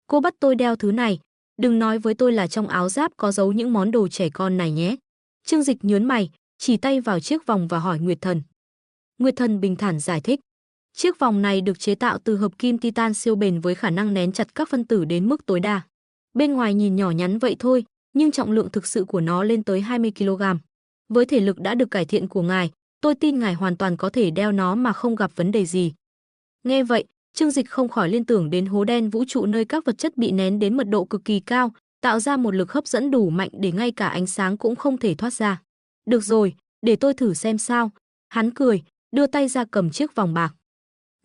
Cô bắt tôi đeo thứ này, đừng nói với tôi là trong áo giáp có giấu những món đồ trẻ con này nhé. Trương Dịch nhớn mày, chỉ tay vào chiếc vòng và hỏi Nguyệt Thần. Nguyệt Thần bình thản giải thích. Chiếc vòng này được chế tạo từ hợp kim titan siêu bền với khả năng nén chặt các phân tử đến mức tối đa. Bên ngoài nhìn nhỏ nhắn vậy thôi, nhưng trọng lượng thực sự của nó lên tới 20 kg. Với thể lực đã được cải thiện của ngài, tôi tin ngài hoàn toàn có thể đeo nó mà không gặp vấn đề gì. Nghe vậy, Trương Dịch không khỏi liên tưởng đến hố đen vũ trụ nơi các vật chất bị nén đến mật độ cực kỳ cao, tạo ra một lực hấp dẫn đủ mạnh để ngay cả ánh sáng cũng không thể thoát ra. Được rồi, để tôi thử xem sao. Hắn cười, đưa tay ra cầm chiếc vòng bạc.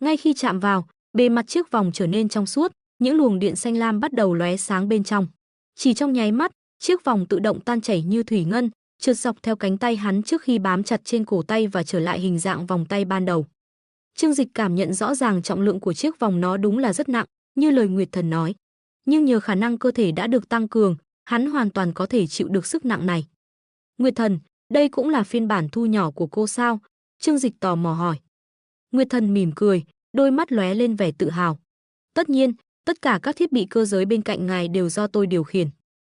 Ngay khi chạm vào, bề mặt chiếc vòng trở nên trong suốt, những luồng điện xanh lam bắt đầu lóe sáng bên trong. Chỉ trong nháy mắt, chiếc vòng tự động tan chảy như thủy ngân, trượt dọc theo cánh tay hắn trước khi bám chặt trên cổ tay và trở lại hình dạng vòng tay ban đầu. Trương Dịch cảm nhận rõ ràng trọng lượng của chiếc vòng, nó đúng là rất nặng, như lời Nguyệt Thần nói. Nhưng nhờ khả năng cơ thể đã được tăng cường, hắn hoàn toàn có thể chịu được sức nặng này. Nguyệt Thần, đây cũng là phiên bản thu nhỏ của cô sao? Trương Dịch tò mò hỏi. Nguyệt Thần mỉm cười, đôi mắt lóe lên vẻ tự hào. Tất nhiên, tất cả các thiết bị cơ giới bên cạnh ngài đều do tôi điều khiển.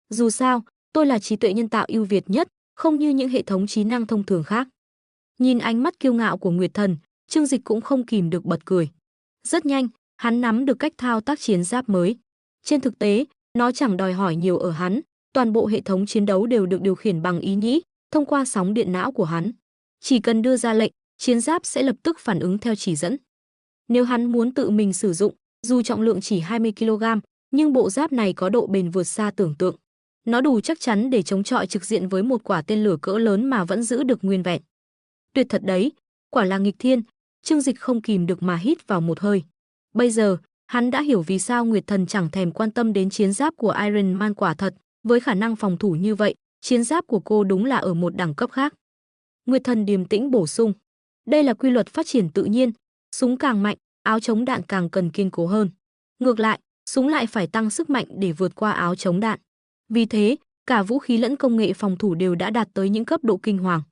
Dù sao, tôi là trí tuệ nhân tạo ưu việt nhất, không như những hệ thống trí năng thông thường khác. Nhìn ánh mắt kiêu ngạo của Nguyệt Thần, Trương Dịch cũng không kìm được bật cười. Rất nhanh, hắn nắm được cách thao tác chiến giáp mới. Trên thực tế, nó chẳng đòi hỏi nhiều ở hắn, toàn bộ hệ thống chiến đấu đều được điều khiển bằng ý nghĩ, thông qua sóng điện não của hắn. Chỉ cần đưa ra lệnh, chiến giáp sẽ lập tức phản ứng theo chỉ dẫn. Nếu hắn muốn tự mình sử dụng, dù trọng lượng chỉ 20 kg, nhưng bộ giáp này có độ bền vượt xa tưởng tượng. Nó đủ chắc chắn để chống chọi trực diện với một quả tên lửa cỡ lớn mà vẫn giữ được nguyên vẹn. Tuyệt thật đấy, quả là nghịch thiên. Trương Dịch không kìm được mà hít vào một hơi. Bây giờ, hắn đã hiểu vì sao Nguyệt Thần chẳng thèm quan tâm đến chiến giáp của Iron Man. Quả thật, với khả năng phòng thủ như vậy, chiến giáp của cô đúng là ở một đẳng cấp khác. Nguyệt Thần điềm tĩnh bổ sung. Đây là quy luật phát triển tự nhiên, súng càng mạnh, áo chống đạn càng cần kiên cố hơn. Ngược lại, súng lại phải tăng sức mạnh để vượt qua áo chống đạn. Vì thế, cả vũ khí lẫn công nghệ phòng thủ đều đã đạt tới những cấp độ kinh hoàng.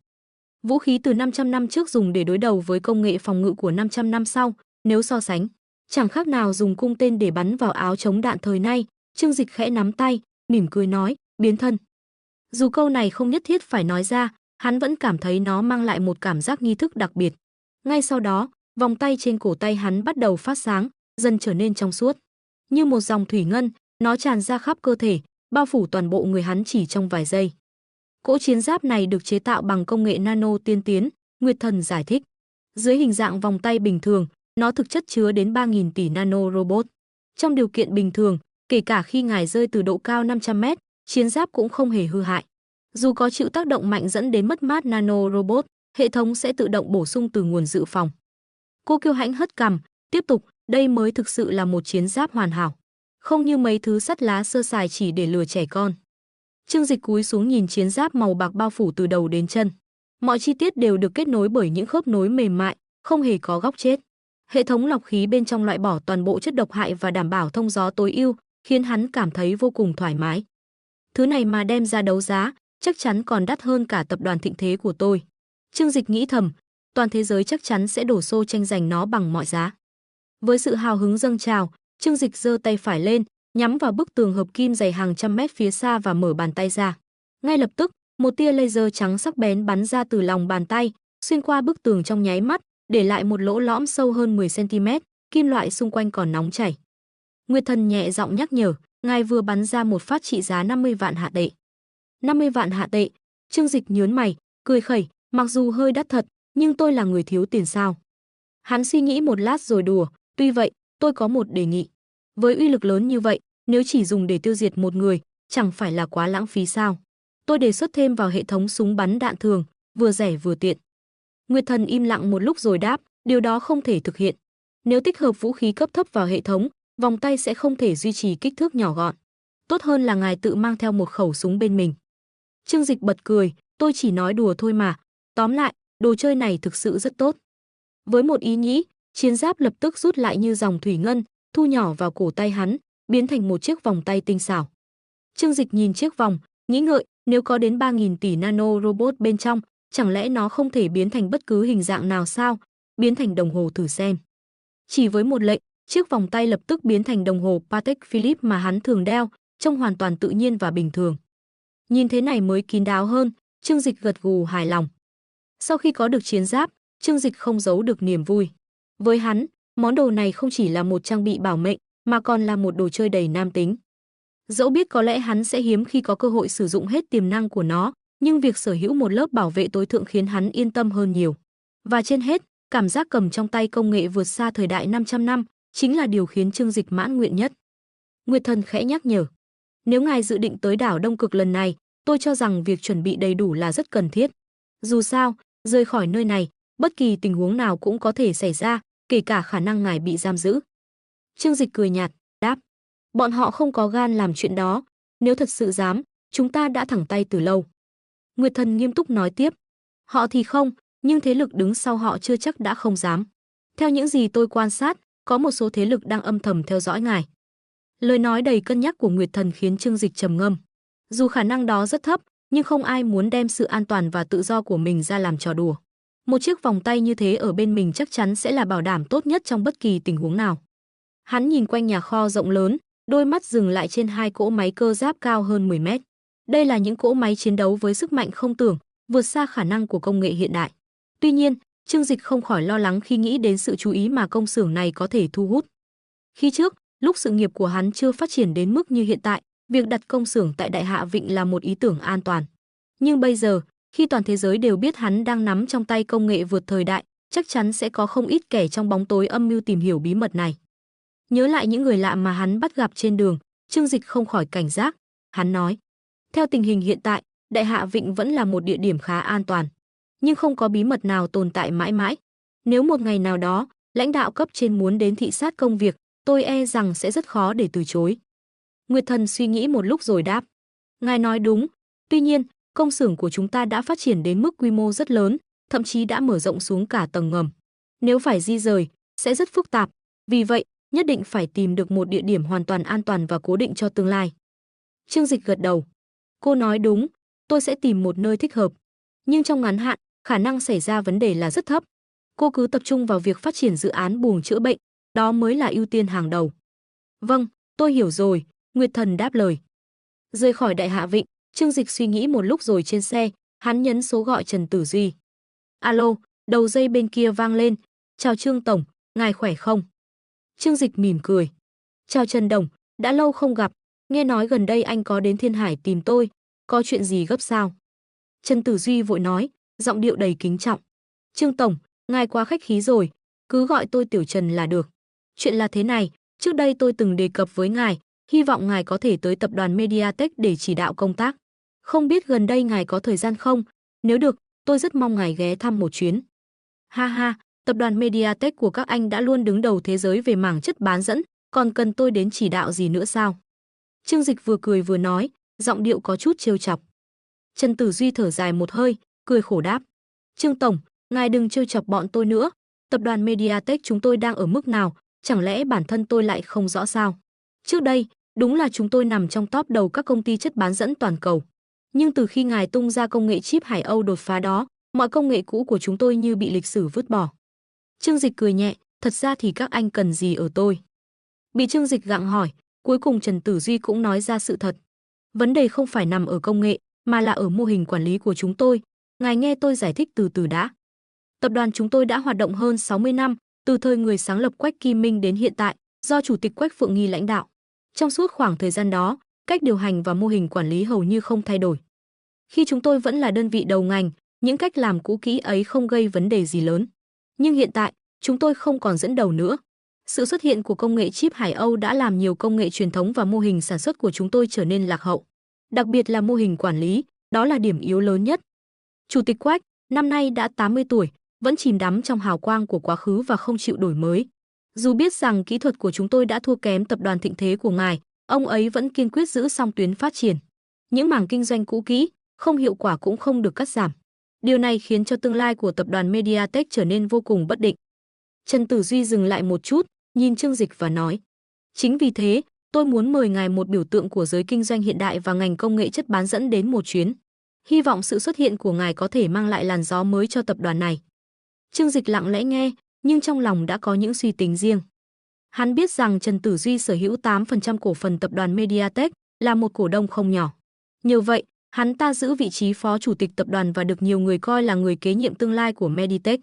Vũ khí từ 500 năm trước dùng để đối đầu với công nghệ phòng ngự của 500 năm sau, nếu so sánh, chẳng khác nào dùng cung tên để bắn vào áo chống đạn thời nay. Trương Dịch khẽ nắm tay, mỉm cười nói, biến thân. Dù câu này không nhất thiết phải nói ra, hắn vẫn cảm thấy nó mang lại một cảm giác nghi thức đặc biệt. Ngay sau đó, vòng tay trên cổ tay hắn bắt đầu phát sáng, dần trở nên trong suốt. Như một dòng thủy ngân, nó tràn ra khắp cơ thể, bao phủ toàn bộ người hắn chỉ trong vài giây. Cỗ chiến giáp này được chế tạo bằng công nghệ nano tiên tiến, Nguyệt Thần giải thích. Dưới hình dạng vòng tay bình thường, nó thực chất chứa đến 3.000 tỷ nano robot. Trong điều kiện bình thường, kể cả khi ngài rơi từ độ cao 500 mét, chiến giáp cũng không hề hư hại. Dù có chịu tác động mạnh dẫn đến mất mát nano robot, hệ thống sẽ tự động bổ sung từ nguồn dự phòng. Cô kiêu hãnh hất cằm, tiếp tục, đây mới thực sự là một chiến giáp hoàn hảo. Không như mấy thứ sắt lá sơ sài chỉ để lừa trẻ con. Trương Dịch cúi xuống nhìn chiến giáp màu bạc bao phủ từ đầu đến chân. Mọi chi tiết đều được kết nối bởi những khớp nối mềm mại, không hề có góc chết. Hệ thống lọc khí bên trong loại bỏ toàn bộ chất độc hại và đảm bảo thông gió tối ưu, khiến hắn cảm thấy vô cùng thoải mái. Thứ này mà đem ra đấu giá, chắc chắn còn đắt hơn cả tập đoàn thịnh thế của tôi. Trương Dịch nghĩ thầm, toàn thế giới chắc chắn sẽ đổ xô tranh giành nó bằng mọi giá. Với sự hào hứng dâng trào, Trương Dịch giơ tay phải lên, nhắm vào bức tường hợp kim dày hàng trăm mét phía xa và mở bàn tay ra. Ngay lập tức, một tia laser trắng sắc bén bắn ra từ lòng bàn tay, xuyên qua bức tường trong nháy mắt, để lại một lỗ lõm sâu hơn 10 cm, kim loại xung quanh còn nóng chảy. Nguyệt Thần nhẹ giọng nhắc nhở, ngài vừa bắn ra một phát trị giá 50 vạn hạ tệ. 50 vạn hạ tệ? Trương Dịch nhướng mày, cười khẩy, mặc dù hơi đắt thật, nhưng tôi là người thiếu tiền sao? Hắn suy nghĩ một lát rồi đùa, tuy vậy, tôi có một đề nghị. Với uy lực lớn như vậy, nếu chỉ dùng để tiêu diệt một người, chẳng phải là quá lãng phí sao? Tôi đề xuất thêm vào hệ thống súng bắn đạn thường, vừa rẻ vừa tiện. Nguyệt Thần im lặng một lúc rồi đáp, điều đó không thể thực hiện. Nếu tích hợp vũ khí cấp thấp vào hệ thống, vòng tay sẽ không thể duy trì kích thước nhỏ gọn. Tốt hơn là ngài tự mang theo một khẩu súng bên mình. Trương Dịch bật cười, tôi chỉ nói đùa thôi mà. Tóm lại, đồ chơi này thực sự rất tốt. Với một ý nghĩ, chiến giáp lập tức rút lại như dòng thủy ngân, thu nhỏ vào cổ tay hắn, biến thành một chiếc vòng tay tinh xảo. Trương Dịch nhìn chiếc vòng, nghĩ ngợi, nếu có đến 3.000 tỷ nano robot bên trong, chẳng lẽ nó không thể biến thành bất cứ hình dạng nào sao? Biến thành đồng hồ thử xem. Chỉ với một lệnh, chiếc vòng tay lập tức biến thành đồng hồ Patek Philippe mà hắn thường đeo, trông hoàn toàn tự nhiên và bình thường. Nhìn thế này mới kín đáo hơn, Trương Dịch gật gù hài lòng. Sau khi có được chiến giáp, Trương Dịch không giấu được niềm vui. Với hắn, món đồ này không chỉ là một trang bị bảo mệnh, mà còn là một đồ chơi đầy nam tính. Dẫu biết có lẽ hắn sẽ hiếm khi có cơ hội sử dụng hết tiềm năng của nó, nhưng việc sở hữu một lớp bảo vệ tối thượng khiến hắn yên tâm hơn nhiều. Và trên hết, cảm giác cầm trong tay công nghệ vượt xa thời đại 500 năm, chính là điều khiến Trương Dịch mãn nguyện nhất. Nguyệt Thần khẽ nhắc nhở. Nếu ngài dự định tới đảo Đông Cực lần này, tôi cho rằng việc chuẩn bị đầy đủ là rất cần thiết. Dù sao, rời khỏi nơi này, bất kỳ tình huống nào cũng có thể xảy ra, kể cả khả năng ngài bị giam giữ. Trương Dịch cười nhạt, đáp. Bọn họ không có gan làm chuyện đó, nếu thật sự dám, chúng ta đã thẳng tay từ lâu. Nguyệt Thần nghiêm túc nói tiếp. Họ thì không, nhưng thế lực đứng sau họ chưa chắc đã không dám. Theo những gì tôi quan sát, có một số thế lực đang âm thầm theo dõi ngài. Lời nói đầy cân nhắc của Nguyệt Thần khiến Trương Dịch trầm ngâm. Dù khả năng đó rất thấp, nhưng không ai muốn đem sự an toàn và tự do của mình ra làm trò đùa. Một chiếc vòng tay như thế ở bên mình chắc chắn sẽ là bảo đảm tốt nhất trong bất kỳ tình huống nào. Hắn nhìn quanh nhà kho rộng lớn, đôi mắt dừng lại trên hai cỗ máy cơ giáp cao hơn 10 mét. Đây là những cỗ máy chiến đấu với sức mạnh không tưởng, vượt xa khả năng của công nghệ hiện đại. Tuy nhiên, Trương Dịch không khỏi lo lắng khi nghĩ đến sự chú ý mà công xưởng này có thể thu hút. Khi trước, lúc sự nghiệp của hắn chưa phát triển đến mức như hiện tại, việc đặt công xưởng tại Đại Hạ Vịnh là một ý tưởng an toàn. Nhưng bây giờ, khi toàn thế giới đều biết hắn đang nắm trong tay công nghệ vượt thời đại, chắc chắn sẽ có không ít kẻ trong bóng tối âm mưu tìm hiểu bí mật này. Nhớ lại những người lạ mà hắn bắt gặp trên đường, Trương Dịch không khỏi cảnh giác. Hắn nói, theo tình hình hiện tại, Đại Hạ Vịnh vẫn là một địa điểm khá an toàn. Nhưng không có bí mật nào tồn tại mãi mãi. Nếu một ngày nào đó, lãnh đạo cấp trên muốn đến thị sát công việc, tôi e rằng sẽ rất khó để từ chối. Nguyệt Thần suy nghĩ một lúc rồi đáp. Ngài nói đúng, tuy nhiên, công xưởng của chúng ta đã phát triển đến mức quy mô rất lớn, thậm chí đã mở rộng xuống cả tầng ngầm. Nếu phải di rời, sẽ rất phức tạp. Vì vậy, nhất định phải tìm được một địa điểm hoàn toàn an toàn và cố định cho tương lai. Trương Dịch gật đầu. Cô nói đúng, tôi sẽ tìm một nơi thích hợp. Nhưng trong ngắn hạn, khả năng xảy ra vấn đề là rất thấp. Cô cứ tập trung vào việc phát triển dự án buồng chữa bệnh, đó mới là ưu tiên hàng đầu. Vâng, tôi hiểu rồi, Nguyệt Thần đáp lời. Rời khỏi Đại Hạ Vịnh, Trương Dịch suy nghĩ một lúc rồi trên xe, hắn nhấn số gọi Trần Tử Duy. Alo, đầu dây bên kia vang lên. Chào Trương Tổng, ngài khỏe không? Trương Dịch mỉm cười. Chào Trần Đồng, đã lâu không gặp, nghe nói gần đây anh có đến Thiên Hải tìm tôi, có chuyện gì gấp sao? Trần Tử Duy vội nói, giọng điệu đầy kính trọng. Trương Tổng, ngài quá khách khí rồi, cứ gọi tôi Tiểu Trần là được. Chuyện là thế này, trước đây tôi từng đề cập với ngài, hy vọng ngài có thể tới tập đoàn Mediatek để chỉ đạo công tác. Không biết gần đây ngài có thời gian không? Nếu được, tôi rất mong ngài ghé thăm một chuyến. Ha ha, tập đoàn Mediatek của các anh đã luôn đứng đầu thế giới về mảng chất bán dẫn, còn cần tôi đến chỉ đạo gì nữa sao? Trương Dịch vừa cười vừa nói, giọng điệu có chút trêu chọc. Trần Tử Duy thở dài một hơi, cười khổ đáp. Trương Tổng, ngài đừng trêu chọc bọn tôi nữa. Tập đoàn Mediatek chúng tôi đang ở mức nào, chẳng lẽ bản thân tôi lại không rõ sao? Trước đây, đúng là chúng tôi nằm trong top đầu các công ty chất bán dẫn toàn cầu. Nhưng từ khi ngài tung ra công nghệ chip Hải Âu đột phá đó, mọi công nghệ cũ của chúng tôi như bị lịch sử vứt bỏ. Trương Dịch cười nhẹ, thật ra thì các anh cần gì ở tôi? Bị Trương Dịch gặng hỏi, cuối cùng Trần Tử Duy cũng nói ra sự thật. Vấn đề không phải nằm ở công nghệ, mà là ở mô hình quản lý của chúng tôi. Ngài nghe tôi giải thích từ từ đã. Tập đoàn chúng tôi đã hoạt động hơn 60 năm, từ thời người sáng lập Quách Kim Minh đến hiện tại, do Chủ tịch Quách Phượng Nghi lãnh đạo. Trong suốt khoảng thời gian đó, cách điều hành và mô hình quản lý hầu như không thay đổi. Khi chúng tôi vẫn là đơn vị đầu ngành, những cách làm cũ kỹ ấy không gây vấn đề gì lớn. Nhưng hiện tại, chúng tôi không còn dẫn đầu nữa. Sự xuất hiện của công nghệ chip Hải Âu đã làm nhiều công nghệ truyền thống và mô hình sản xuất của chúng tôi trở nên lạc hậu. Đặc biệt là mô hình quản lý, đó là điểm yếu lớn nhất. Chủ tịch Quách, năm nay đã 80 tuổi, vẫn chìm đắm trong hào quang của quá khứ và không chịu đổi mới. Dù biết rằng kỹ thuật của chúng tôi đã thua kém tập đoàn thịnh thế của ngài, ông ấy vẫn kiên quyết giữ song tuyến phát triển. Những mảng kinh doanh cũ kỹ, không hiệu quả cũng không được cắt giảm. Điều này khiến cho tương lai của tập đoàn Mediatek trở nên vô cùng bất định. Trần Tử Duy dừng lại một chút, nhìn Trương Dịch và nói. Chính vì thế, tôi muốn mời ngài một biểu tượng của giới kinh doanh hiện đại và ngành công nghệ chất bán dẫn đến một chuyến. Hy vọng sự xuất hiện của ngài có thể mang lại làn gió mới cho tập đoàn này. Trương Dịch lặng lẽ nghe, nhưng trong lòng đã có những suy tính riêng. Hắn biết rằng Trần Tử Duy sở hữu 8% cổ phần tập đoàn Mediatek, là một cổ đông không nhỏ. Nhờ vậy, hắn ta giữ vị trí phó chủ tịch tập đoàn và được nhiều người coi là người kế nhiệm tương lai của Mediatek.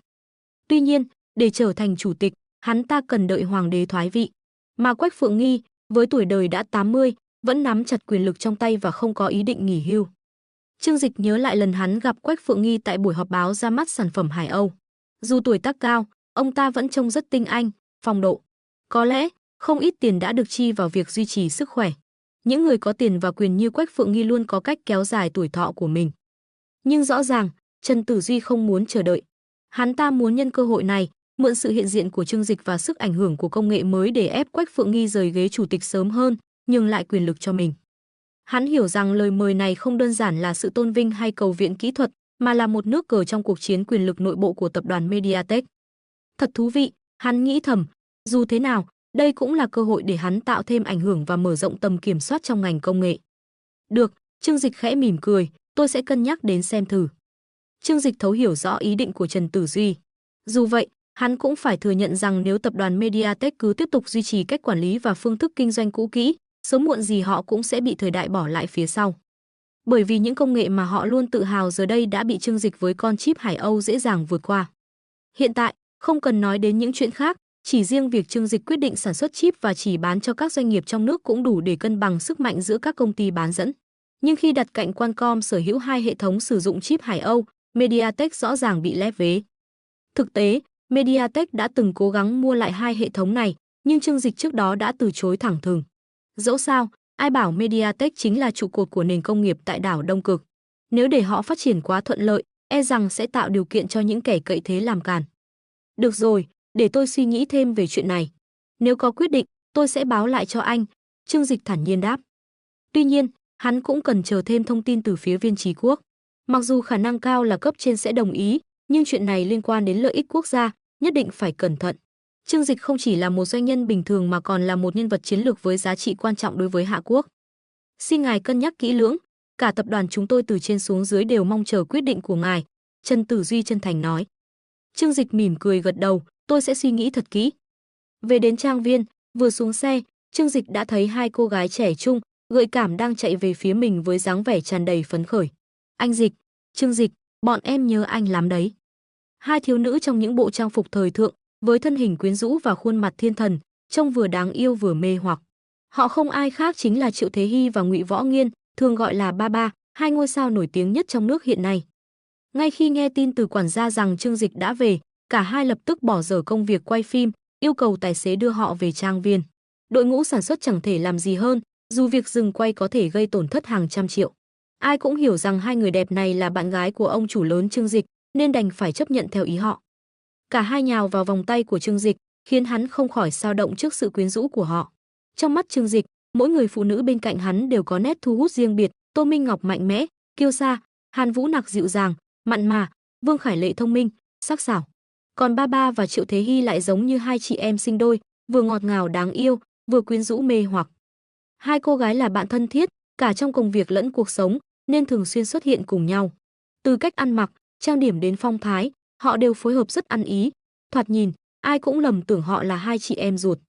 Tuy nhiên, để trở thành chủ tịch, hắn ta cần đợi hoàng đế thoái vị. Mà Quách Phượng Nghi, với tuổi đời đã 80, vẫn nắm chặt quyền lực trong tay và không có ý định nghỉ hưu. Trương Dịch nhớ lại lần hắn gặp Quách Phượng Nghi tại buổi họp báo ra mắt sản phẩm Hải Âu. Dù tuổi tác cao, ông ta vẫn trông rất tinh anh, phong độ. Có lẽ, không ít tiền đã được chi vào việc duy trì sức khỏe. Những người có tiền và quyền như Quách Phượng Nghi luôn có cách kéo dài tuổi thọ của mình. Nhưng rõ ràng, Trần Tử Duy không muốn chờ đợi. Hắn ta muốn nhân cơ hội này, mượn sự hiện diện của Trương Dịch và sức ảnh hưởng của công nghệ mới để ép Quách Phượng Nghi rời ghế chủ tịch sớm hơn, nhường lại quyền lực cho mình. Hắn hiểu rằng lời mời này không đơn giản là sự tôn vinh hay cầu viện kỹ thuật, mà là một nước cờ trong cuộc chiến quyền lực nội bộ của tập đoàn Mediatek. Thật thú vị, hắn nghĩ thầm, dù thế nào, đây cũng là cơ hội để hắn tạo thêm ảnh hưởng và mở rộng tầm kiểm soát trong ngành công nghệ. Được, Trương Dịch khẽ mỉm cười, tôi sẽ cân nhắc đến xem thử. Trương Dịch thấu hiểu rõ ý định của Trần Tử Duy. Dù vậy, hắn cũng phải thừa nhận rằng nếu tập đoàn Mediatek cứ tiếp tục duy trì cách quản lý và phương thức kinh doanh cũ kỹ, sớm muộn gì họ cũng sẽ bị thời đại bỏ lại phía sau. Bởi vì những công nghệ mà họ luôn tự hào giờ đây đã bị Trương Dịch với con chip Hải Âu dễ dàng vượt qua. Hiện tại, không cần nói đến những chuyện khác, chỉ riêng việc Trương Dịch quyết định sản xuất chip và chỉ bán cho các doanh nghiệp trong nước cũng đủ để cân bằng sức mạnh giữa các công ty bán dẫn. Nhưng khi đặt cạnh Qualcomm sở hữu hai hệ thống sử dụng chip Hải Âu, Mediatek rõ ràng bị lép vế. Thực tế, Mediatek đã từng cố gắng mua lại hai hệ thống này, nhưng Trương Dịch trước đó đã từ chối thẳng thừng. Dẫu sao, ai bảo Mediatek chính là trụ cột của nền công nghiệp tại đảo Đông Cực. Nếu để họ phát triển quá thuận lợi, e rằng sẽ tạo điều kiện cho những kẻ cậy thế làm càn. Được rồi, để tôi suy nghĩ thêm về chuyện này. Nếu có quyết định, tôi sẽ báo lại cho anh, Trương Dịch thản nhiên đáp. Tuy nhiên, hắn cũng cần chờ thêm thông tin từ phía Viên Chí Quốc. Mặc dù khả năng cao là cấp trên sẽ đồng ý, nhưng chuyện này liên quan đến lợi ích quốc gia, nhất định phải cẩn thận. Trương Dịch không chỉ là một doanh nhân bình thường mà còn là một nhân vật chiến lược với giá trị quan trọng đối với Hạ Quốc. Xin ngài cân nhắc kỹ lưỡng, cả tập đoàn chúng tôi từ trên xuống dưới đều mong chờ quyết định của ngài, Trần Tử Duy chân thành nói. Trương Dịch mỉm cười gật đầu, tôi sẽ suy nghĩ thật kỹ. Về đến trang viên, vừa xuống xe, Trương Dịch đã thấy hai cô gái trẻ trung, gợi cảm đang chạy về phía mình với dáng vẻ tràn đầy phấn khởi. Anh Dịch, Trương Dịch, bọn em nhớ anh lắm đấy. Hai thiếu nữ trong những bộ trang phục thời thượng, với thân hình quyến rũ và khuôn mặt thiên thần, trông vừa đáng yêu vừa mê hoặc. Họ không ai khác chính là Triệu Thế Hy và Ngụy Võ Nghiên, thường gọi là Ba, hai ngôi sao nổi tiếng nhất trong nước hiện nay. Ngay khi nghe tin từ quản gia rằng Trương Dịch đã về, cả hai lập tức bỏ dở công việc quay phim, yêu cầu tài xế đưa họ về trang viên. Đội ngũ sản xuất chẳng thể làm gì hơn, dù việc dừng quay có thể gây tổn thất hàng trăm triệu. Ai cũng hiểu rằng hai người đẹp này là bạn gái của ông chủ lớn Trương Dịch, nên đành phải chấp nhận theo ý họ. Cả hai nhào vào vòng tay của Trương Dịch, khiến hắn không khỏi xao động trước sự quyến rũ của họ. Trong mắt Trương Dịch, mỗi người phụ nữ bên cạnh hắn đều có nét thu hút riêng biệt, Tô Minh Ngọc mạnh mẽ, kiêu sa, Hàn Vũ Nặc dịu dàng, mặn mà, Vương Khải Lệ thông minh, sắc sảo. Còn Ba và Triệu Thế Hy lại giống như hai chị em sinh đôi, vừa ngọt ngào đáng yêu, vừa quyến rũ mê hoặc. Hai cô gái là bạn thân thiết, cả trong công việc lẫn cuộc sống, nên thường xuyên xuất hiện cùng nhau. Từ cách ăn mặc, trang điểm đến phong thái, họ đều phối hợp rất ăn ý. Thoạt nhìn, ai cũng lầm tưởng họ là hai chị em ruột.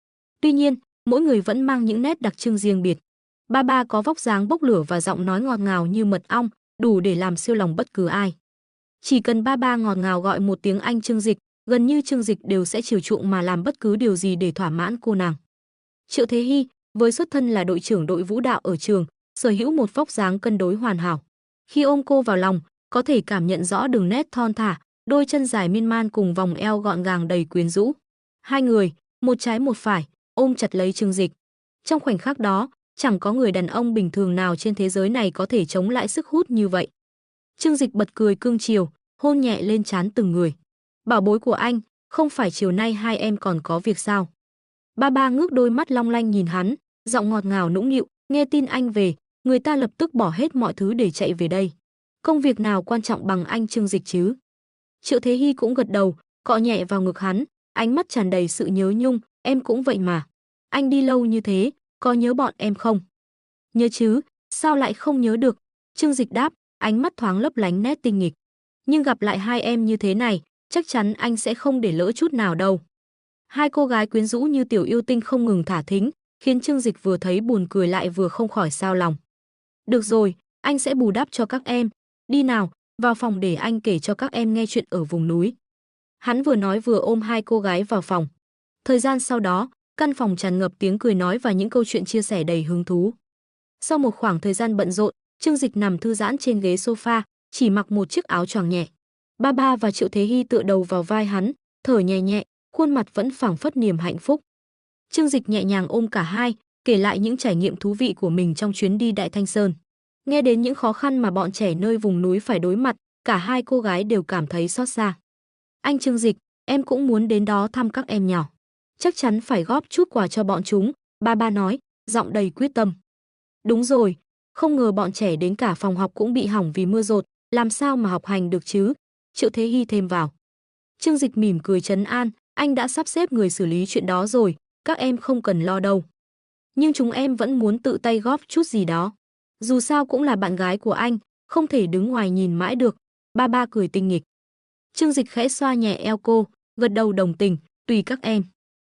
Tuy nhiên, mỗi người vẫn mang những nét đặc trưng riêng biệt. Ba có vóc dáng bốc lửa và giọng nói ngọt ngào như mật ong, đủ để làm siêu lòng bất cứ ai. Chỉ cần Ba ngọt ngào gọi một tiếng anh Trương Dịch, gần như Trương Dịch đều sẽ chiều chuộng mà làm bất cứ điều gì để thỏa mãn cô nàng. Triệu Thế Hy, với xuất thân là đội trưởng đội vũ đạo ở trường, sở hữu một vóc dáng cân đối hoàn hảo. Khi ôm cô vào lòng, có thể cảm nhận rõ đường nét thon thả, đôi chân dài miên man cùng vòng eo gọn gàng đầy quyến rũ. Hai người, một trái một phải, ôm chặt lấy Trương Dịch. Trong khoảnh khắc đó, chẳng có người đàn ông bình thường nào trên thế giới này có thể chống lại sức hút như vậy. Trương Dịch bật cười cương chiều, hôn nhẹ lên trán từng người. Bảo bối của anh, không phải chiều nay hai em còn có việc sao? Ba ngước đôi mắt long lanh nhìn hắn, giọng ngọt ngào nũng nịu, nghe tin anh về, người ta lập tức bỏ hết mọi thứ để chạy về đây. Công việc nào quan trọng bằng anh Trương Dịch chứ? Triệu Thế Hy cũng gật đầu, cọ nhẹ vào ngực hắn, ánh mắt tràn đầy sự nhớ nhung, em cũng vậy mà. Anh đi lâu như thế, có nhớ bọn em không? Nhớ chứ, sao lại không nhớ được? Trương Dịch đáp, ánh mắt thoáng lấp lánh nét tinh nghịch. Nhưng gặp lại hai em như thế này, chắc chắn anh sẽ không để lỡ chút nào đâu. Hai cô gái quyến rũ như tiểu yêu tinh không ngừng thả thính, khiến Trương Dịch vừa thấy buồn cười lại vừa không khỏi xao lòng. Được rồi, anh sẽ bù đắp cho các em. Đi nào, vào phòng để anh kể cho các em nghe chuyện ở vùng núi. Hắn vừa nói vừa ôm hai cô gái vào phòng. Thời gian sau đó, căn phòng tràn ngập tiếng cười nói và những câu chuyện chia sẻ đầy hứng thú. Sau một khoảng thời gian bận rộn, Trương Dịch nằm thư giãn trên ghế sofa, chỉ mặc một chiếc áo choàng nhẹ. Ba và Triệu Thế Hy tựa đầu vào vai hắn, thở nhẹ nhẹ, khuôn mặt vẫn phảng phất niềm hạnh phúc. Trương Dịch nhẹ nhàng ôm cả hai, kể lại những trải nghiệm thú vị của mình trong chuyến đi Đại Thanh Sơn. Nghe đến những khó khăn mà bọn trẻ nơi vùng núi phải đối mặt, cả hai cô gái đều cảm thấy xót xa. Anh Trương Dịch, em cũng muốn đến đó thăm các em nhỏ. Chắc chắn phải góp chút quà cho bọn chúng, ba nói, giọng đầy quyết tâm. Đúng rồi, không ngờ bọn trẻ đến cả phòng học cũng bị hỏng vì mưa dột, làm sao mà học hành được chứ? Triệu Thế Hy thêm vào. Trương Dịch mỉm cười trấn an, anh đã sắp xếp người xử lý chuyện đó rồi, các em không cần lo đâu. Nhưng chúng em vẫn muốn tự tay góp chút gì đó. Dù sao cũng là bạn gái của anh, không thể đứng ngoài nhìn mãi được. Ba cười tinh nghịch. Trương Dịch khẽ xoa nhẹ eo cô, gật đầu đồng tình, tùy các em.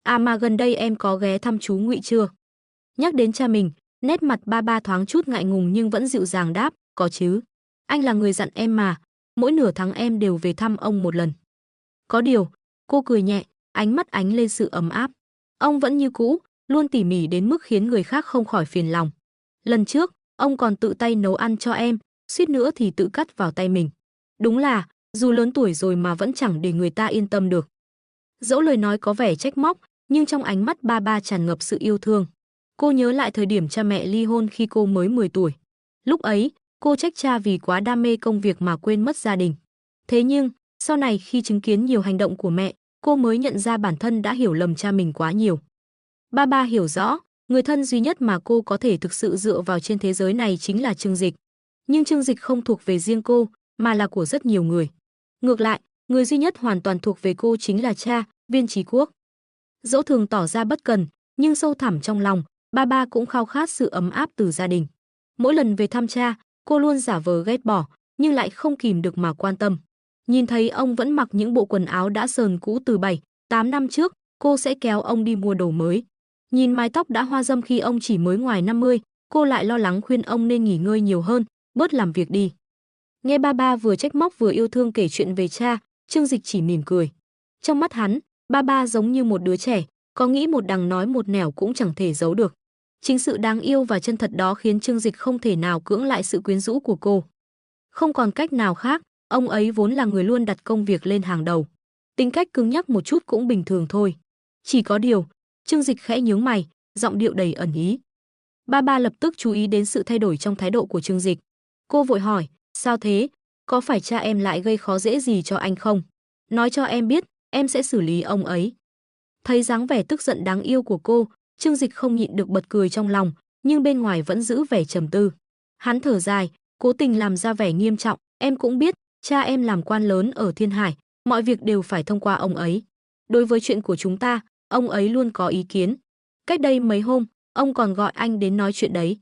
À mà gần đây em có ghé thăm chú Ngụy chưa? Nhắc đến cha mình, nét mặt ba thoáng chút ngại ngùng nhưng vẫn dịu dàng đáp, có chứ. Anh là người dặn em mà, mỗi nửa tháng em đều về thăm ông một lần. Có điều, cô cười nhẹ, ánh mắt ánh lên sự ấm áp. Ông vẫn như cũ, luôn tỉ mỉ đến mức khiến người khác không khỏi phiền lòng. Lần trước, ông còn tự tay nấu ăn cho em, suýt nữa thì tự cắt vào tay mình. Đúng là, dù lớn tuổi rồi mà vẫn chẳng để người ta yên tâm được. Dẫu lời nói có vẻ trách móc, nhưng trong ánh mắt ba tràn ngập sự yêu thương. Cô nhớ lại thời điểm cha mẹ ly hôn khi cô mới 10 tuổi. Lúc ấy, cô trách cha vì quá đam mê công việc mà quên mất gia đình. Thế nhưng, sau này khi chứng kiến nhiều hành động của mẹ, cô mới nhận ra bản thân đã hiểu lầm cha mình quá nhiều. Ba hiểu rõ, người thân duy nhất mà cô có thể thực sự dựa vào trên thế giới này chính là Trương Dịch. Nhưng Trương Dịch không thuộc về riêng cô, mà là của rất nhiều người. Ngược lại, người duy nhất hoàn toàn thuộc về cô chính là cha, Viên Chí Quốc. Dẫu thường tỏ ra bất cần, nhưng sâu thẳm trong lòng, ba cũng khao khát sự ấm áp từ gia đình. Mỗi lần về thăm cha, cô luôn giả vờ ghét bỏ, nhưng lại không kìm được mà quan tâm. Nhìn thấy ông vẫn mặc những bộ quần áo đã sờn cũ từ 7-8 năm trước, cô sẽ kéo ông đi mua đồ mới. Nhìn mái tóc đã hoa râm khi ông chỉ mới ngoài 50, cô lại lo lắng khuyên ông nên nghỉ ngơi nhiều hơn, bớt làm việc đi. Nghe ba vừa trách móc vừa yêu thương kể chuyện về cha, Trương Dịch chỉ mỉm cười. Trong mắt hắn, ba giống như một đứa trẻ, Có nghĩ một đằng nói một nẻo cũng chẳng thể giấu được. Chính sự đáng yêu và chân thật đó khiến Trương Dịch không thể nào cưỡng lại sự quyến rũ của cô. Không còn cách nào khác, ông ấy vốn là người luôn đặt công việc lên hàng đầu. Tính cách cứng nhắc một chút cũng bình thường thôi. Chỉ có điều, Trương Dịch khẽ nhướng mày, giọng điệu đầy ẩn ý. Ba ba lập tức chú ý đến sự thay đổi trong thái độ của Trương Dịch. Cô vội hỏi, sao thế? Có phải cha em lại gây khó dễ gì cho anh không? Nói cho em biết, em sẽ xử lý ông ấy. Thấy dáng vẻ tức giận đáng yêu của cô, Trương Dịch không nhịn được bật cười trong lòng, nhưng bên ngoài vẫn giữ vẻ trầm tư. Hắn thở dài, cố tình làm ra vẻ nghiêm trọng, em cũng biết, cha em làm quan lớn ở Thiên Hải, mọi việc đều phải thông qua ông ấy. Đối với chuyện của chúng ta, ông ấy luôn có ý kiến. Cách đây mấy hôm, ông còn gọi anh đến nói chuyện đấy.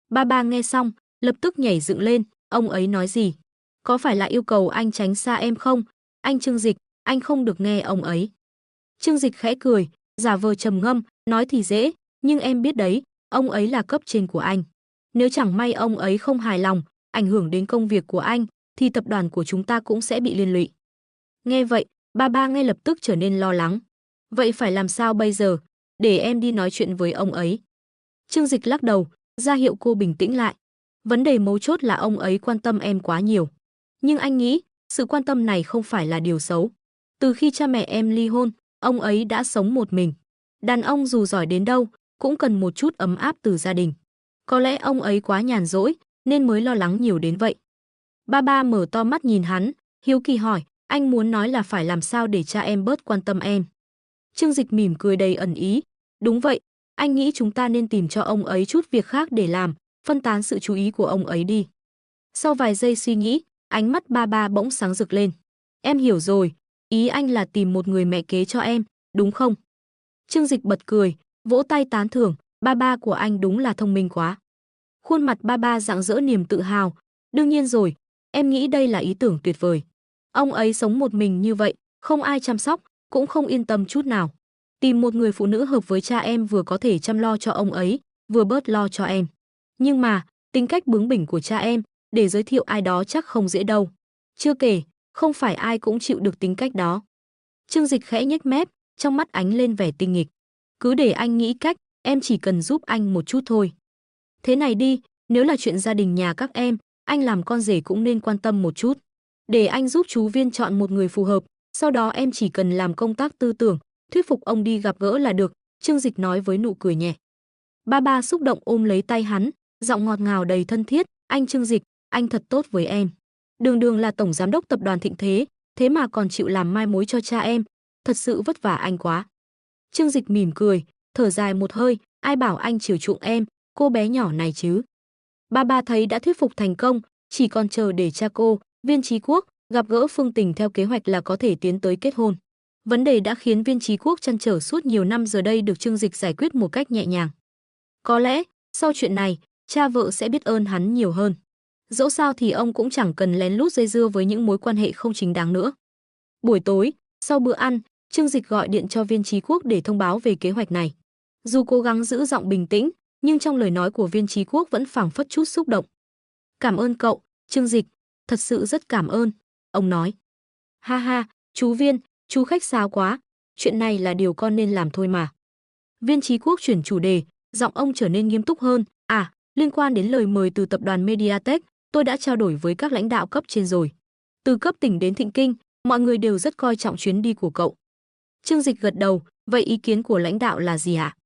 Ba ba nghe xong, lập tức nhảy dựng lên, ông ấy nói gì? Có phải là yêu cầu anh tránh xa em không? Anh Trương Dịch, anh không được nghe ông ấy. Trương Dịch khẽ cười, giả vờ trầm ngâm, nói thì dễ, nhưng em biết đấy, ông ấy là cấp trên của anh. Nếu chẳng may ông ấy không hài lòng, ảnh hưởng đến công việc của anh, thì tập đoàn của chúng ta cũng sẽ bị liên lụy. Nghe vậy, ba ba ngay lập tức trở nên lo lắng. Vậy phải làm sao bây giờ? Để em đi nói chuyện với ông ấy. Trương Dịch lắc đầu, ra hiệu cô bình tĩnh lại. Vấn đề mấu chốt là ông ấy quan tâm em quá nhiều. Nhưng anh nghĩ, sự quan tâm này không phải là điều xấu. Từ khi cha mẹ em ly hôn, ông ấy đã sống một mình. Đàn ông dù giỏi đến đâu, cũng cần một chút ấm áp từ gia đình. Có lẽ ông ấy quá nhàn rỗi, nên mới lo lắng nhiều đến vậy. Ba ba mở to mắt nhìn hắn, hiếu kỳ hỏi, anh muốn nói là phải làm sao để cha em bớt quan tâm em. Trương Dịch mỉm cười đầy ẩn ý. Đúng vậy, anh nghĩ chúng ta nên tìm cho ông ấy chút việc khác để làm, phân tán sự chú ý của ông ấy đi. Sau vài giây suy nghĩ, ánh mắt ba ba bỗng sáng rực lên. Em hiểu rồi, ý anh là tìm một người mẹ kế cho em, đúng không? Trương Dịch bật cười, vỗ tay tán thưởng, ba ba của anh đúng là thông minh quá. Khuôn mặt ba ba rạng rỡ niềm tự hào. Đương nhiên rồi, em nghĩ đây là ý tưởng tuyệt vời. Ông ấy sống một mình như vậy, không ai chăm sóc, cũng không yên tâm chút nào. Tìm một người phụ nữ hợp với cha em vừa có thể chăm lo cho ông ấy, vừa bớt lo cho em. Nhưng mà, tính cách bướng bỉnh của cha em, để giới thiệu ai đó chắc không dễ đâu. Chưa kể, không phải ai cũng chịu được tính cách đó. Trương Dịch khẽ nhếch mép, trong mắt ánh lên vẻ tinh nghịch. Cứ để anh nghĩ cách, em chỉ cần giúp anh một chút thôi. Thế này đi, nếu là chuyện gia đình nhà các em, anh làm con rể cũng nên quan tâm một chút. Để anh giúp chú Viên chọn một người phù hợp, sau đó em chỉ cần làm công tác tư tưởng, thuyết phục ông đi gặp gỡ là được, Trương Dịch nói với nụ cười nhẹ. Ba ba xúc động ôm lấy tay hắn, giọng ngọt ngào đầy thân thiết, anh Trương Dịch, anh thật tốt với em. Đường đường là tổng giám đốc tập đoàn Thịnh Thế, thế mà còn chịu làm mai mối cho cha em, thật sự vất vả anh quá. Trương Dịch mỉm cười, thở dài một hơi, ai bảo anh chiều chuộng em, cô bé nhỏ này chứ. Ba ba thấy đã thuyết phục thành công, chỉ còn chờ để cha cô, Viên Chí Quốc, gặp gỡ Phương Tình theo kế hoạch là có thể tiến tới kết hôn. Vấn đề đã khiến Viên Chí Quốc trăn trở suốt nhiều năm giờ đây được Trương Dịch giải quyết một cách nhẹ nhàng. Có lẽ, sau chuyện này, cha vợ sẽ biết ơn hắn nhiều hơn. Dẫu sao thì ông cũng chẳng cần lén lút dây dưa với những mối quan hệ không chính đáng nữa. Buổi tối, sau bữa ăn, Trương Dịch gọi điện cho Viên Chí Quốc để thông báo về kế hoạch này. Dù cố gắng giữ giọng bình tĩnh, nhưng trong lời nói của Viên Chí Quốc vẫn phảng phất chút xúc động. Cảm ơn cậu, Trương Dịch, thật sự rất cảm ơn, ông nói. Ha ha, chú Viên, chú khách sáo quá, chuyện này là điều con nên làm thôi mà. Viên Chí Quốc chuyển chủ đề, giọng ông trở nên nghiêm túc hơn. Liên quan đến lời mời từ tập đoàn Mediatek, tôi đã trao đổi với các lãnh đạo cấp trên rồi. Từ cấp tỉnh đến Thịnh Kinh, mọi người đều rất coi trọng chuyến đi của cậu. Trương Dịch gật đầu, vậy ý kiến của lãnh đạo là gì hả?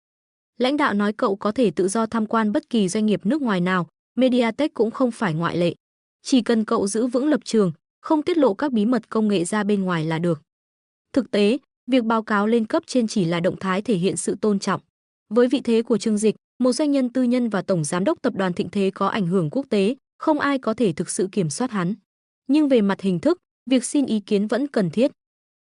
Lãnh đạo nói cậu có thể tự do tham quan bất kỳ doanh nghiệp nước ngoài nào, Mediatek cũng không phải ngoại lệ. Chỉ cần cậu giữ vững lập trường, không tiết lộ các bí mật công nghệ ra bên ngoài là được. Thực tế, việc báo cáo lên cấp trên chỉ là động thái thể hiện sự tôn trọng. Với vị thế của Trương Dịch, một doanh nhân tư nhân và tổng giám đốc tập đoàn Thịnh Thế có ảnh hưởng quốc tế, không ai có thể thực sự kiểm soát hắn. Nhưng về mặt hình thức, việc xin ý kiến vẫn cần thiết.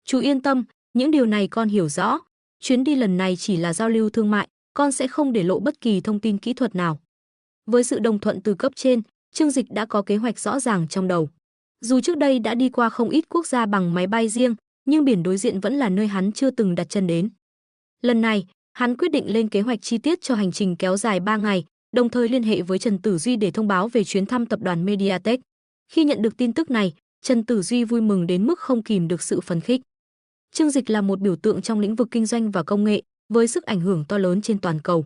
Chú yên tâm, những điều này con hiểu rõ. Chuyến đi lần này chỉ là giao lưu thương mại, con sẽ không để lộ bất kỳ thông tin kỹ thuật nào. Với sự đồng thuận từ cấp trên, Trương Dịch đã có kế hoạch rõ ràng trong đầu. Dù trước đây đã đi qua không ít quốc gia bằng máy bay riêng, nhưng biển đối diện vẫn là nơi hắn chưa từng đặt chân đến. Lần này, hắn quyết định lên kế hoạch chi tiết cho hành trình kéo dài 3 ngày, đồng thời liên hệ với Trần Tử Duy để thông báo về chuyến thăm tập đoàn Mediatek. Khi nhận được tin tức này, Trần Tử Duy vui mừng đến mức không kìm được sự phấn khích. Trương Dịch là một biểu tượng trong lĩnh vực kinh doanh và công nghệ, với sức ảnh hưởng to lớn trên toàn cầu.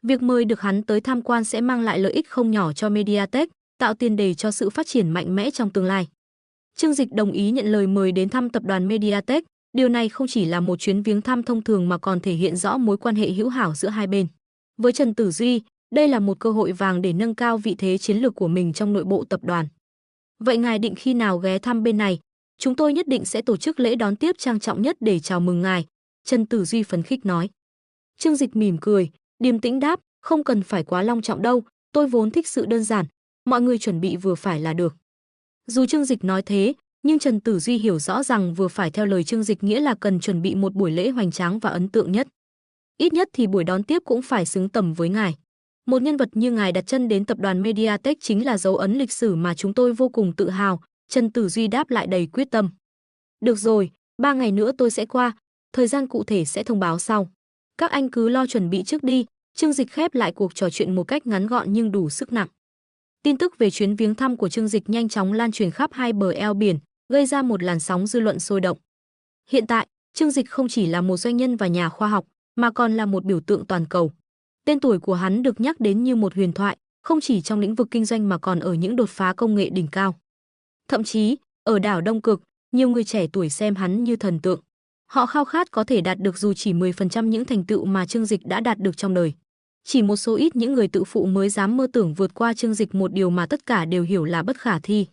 Việc mời được hắn tới tham quan sẽ mang lại lợi ích không nhỏ cho Mediatek, tạo tiền đề cho sự phát triển mạnh mẽ trong tương lai. Trương Dịch đồng ý nhận lời mời đến thăm tập đoàn Mediatek. Điều này không chỉ là một chuyến viếng thăm thông thường mà còn thể hiện rõ mối quan hệ hữu hảo giữa hai bên. Với Trần Tử Duy, đây là một cơ hội vàng để nâng cao vị thế chiến lược của mình trong nội bộ tập đoàn. Vậy ngài định khi nào ghé thăm bên này? Chúng tôi nhất định sẽ tổ chức lễ đón tiếp trang trọng nhất để chào mừng ngài, Trần Tử Duy phấn khích nói. Trương Dịch mỉm cười, điềm tĩnh đáp, không cần phải quá long trọng đâu, tôi vốn thích sự đơn giản, mọi người chuẩn bị vừa phải là được. Dù Trương Dịch nói thế, nhưng Trần Tử Duy hiểu rõ rằng vừa phải theo lời Trương Dịch nghĩa là cần chuẩn bị một buổi lễ hoành tráng và ấn tượng nhất. Ít nhất thì buổi đón tiếp cũng phải xứng tầm với ngài. Một nhân vật như ngài đặt chân đến tập đoàn Mediatek chính là dấu ấn lịch sử mà chúng tôi vô cùng tự hào, Trần Tử Duy đáp lại đầy quyết tâm. Được rồi, 3 ngày nữa tôi sẽ qua, thời gian cụ thể sẽ thông báo sau. Các anh cứ lo chuẩn bị trước đi, Trương Dịch khép lại cuộc trò chuyện một cách ngắn gọn nhưng đủ sức nặng. Tin tức về chuyến viếng thăm của Trương Dịch nhanh chóng lan truyền khắp hai bờ eo biển, gây ra một làn sóng dư luận sôi động. Hiện tại, Trương Dịch không chỉ là một doanh nhân và nhà khoa học, mà còn là một biểu tượng toàn cầu. Tên tuổi của hắn được nhắc đến như một huyền thoại, không chỉ trong lĩnh vực kinh doanh mà còn ở những đột phá công nghệ đỉnh cao. Thậm chí, ở đảo Đông Cực, nhiều người trẻ tuổi xem hắn như thần tượng. Họ khao khát có thể đạt được dù chỉ 10% những thành tựu mà Trương Dịch đã đạt được trong đời. Chỉ một số ít những người tự phụ mới dám mơ tưởng vượt qua Trương Dịch, một điều mà tất cả đều hiểu là bất khả thi.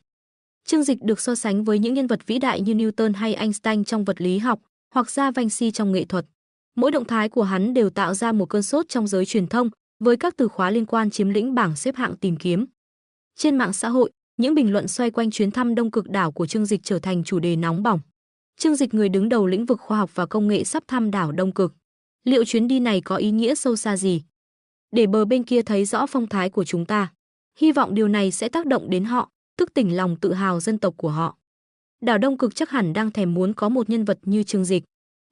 Trương Dịch được so sánh với những nhân vật vĩ đại như Newton hay Einstein trong vật lý học, hoặc Da Vinci trong nghệ thuật. Mỗi động thái của hắn đều tạo ra một cơn sốt trong giới truyền thông, với các từ khóa liên quan chiếm lĩnh bảng xếp hạng tìm kiếm. Trên mạng xã hội, những bình luận xoay quanh chuyến thăm Đông Cực đảo của Trương Dịch trở thành chủ đề nóng bỏng. Trương Dịch, người đứng đầu lĩnh vực khoa học và công nghệ, sắp thăm đảo Đông Cực. Liệu chuyến đi này có ý nghĩa sâu xa gì? Để bờ bên kia thấy rõ phong thái của chúng ta. Hy vọng điều này sẽ tác động đến họ, thức tỉnh lòng tự hào dân tộc của họ. Đảo Đông Cực chắc hẳn đang thèm muốn có một nhân vật như Trương Dịch.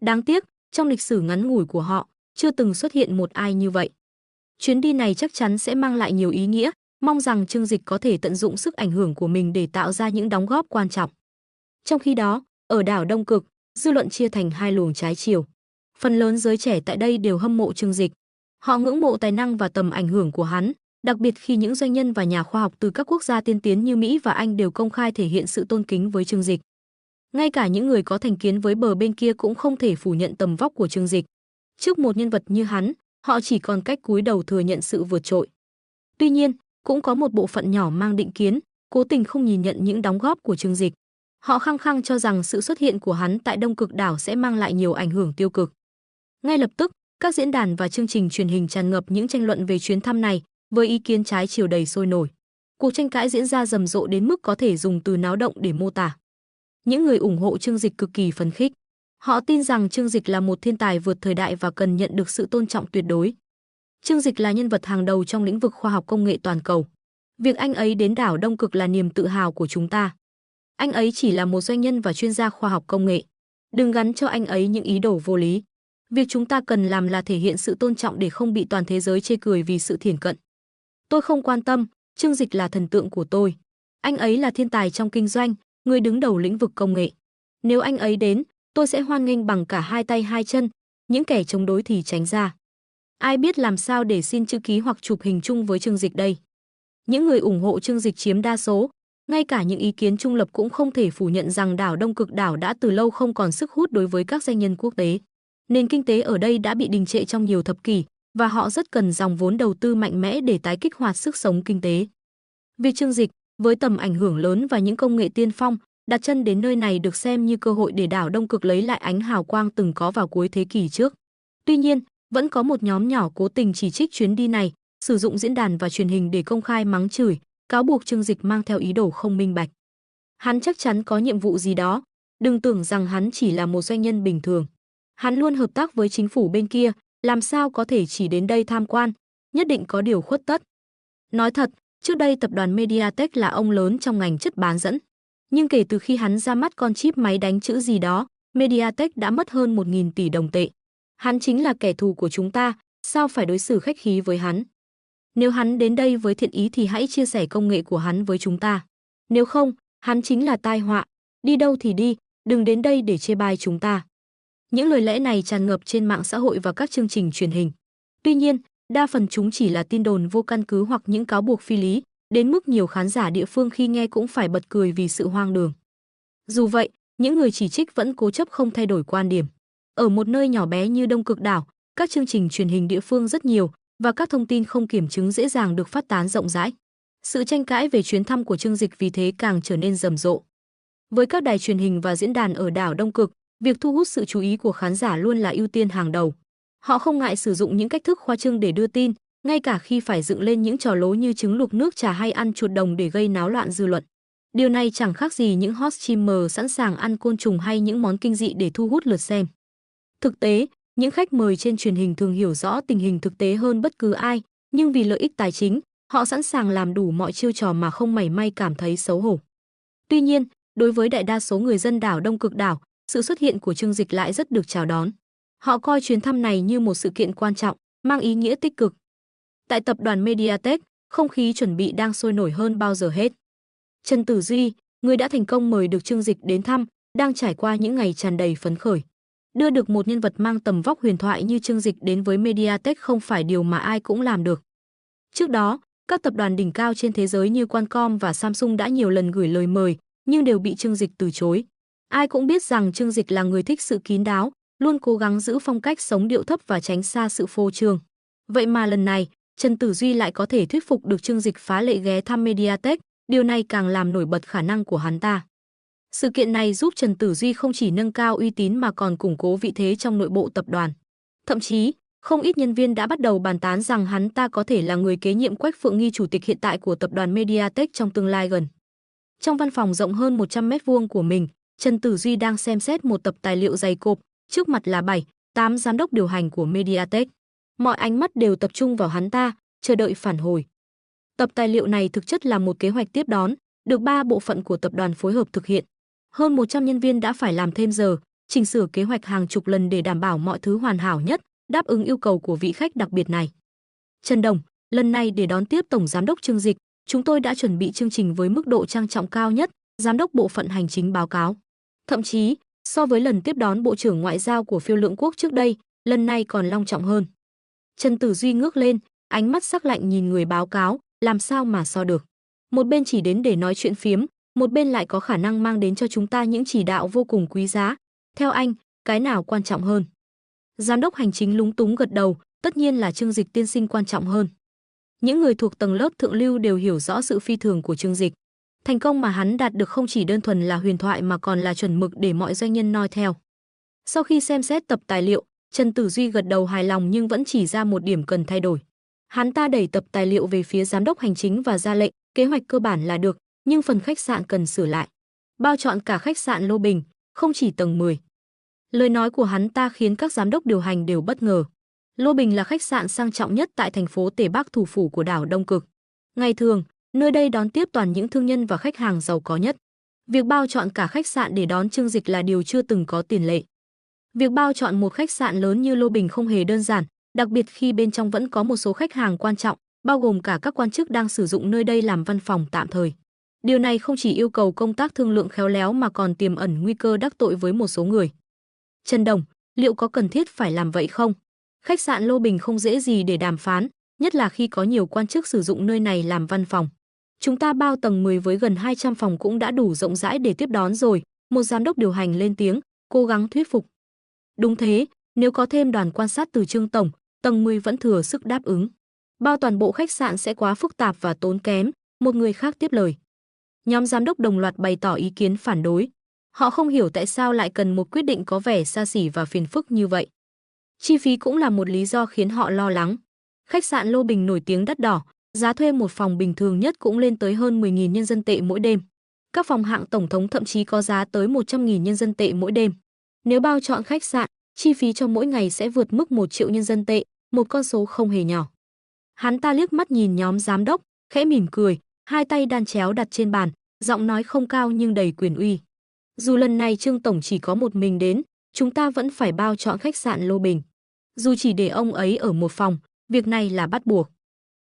Đáng tiếc, trong lịch sử ngắn ngủi của họ, chưa từng xuất hiện một ai như vậy. Chuyến đi này chắc chắn sẽ mang lại nhiều ý nghĩa, mong rằng Trương Dịch có thể tận dụng sức ảnh hưởng của mình để tạo ra những đóng góp quan trọng. Trong khi đó, ở đảo Đông Cực, dư luận chia thành hai luồng trái chiều. Phần lớn giới trẻ tại đây đều hâm mộ Trương Dịch. Họ ngưỡng mộ tài năng và tầm ảnh hưởng của hắn, đặc biệt khi những doanh nhân và nhà khoa học từ các quốc gia tiên tiến như Mỹ và Anh đều công khai thể hiện sự tôn kính với Trương Dịch. Ngay cả những người có thành kiến với bờ bên kia cũng không thể phủ nhận tầm vóc của Trương Dịch. Trước một nhân vật như hắn, họ chỉ còn cách cúi đầu thừa nhận sự vượt trội. Tuy nhiên, cũng có một bộ phận nhỏ mang định kiến, cố tình không nhìn nhận những đóng góp của Trương Dịch. Họ khăng khăng cho rằng sự xuất hiện của hắn tại Đông Cực đảo sẽ mang lại nhiều ảnh hưởng tiêu cực. Ngay lập tức, các diễn đàn và chương trình truyền hình tràn ngập những tranh luận về chuyến thăm này, với ý kiến trái chiều đầy sôi nổi. Cuộc tranh cãi diễn ra rầm rộ đến mức có thể dùng từ náo động để mô tả. Những người ủng hộ Trương Dịch cực kỳ phấn khích. Họ tin rằng Trương Dịch là một thiên tài vượt thời đại và cần nhận được sự tôn trọng tuyệt đối. Trương Dịch là nhân vật hàng đầu trong lĩnh vực khoa học công nghệ toàn cầu. Việc anh ấy đến đảo Đông Cực là niềm tự hào của chúng ta. Anh ấy chỉ là một doanh nhân và chuyên gia khoa học công nghệ. Đừng gắn cho anh ấy những ý đồ vô lý. Việc chúng ta cần làm là thể hiện sự tôn trọng để không bị toàn thế giới chê cười vì sự thiển cận. Tôi không quan tâm, Trương Dịch là thần tượng của tôi. Anh ấy là thiên tài trong kinh doanh, người đứng đầu lĩnh vực công nghệ. Nếu anh ấy đến, tôi sẽ hoan nghênh bằng cả hai tay hai chân, những kẻ chống đối thì tránh ra. Ai biết làm sao để xin chữ ký hoặc chụp hình chung với Trương Dịch đây? Những người ủng hộ Trương Dịch chiếm đa số, ngay cả những ý kiến trung lập cũng không thể phủ nhận rằng đảo Đông Cực đảo đã từ lâu không còn sức hút đối với các doanh nhân quốc tế. Nền kinh tế ở đây đã bị đình trệ trong nhiều thập kỷ và họ rất cần dòng vốn đầu tư mạnh mẽ để tái kích hoạt sức sống kinh tế. Việc Trương Dịch, với tầm ảnh hưởng lớn và những công nghệ tiên phong, đặt chân đến nơi này được xem như cơ hội để đảo Đông Cực lấy lại ánh hào quang từng có vào cuối thế kỷ trước. Tuy nhiên, vẫn có một nhóm nhỏ cố tình chỉ trích chuyến đi này, sử dụng diễn đàn và truyền hình để công khai mắng chửi, cáo buộc Trương Dịch mang theo ý đồ không minh bạch. Hắn chắc chắn có nhiệm vụ gì đó, đừng tưởng rằng hắn chỉ là một doanh nhân bình thường. Hắn luôn hợp tác với chính phủ bên kia, làm sao có thể chỉ đến đây tham quan, nhất định có điều khuất tất. Nói thật, trước đây tập đoàn Mediatek là ông lớn trong ngành chất bán dẫn. Nhưng kể từ khi hắn ra mắt con chip máy đánh chữ gì đó, Mediatek đã mất hơn 1.000 tỷ đồng tệ. Hắn chính là kẻ thù của chúng ta, sao phải đối xử khách khí với hắn? Nếu hắn đến đây với thiện ý thì hãy chia sẻ công nghệ của hắn với chúng ta. Nếu không, hắn chính là tai họa. Đi đâu thì đi, đừng đến đây để chê bai chúng ta. Những lời lẽ này tràn ngập trên mạng xã hội và các chương trình truyền hình. Tuy nhiên, đa phần chúng chỉ là tin đồn vô căn cứ hoặc những cáo buộc phi lý, đến mức nhiều khán giả địa phương khi nghe cũng phải bật cười vì sự hoang đường. Dù vậy, những người chỉ trích vẫn cố chấp không thay đổi quan điểm. Ở một nơi nhỏ bé như Đông Cực đảo, các chương trình truyền hình địa phương rất nhiều và các thông tin không kiểm chứng dễ dàng được phát tán rộng rãi. Sự tranh cãi về chuyến thăm của Chương Dịch vì thế càng trở nên rầm rộ. Với các đài truyền hình và diễn đàn ở đảo Đông Cực, việc thu hút sự chú ý của khán giả luôn là ưu tiên hàng đầu. Họ không ngại sử dụng những cách thức khoa trương để đưa tin, ngay cả khi phải dựng lên những trò lố như trứng luộc nước trà hay ăn chuột đồng để gây náo loạn dư luận. Điều này chẳng khác gì những hot streamer sẵn sàng ăn côn trùng hay những món kinh dị để thu hút lượt xem. Thực tế, những khách mời trên truyền hình thường hiểu rõ tình hình thực tế hơn bất cứ ai, nhưng vì lợi ích tài chính, họ sẵn sàng làm đủ mọi chiêu trò mà không mảy may cảm thấy xấu hổ. Tuy nhiên, đối với đại đa số người dân đảo Đông Cực đảo, sự xuất hiện của Chương Dịch lại rất được chào đón. Họ coi chuyến thăm này như một sự kiện quan trọng, mang ý nghĩa tích cực. Tại tập đoàn Mediatek, không khí chuẩn bị đang sôi nổi hơn bao giờ hết. Trần Tử Duy, người đã thành công mời được Chương Dịch đến thăm, đang trải qua những ngày tràn đầy phấn khởi. Đưa được một nhân vật mang tầm vóc huyền thoại như Chương Dịch đến với Mediatek không phải điều mà ai cũng làm được. Trước đó, các tập đoàn đỉnh cao trên thế giới như Qualcomm và Samsung đã nhiều lần gửi lời mời, nhưng đều bị Chương Dịch từ chối. Ai cũng biết rằng Chương Dịch là người thích sự kín đáo, luôn cố gắng giữ phong cách sống điệu thấp và tránh xa sự phô trương. Vậy mà lần này, Trần Tử Duy lại có thể thuyết phục được Chương Dịch phá lệ ghé thăm Mediatek, điều này càng làm nổi bật khả năng của hắn ta. Sự kiện này giúp Trần Tử Duy không chỉ nâng cao uy tín mà còn củng cố vị thế trong nội bộ tập đoàn. Thậm chí, không ít nhân viên đã bắt đầu bàn tán rằng hắn ta có thể là người kế nhiệm Quách Phượng Nghi, chủ tịch hiện tại của tập đoàn Mediatek trong tương lai gần. Trong văn phòng rộng hơn 100 m² của mình, Trần Tử Duy đang xem xét một tập tài liệu dày cộp, trước mặt là 7-8 giám đốc điều hành của Mediatek. Mọi ánh mắt đều tập trung vào hắn ta, chờ đợi phản hồi. Tập tài liệu này thực chất là một kế hoạch tiếp đón, được 3 bộ phận của tập đoàn phối hợp thực hiện. Hơn 100 nhân viên đã phải làm thêm giờ, chỉnh sửa kế hoạch hàng chục lần để đảm bảo mọi thứ hoàn hảo nhất, đáp ứng yêu cầu của vị khách đặc biệt này. Trần Đồng, lần này để đón tiếp Tổng Giám đốc Chương Dịch, chúng tôi đã chuẩn bị chương trình với mức độ trang trọng cao nhất, Giám đốc Bộ phận Hành chính báo cáo. Thậm chí, so với lần tiếp đón Bộ trưởng Ngoại giao của phiêu lượng quốc trước đây, lần này còn long trọng hơn. Trần Tử Duy ngước lên, ánh mắt sắc lạnh nhìn người báo cáo, làm sao mà so được. Một bên chỉ đến để nói chuyện phiếm, một bên lại có khả năng mang đến cho chúng ta những chỉ đạo vô cùng quý giá. Theo anh, cái nào quan trọng hơn? Giám đốc hành chính lúng túng gật đầu, tất nhiên là Chương Dịch tiên sinh quan trọng hơn. Những người thuộc tầng lớp thượng lưu đều hiểu rõ sự phi thường của Chương Dịch. Thành công mà hắn đạt được không chỉ đơn thuần là huyền thoại mà còn là chuẩn mực để mọi doanh nhân noi theo. Sau khi xem xét tập tài liệu, Trần Tử Duy gật đầu hài lòng nhưng vẫn chỉ ra một điểm cần thay đổi. Hắn ta đẩy tập tài liệu về phía giám đốc hành chính và ra lệnh, kế hoạch cơ bản là được, nhưng phần khách sạn cần sửa lại. Bao chọn cả khách sạn Lô Bình, không chỉ tầng 10. Lời nói của hắn ta khiến các giám đốc điều hành đều bất ngờ. Lô Bình là khách sạn sang trọng nhất tại thành phố Tề Bắc, thủ phủ của đảo Đông Cực. Ngày thường, nơi đây đón tiếp toàn những thương nhân và khách hàng giàu có nhất. Việc bao chọn cả khách sạn để đón Chương Dịch là điều chưa từng có tiền lệ. Việc bao chọn một khách sạn lớn như Lô Bình không hề đơn giản, đặc biệt khi bên trong vẫn có một số khách hàng quan trọng, bao gồm cả các quan chức đang sử dụng nơi đây làm văn phòng tạm thời. Điều này không chỉ yêu cầu công tác thương lượng khéo léo mà còn tiềm ẩn nguy cơ đắc tội với một số người. Trần Đồng, liệu có cần thiết phải làm vậy không? Khách sạn Lô Bình không dễ gì để đàm phán, nhất là khi có nhiều quan chức sử dụng nơi này làm văn phòng. Chúng ta bao tầng 10 với gần 200 phòng cũng đã đủ rộng rãi để tiếp đón rồi, một giám đốc điều hành lên tiếng, cố gắng thuyết phục. Đúng thế, nếu có thêm đoàn quan sát từ Trương Tổng, tầng 10 vẫn thừa sức đáp ứng. Bao toàn bộ khách sạn sẽ quá phức tạp và tốn kém, một người khác tiếp lời. Nhóm giám đốc đồng loạt bày tỏ ý kiến phản đối. Họ không hiểu tại sao lại cần một quyết định có vẻ xa xỉ và phiền phức như vậy. Chi phí cũng là một lý do khiến họ lo lắng. Khách sạn Lô Bình nổi tiếng đắt đỏ, giá thuê một phòng bình thường nhất cũng lên tới hơn 10.000 nhân dân tệ mỗi đêm. Các phòng hạng tổng thống thậm chí có giá tới 100.000 nhân dân tệ mỗi đêm. Nếu bao chọn khách sạn, chi phí cho mỗi ngày sẽ vượt mức 1 triệu nhân dân tệ, một con số không hề nhỏ. Hắn ta liếc mắt nhìn nhóm giám đốc, khẽ mỉm cười, hai tay đan chéo đặt trên bàn, giọng nói không cao nhưng đầy quyền uy. Dù lần này Trương Tổng chỉ có một mình đến, chúng ta vẫn phải bao chọn khách sạn Lô Bình. Dù chỉ để ông ấy ở một phòng, việc này là bắt buộc.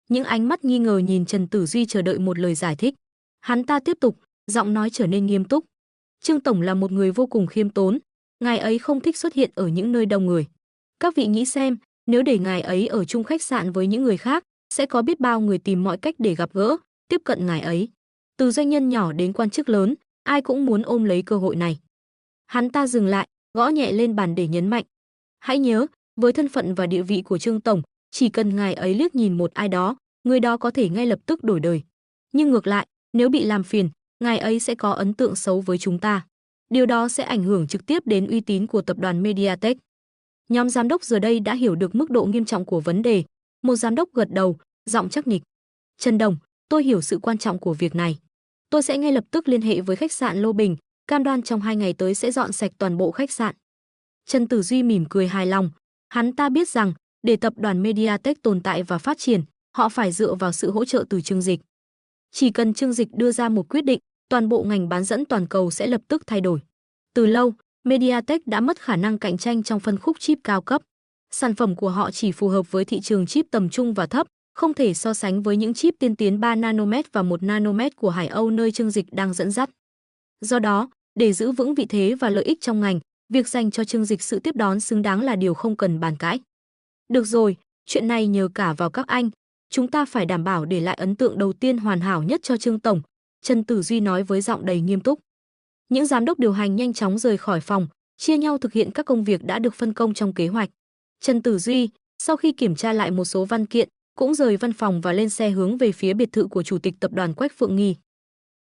Những ánh mắt nghi ngờ nhìn Trần Tử Duy chờ đợi một lời giải thích. Hắn ta tiếp tục, giọng nói trở nên nghiêm túc. Trương Tổng là một người vô cùng khiêm tốn, ngài ấy không thích xuất hiện ở những nơi đông người. Các vị nghĩ xem, nếu để ngài ấy ở chung khách sạn với những người khác, sẽ có biết bao người tìm mọi cách để gặp gỡ, tiếp cận ngài ấy. Từ doanh nhân nhỏ đến quan chức lớn, ai cũng muốn ôm lấy cơ hội này. Hắn ta dừng lại, gõ nhẹ lên bàn để nhấn mạnh. Hãy nhớ, với thân phận và địa vị của Trương Tổng, chỉ cần ngài ấy liếc nhìn một ai đó, người đó có thể ngay lập tức đổi đời. Nhưng ngược lại, nếu bị làm phiền, ngài ấy sẽ có ấn tượng xấu với chúng ta. Điều đó sẽ ảnh hưởng trực tiếp đến uy tín của tập đoàn Mediatek. Nhóm giám đốc giờ đây đã hiểu được mức độ nghiêm trọng của vấn đề. Một giám đốc gật đầu, giọng chắc nịch. Trần Đồng, tôi hiểu sự quan trọng của việc này. Tôi sẽ ngay lập tức liên hệ với khách sạn Lô Bình, cam đoan trong 2 ngày tới sẽ dọn sạch toàn bộ khách sạn. Trần Tử Duy mỉm cười hài lòng. Hắn ta biết rằng, để tập đoàn Mediatek tồn tại và phát triển, họ phải dựa vào sự hỗ trợ từ Trương Dịch. Chỉ cần Trương Dịch đưa ra một quyết định, toàn bộ ngành bán dẫn toàn cầu sẽ lập tức thay đổi. Từ lâu, Mediatek đã mất khả năng cạnh tranh trong phân khúc chip cao cấp. Sản phẩm của họ chỉ phù hợp với thị trường chip tầm trung và thấp, không thể so sánh với những chip tiên tiến 3 nanomet và 1 nanomet của Hải Âu nơi Trương Dịch đang dẫn dắt. Do đó, để giữ vững vị thế và lợi ích trong ngành, việc dành cho Trương Dịch sự tiếp đón xứng đáng là điều không cần bàn cãi. Được rồi, chuyện này nhờ cả vào các anh, chúng ta phải đảm bảo để lại ấn tượng đầu tiên hoàn hảo nhất cho Trương Tổng, Trần Tử Duy nói với giọng đầy nghiêm túc. Những giám đốc điều hành nhanh chóng rời khỏi phòng, chia nhau thực hiện các công việc đã được phân công trong kế hoạch. Trần Tử Duy, sau khi kiểm tra lại một số văn kiện, cũng rời văn phòng và lên xe hướng về phía biệt thự của chủ tịch tập đoàn Quách Phượng Nghi.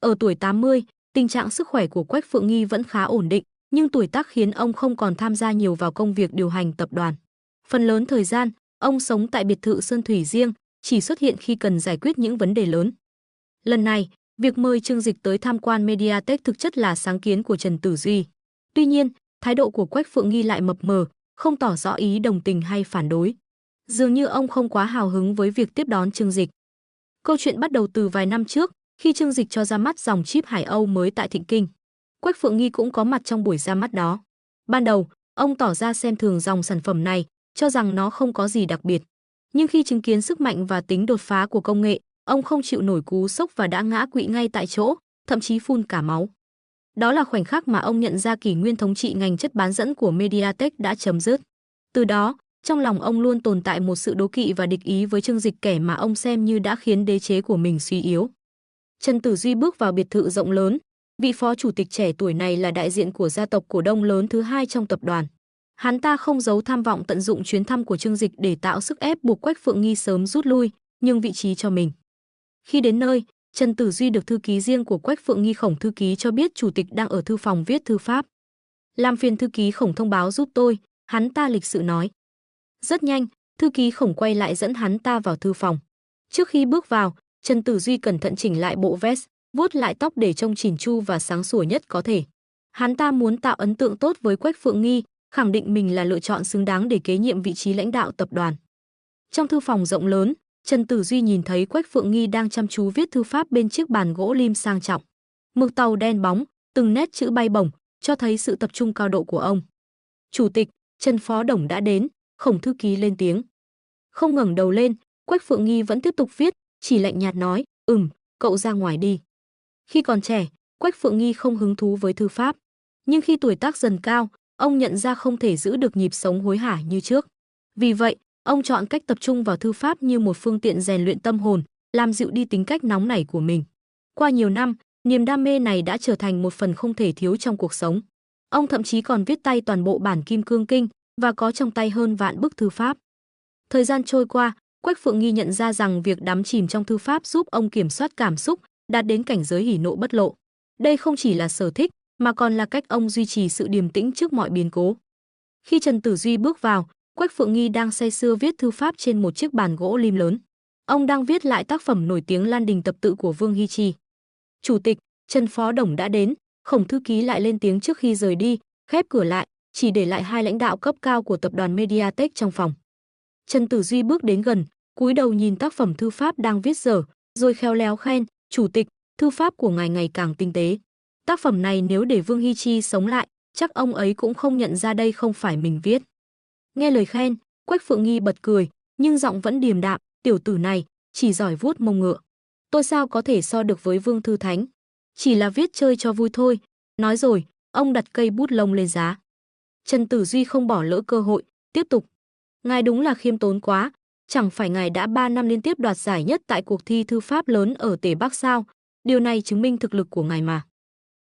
Ở tuổi 80, tình trạng sức khỏe của Quách Phượng Nghi vẫn khá ổn định, nhưng tuổi tác khiến ông không còn tham gia nhiều vào công việc điều hành tập đoàn. Phần lớn thời gian, ông sống tại biệt thự Sơn Thủy riêng, chỉ xuất hiện khi cần giải quyết những vấn đề lớn. Lần này, việc mời Trương Dịch tới tham quan Mediatek thực chất là sáng kiến của Trần Tử Duy. Tuy nhiên, thái độ của Quách Phượng Nghi lại mập mờ, không tỏ rõ ý đồng tình hay phản đối. Dường như ông không quá hào hứng với việc tiếp đón Trương Dịch. Câu chuyện bắt đầu từ vài năm trước, khi Trương Dịch cho ra mắt dòng chip Hải Âu mới tại Thịnh Kinh. Quách Phượng Nghi cũng có mặt trong buổi ra mắt đó. Ban đầu, ông tỏ ra xem thường dòng sản phẩm này, cho rằng nó không có gì đặc biệt. Nhưng khi chứng kiến sức mạnh và tính đột phá của công nghệ, ông không chịu nổi cú sốc và đã ngã quỵ ngay tại chỗ, thậm chí phun cả máu. Đó là khoảnh khắc mà ông nhận ra kỷ nguyên thống trị ngành chất bán dẫn của Mediatek đã chấm dứt. Từ đó, trong lòng ông luôn tồn tại một sự đố kỵ và địch ý với Trương Dịch, kẻ mà ông xem như đã khiến đế chế của mình suy yếu. Trần Tử Duy bước vào biệt thự rộng lớn. Vị phó chủ tịch trẻ tuổi này là đại diện của gia tộc cổ đông lớn thứ hai trong tập đoàn. Hắn ta không giấu tham vọng tận dụng chuyến thăm của Trương Dịch để tạo sức ép buộc Quách Phượng Nghi sớm rút lui, nhưng vị trí cho mình. Khi đến nơi, Trần Tử Duy được thư ký riêng của Quách Phượng Nghi Khổng thư ký cho biết chủ tịch đang ở thư phòng viết thư pháp. Làm phiền thư ký Khổng thông báo giúp tôi, hắn ta lịch sự nói. Rất nhanh, thư ký Khổng quay lại dẫn hắn ta vào thư phòng. Trước khi bước vào, Trần Tử Duy cẩn thận chỉnh lại bộ vest, vuốt lại tóc để trông chỉn chu và sáng sủa nhất có thể. Hắn ta muốn tạo ấn tượng tốt với Quách Phượng Nghi, khẳng định mình là lựa chọn xứng đáng để kế nhiệm vị trí lãnh đạo tập đoàn. Trong thư phòng rộng lớn, Trần Tử Duy nhìn thấy Quách Phượng Nghi đang chăm chú viết thư pháp bên chiếc bàn gỗ lim sang trọng. Mực tàu đen bóng, từng nét chữ bay bổng, cho thấy sự tập trung cao độ của ông. Chủ tịch, Trần Phó Đồng đã đến, Khổng thư ký lên tiếng. Không ngẩng đầu lên, Quách Phượng Nghi vẫn tiếp tục viết, chỉ lạnh nhạt nói, cậu ra ngoài đi. Khi còn trẻ, Quách Phượng Nghi không hứng thú với thư pháp. Nhưng khi tuổi tác dần cao, ông nhận ra không thể giữ được nhịp sống hối hả như trước. Vì vậy, ông chọn cách tập trung vào thư pháp như một phương tiện rèn luyện tâm hồn, làm dịu đi tính cách nóng nảy của mình. Qua nhiều năm, niềm đam mê này đã trở thành một phần không thể thiếu trong cuộc sống. Ông thậm chí còn viết tay toàn bộ bản Kim Cương Kinh và có trong tay hơn vạn bức thư pháp. Thời gian trôi qua, Quách Phượng Nghi nhận ra rằng việc đắm chìm trong thư pháp giúp ông kiểm soát cảm xúc, đạt đến cảnh giới hỉ nộ bất lộ. Đây không chỉ là sở thích, mà còn là cách ông duy trì sự điềm tĩnh trước mọi biến cố. Khi Trần Tử Duy bước vào, Quách Phượng Nghi đang say sưa viết thư pháp trên một chiếc bàn gỗ lim lớn. Ông đang viết lại tác phẩm nổi tiếng Lan Đình Tập Tự của Vương Hy Chi. Chủ tịch, Trần Phó Đồng đã đến, Khổng thư ký lại lên tiếng trước khi rời đi, khép cửa lại, chỉ để lại hai lãnh đạo cấp cao của tập đoàn Mediatek trong phòng. Trần Tử Duy bước đến gần, cúi đầu nhìn tác phẩm thư pháp đang viết dở, rồi khéo léo khen, chủ tịch, thư pháp của ngài ngày càng tinh tế. Tác phẩm này nếu để Vương Hy Chi sống lại, chắc ông ấy cũng không nhận ra đây không phải mình viết. Nghe lời khen, Quách Phượng Nghi bật cười, nhưng giọng vẫn điềm đạm, tiểu tử này, chỉ giỏi vuốt mông ngựa. Tôi sao có thể so được với Vương Thư Thánh? Chỉ là viết chơi cho vui thôi. Nói rồi, ông đặt cây bút lông lên giá. Trần Tử Duy không bỏ lỡ cơ hội, tiếp tục. Ngài đúng là khiêm tốn quá, chẳng phải ngài đã 3 năm liên tiếp đoạt giải nhất tại cuộc thi thư pháp lớn ở Tề Bắc sao? Điều này chứng minh thực lực của ngài mà.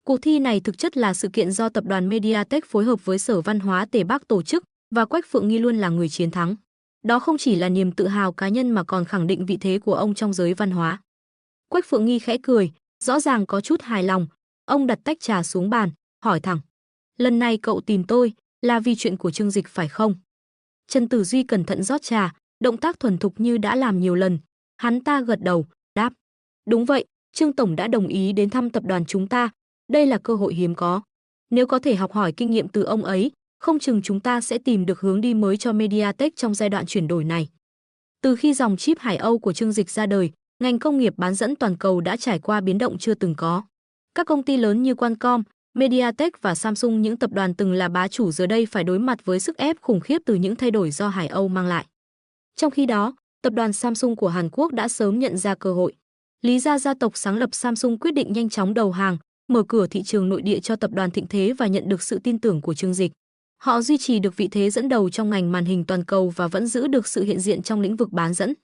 Cuộc thi này thực chất là sự kiện do tập đoàn Mediatek phối hợp với Sở Văn hóa Tề Bắc tổ chức và Quách Phượng Nghi luôn là người chiến thắng. Đó không chỉ là niềm tự hào cá nhân mà còn khẳng định vị thế của ông trong giới văn hóa. Quách Phượng Nghi khẽ cười, rõ ràng có chút hài lòng. Ông đặt tách trà xuống bàn, hỏi thẳng. Lần này cậu tìm tôi là vì chuyện của Trương Dịch phải không? Trần Tử Duy cẩn thận rót trà, động tác thuần thục như đã làm nhiều lần. Hắn ta gật đầu, đáp. Đúng vậy, Trương Tổng đã đồng ý đến thăm tập đoàn chúng ta. Đây là cơ hội hiếm có. Nếu có thể học hỏi kinh nghiệm từ ông ấy, không chừng chúng ta sẽ tìm được hướng đi mới cho Mediatek trong giai đoạn chuyển đổi này. Từ khi dòng chip Hải Âu của Trương Dịch ra đời, ngành công nghiệp bán dẫn toàn cầu đã trải qua biến động chưa từng có. Các công ty lớn như Qualcomm, Mediatek và Samsung, những tập đoàn từng là bá chủ giờ đây phải đối mặt với sức ép khủng khiếp từ những thay đổi do Hải Âu mang lại. Trong khi đó, tập đoàn Samsung của Hàn Quốc đã sớm nhận ra cơ hội. Lý gia tộc sáng lập Samsung quyết định nhanh chóng đầu hàng, mở cửa thị trường nội địa cho tập đoàn Thịnh Thế và nhận được sự tin tưởng của Trương Dịch. Họ duy trì được vị thế dẫn đầu trong ngành màn hình toàn cầu và vẫn giữ được sự hiện diện trong lĩnh vực bán dẫn.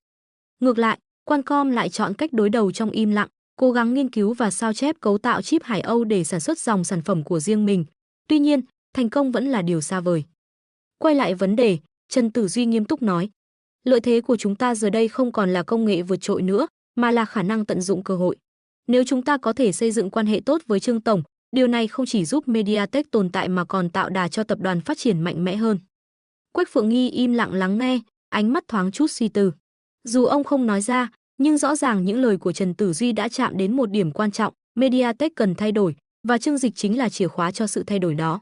Ngược lại, Qualcomm lại chọn cách đối đầu trong im lặng, cố gắng nghiên cứu và sao chép cấu tạo chip Hải Âu để sản xuất dòng sản phẩm của riêng mình. Tuy nhiên, thành công vẫn là điều xa vời. Quay lại vấn đề, Trần Tử Duy nghiêm túc nói. Lợi thế của chúng ta giờ đây không còn là công nghệ vượt trội nữa, mà là khả năng tận dụng cơ hội. Nếu chúng ta có thể xây dựng quan hệ tốt với Trương Tổng, điều này không chỉ giúp Mediatek tồn tại mà còn tạo đà cho tập đoàn phát triển mạnh mẽ hơn. Quách Phượng Nghi im lặng lắng nghe, ánh mắt thoáng chút suy tư. Dù ông không nói ra, nhưng rõ ràng những lời của Trần Tử Duy đã chạm đến một điểm quan trọng, Mediatek cần thay đổi, và Trương Dịch chính là chìa khóa cho sự thay đổi đó.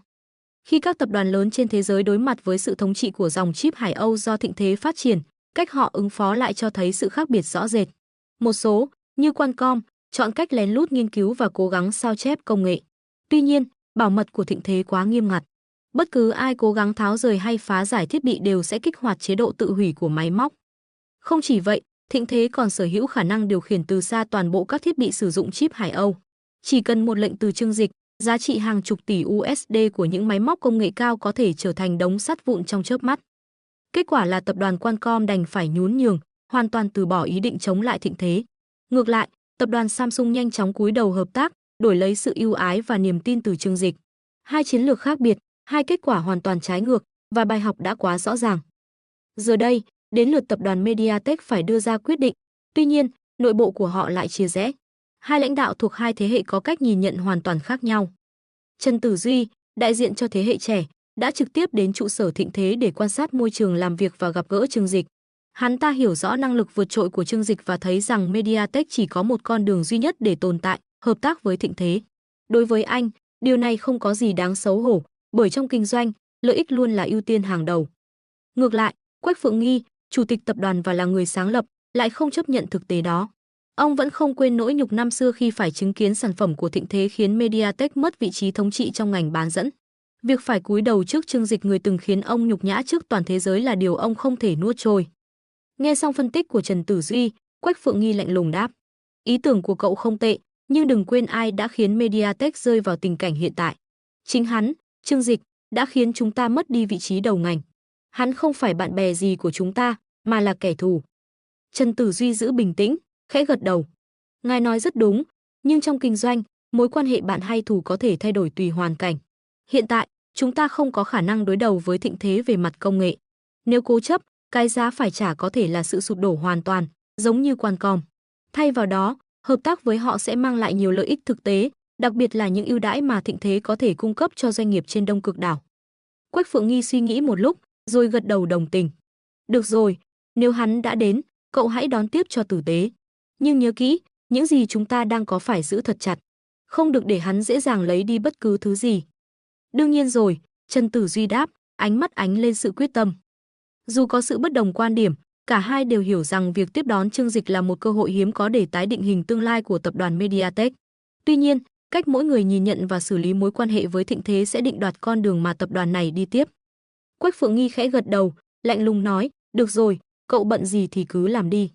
Khi các tập đoàn lớn trên thế giới đối mặt với sự thống trị của dòng chip Hải Âu do Thịnh Thế phát triển, cách họ ứng phó lại cho thấy sự khác biệt rõ rệt. Một số, như Qualcomm, chọn cách lén lút nghiên cứu và cố gắng sao chép công nghệ. Tuy nhiên, bảo mật của Thịnh Thế quá nghiêm ngặt. Bất cứ ai cố gắng tháo rời hay phá giải thiết bị đều sẽ kích hoạt chế độ tự hủy của máy móc. Không chỉ vậy, Thịnh Thế còn sở hữu khả năng điều khiển từ xa toàn bộ các thiết bị sử dụng chip Hải Âu. Chỉ cần một lệnh từ Trương Dịch, giá trị hàng chục tỷ USD của những máy móc công nghệ cao có thể trở thành đống sắt vụn trong chớp mắt. Kết quả là tập đoàn Qualcomm đành phải nhún nhường, hoàn toàn từ bỏ ý định chống lại Thịnh Thế. Ngược lại, tập đoàn Samsung nhanh chóng cúi đầu hợp tác, đổi lấy sự ưu ái và niềm tin từ Trương Dịch. Hai chiến lược khác biệt, hai kết quả hoàn toàn trái ngược, và bài học đã quá rõ ràng. Giờ đây, đến lượt tập đoàn Mediatek phải đưa ra quyết định, tuy nhiên, nội bộ của họ lại chia rẽ. Hai lãnh đạo thuộc hai thế hệ có cách nhìn nhận hoàn toàn khác nhau. Trần Tử Duy, đại diện cho thế hệ trẻ, đã trực tiếp đến trụ sở Thịnh Thế để quan sát môi trường làm việc và gặp gỡ Trương Dịch. Hắn ta hiểu rõ năng lực vượt trội của Trương Dịch và thấy rằng Mediatek chỉ có một con đường duy nhất để tồn tại, hợp tác với Thịnh Thế. Đối với anh, điều này không có gì đáng xấu hổ, bởi trong kinh doanh, lợi ích luôn là ưu tiên hàng đầu. Ngược lại, Quách Phượng Nghi, chủ tịch tập đoàn và là người sáng lập, lại không chấp nhận thực tế đó. Ông vẫn không quên nỗi nhục năm xưa khi phải chứng kiến sản phẩm của Thịnh Thế khiến Mediatek mất vị trí thống trị trong ngành bán dẫn. Việc phải cúi đầu trước Trương Dịch, người từng khiến ông nhục nhã trước toàn thế giới, là điều ông không thể nuốt trôi. Nghe xong phân tích của Trần Tử Duy, Quách Phượng Nghi lạnh lùng đáp. Ý tưởng của cậu không tệ, nhưng đừng quên ai đã khiến Mediatek rơi vào tình cảnh hiện tại. Chính hắn, Trương Dịch, đã khiến chúng ta mất đi vị trí đầu ngành. Hắn không phải bạn bè gì của chúng ta, mà là kẻ thù. Trần Tử Duy giữ bình tĩnh, khẽ gật đầu. Ngài nói rất đúng, nhưng trong kinh doanh, mối quan hệ bạn hay thù có thể thay đổi tùy hoàn cảnh. Hiện tại, chúng ta không có khả năng đối đầu với Thịnh Thế về mặt công nghệ. Nếu cố chấp, cái giá phải trả có thể là sự sụp đổ hoàn toàn, giống như Qualcomm. Thay vào đó, hợp tác với họ sẽ mang lại nhiều lợi ích thực tế, đặc biệt là những ưu đãi mà Thịnh Thế có thể cung cấp cho doanh nghiệp trên Đông Cực đảo. Quách Phượng Nghi suy nghĩ một lúc, rồi gật đầu đồng tình. Được rồi, nếu hắn đã đến, cậu hãy đón tiếp cho tử tế. Nhưng nhớ kỹ, những gì chúng ta đang có phải giữ thật chặt. Không được để hắn dễ dàng lấy đi bất cứ thứ gì. Đương nhiên rồi, Trần Tử Duy đáp, ánh mắt ánh lên sự quyết tâm. Dù có sự bất đồng quan điểm, cả hai đều hiểu rằng việc tiếp đón Trương Dịch là một cơ hội hiếm có để tái định hình tương lai của tập đoàn Mediatek. Tuy nhiên, cách mỗi người nhìn nhận và xử lý mối quan hệ với Thịnh Thế sẽ định đoạt con đường mà tập đoàn này đi tiếp. Quách Phượng Nghi khẽ gật đầu, lạnh lùng nói, được rồi, cậu bận gì thì cứ làm đi.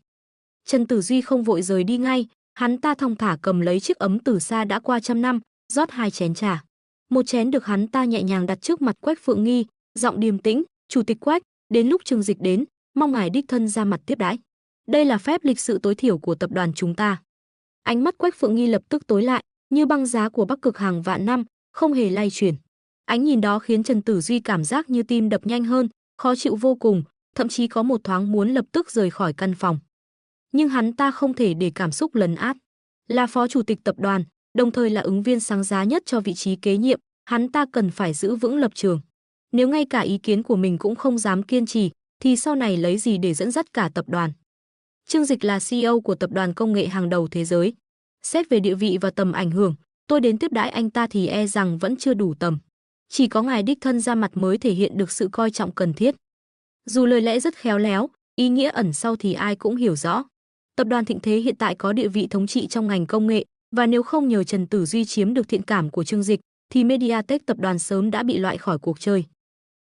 Trần Tử Duy không vội rời đi ngay, hắn ta thong thả cầm lấy chiếc ấm từ xa đã qua trăm năm, rót hai chén trà. Một chén được hắn ta nhẹ nhàng đặt trước mặt Quách Phượng Nghi, giọng điềm tĩnh, "Chủ tịch Quách, đến lúc Trương Dịch đến, mong ngài đích thân ra mặt tiếp đãi. Đây là phép lịch sự tối thiểu của tập đoàn chúng ta." Ánh mắt Quách Phượng Nghi lập tức tối lại, như băng giá của Bắc Cực hàng vạn năm, không hề lay chuyển. Ánh nhìn đó khiến Trần Tử Duy cảm giác như tim đập nhanh hơn, khó chịu vô cùng, thậm chí có một thoáng muốn lập tức rời khỏi căn phòng. Nhưng hắn ta không thể để cảm xúc lấn át. Là phó chủ tịch tập đoàn, đồng thời là ứng viên sáng giá nhất cho vị trí kế nhiệm, hắn ta cần phải giữ vững lập trường. Nếu ngay cả ý kiến của mình cũng không dám kiên trì, thì sau này lấy gì để dẫn dắt cả tập đoàn? Trương Dịch là CEO của tập đoàn công nghệ hàng đầu thế giới. Xét về địa vị và tầm ảnh hưởng, tôi đến tiếp đãi anh ta thì e rằng vẫn chưa đủ tầm. Chỉ có ngài đích thân ra mặt mới thể hiện được sự coi trọng cần thiết. Dù lời lẽ rất khéo léo, ý nghĩa ẩn sau thì ai cũng hiểu rõ. Tập đoàn Thịnh Thế hiện tại có địa vị thống trị trong ngành công nghệ, và nếu không nhờ Trần Tử Duy chiếm được thiện cảm của Trương Dịch, thì Mediatek tập đoàn sớm đã bị loại khỏi cuộc chơi.